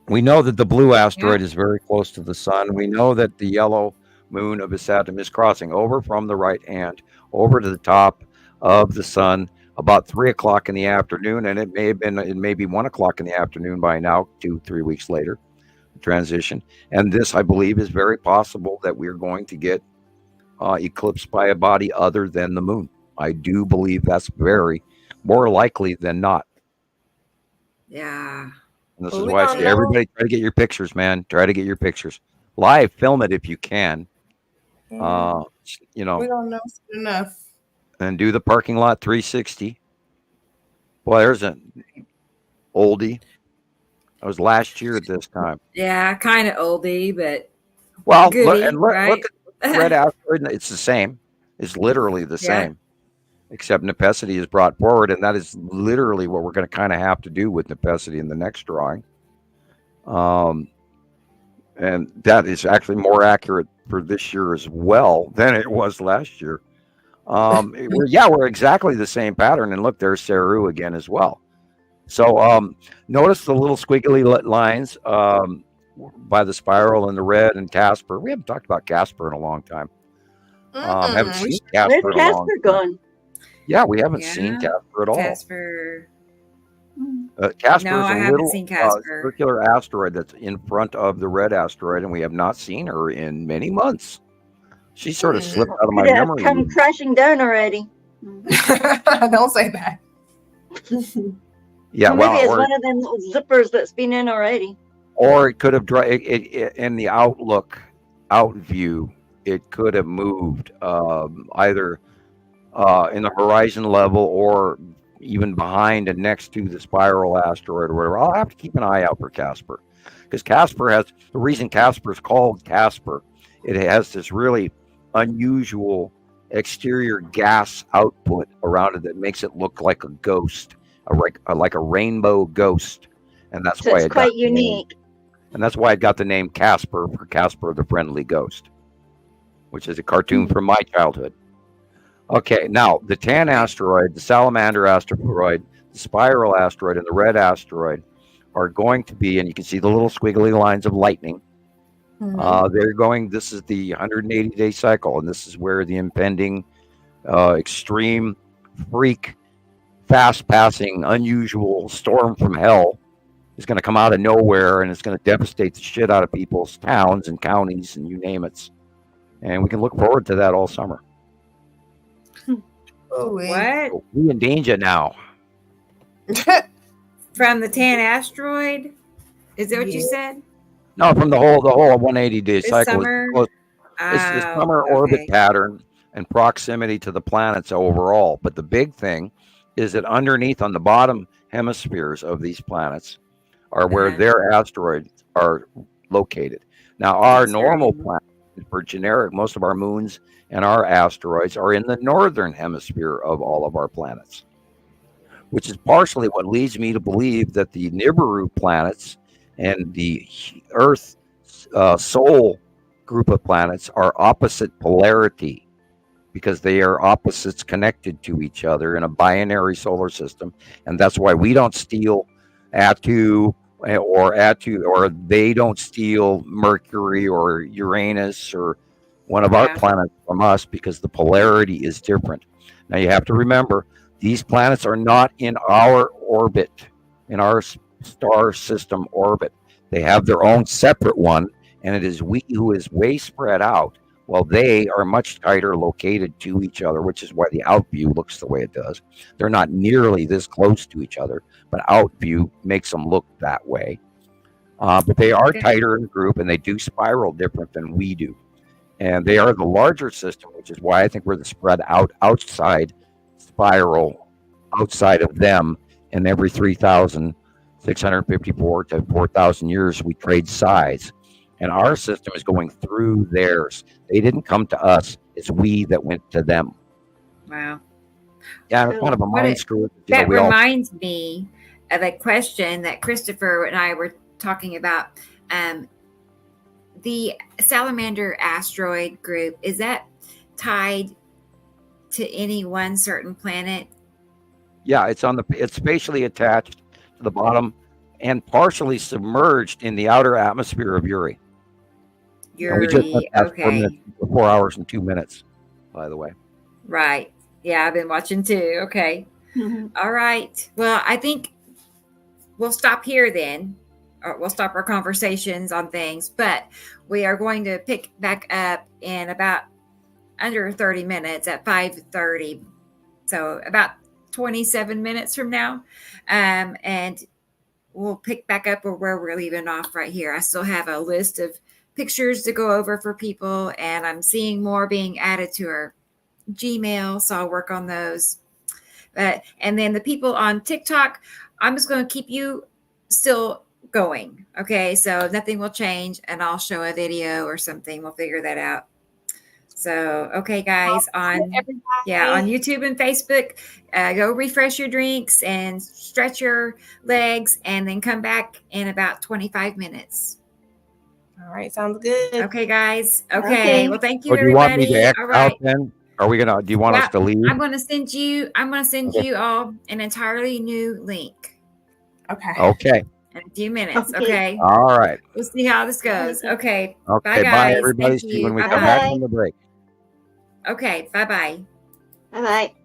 we know that the blue asteroid is very close to the sun. We know that the yellow moon of Saturn is crossing over from the right hand over to the top of the sun about 3 o'clock in the afternoon, and it may be 1 o'clock in the afternoon by now, 2-3 weeks later, transition. And this, I believe, is very possible that we're going to get eclipsed by a body other than the moon. I do believe that's very more likely than not. Yeah. And this is why I say, everybody try to get your pictures, man. Try to get your pictures. Live, film it if you can. We don't know enough. And do the parking lot 360. Boy, there's an oldie. That was last year at this time. Yeah, kind of oldie, but goodie, look right? at the red asteroid. It's the same. It's literally the same, except Nepesity is brought forward, and that is literally what we're going to kind of have to do with Nepesity in the next drawing. And that is actually more accurate for this year as well than it was last year. We're exactly the same pattern. And look, there's Saru again as well. So notice the little squiggly lines by the spiral and the red and Casper. We haven't talked about Casper in a long time. Haven't seen Casper. Where's Casper gone? Yeah, we haven't seen Casper at all. Casper. Casper No, is I a haven't little seen Casper. circular asteroid that's in front of the red asteroid, and we have not seen her in many months. She sort of slipped out of my memory. Come crashing down already. Don't say that. Yeah, maybe it's one of them little zippers that's been in already. Or it could have in the out view. it could have moved either in the horizon level or even behind and next to the spiral asteroid or whatever. I'll have to keep an eye out for Casper, because Casper has the reason Casper is called Casper. It has this really unusual exterior gas output around it that makes it look like a ghost, like a rainbow ghost, and that's why it's quite unique. And that's why it got the name Casper, for Casper the Friendly Ghost, which is a cartoon from my childhood. Okay, now the tan asteroid, the salamander asteroid, the spiral asteroid, and the red asteroid are going to be, and you can see the little squiggly lines of lightning. They're going, this is the 180-day cycle, and this is where the impending extreme freak, fast-passing, unusual storm from hell is going to come out of nowhere, and it's going to devastate the shit out of people's towns and counties and you name it. And we can look forward to that all summer. What? So we in danger now. From the tan asteroid? Is that what you said? No, from the whole 180-day cycle. Summer? It's the summer orbit pattern and proximity to the planets overall. But the big thing is that underneath on the bottom hemispheres of these planets are where their asteroids are located. Now, our normal planet, for generic, most of our moons and our asteroids are in the northern hemisphere of all of our planets, which is partially what leads me to believe that the Nibiru planets and the Earth Sol group of planets are opposite polarity, because they are opposites connected to each other in a binary solar system, and that's why we don't steal Atu, or they don't steal Mercury or Uranus or one of our planets from us, because the polarity is different. Now you have to remember, these planets are not in our orbit, in our star system orbit. They have their own separate one, and it is we who is way spread out, while they are much tighter located to each other, which is why the outview looks the way it does. They're not nearly this close to each other, but outview makes them look that way. But they are tighter in group, and they do spiral different than we do. And they are the larger system, which is why I think we're the spread out outside spiral outside of them. And every 3,654 to 4,000 years, we trade sides. And our system is going through theirs. They didn't come to us. It's we that went to them. Wow. Yeah, it's kind of a mind screw. That reminds me of a question that Christopher and I were talking about. The salamander asteroid group, is that tied to any one certain planet? Yeah, it's spatially attached to the bottom and partially submerged in the outer atmosphere of Uri. Uri, okay. 4 hours and 2 minutes, by the way. Right. Yeah, I've been watching too. Okay. All right. Well, I think we'll stop here then. Or we'll stop our conversations on things, but we are going to pick back up in about under 30 minutes at 5:30. So about 27 minutes from now. And we'll pick back up where we're leaving off right here. I still have a list of pictures to go over for people, and I'm seeing more being added to our Gmail, so I'll work on those. And then the people on TikTok, I'm just going to keep you still going. Okay, so nothing will change, and I'll show a video or something. We'll figure that out. So, okay, guys, on YouTube and Facebook, go refresh your drinks and stretch your legs, and then come back in about 25 minutes. All right, sounds good. Okay, guys. Okay. Well, thank you, do you want me everybody. to X All right. out then? Are we gonna? Do you want us to leave? I'm gonna send you you all an entirely new link. Okay. In a few minutes. Okay. All right. We'll see how this goes. Okay. Okay. Bye, guys. Bye, everybody. Thank See you you. when we come Bye-bye. back from the break. Okay. Bye-bye. Bye-bye.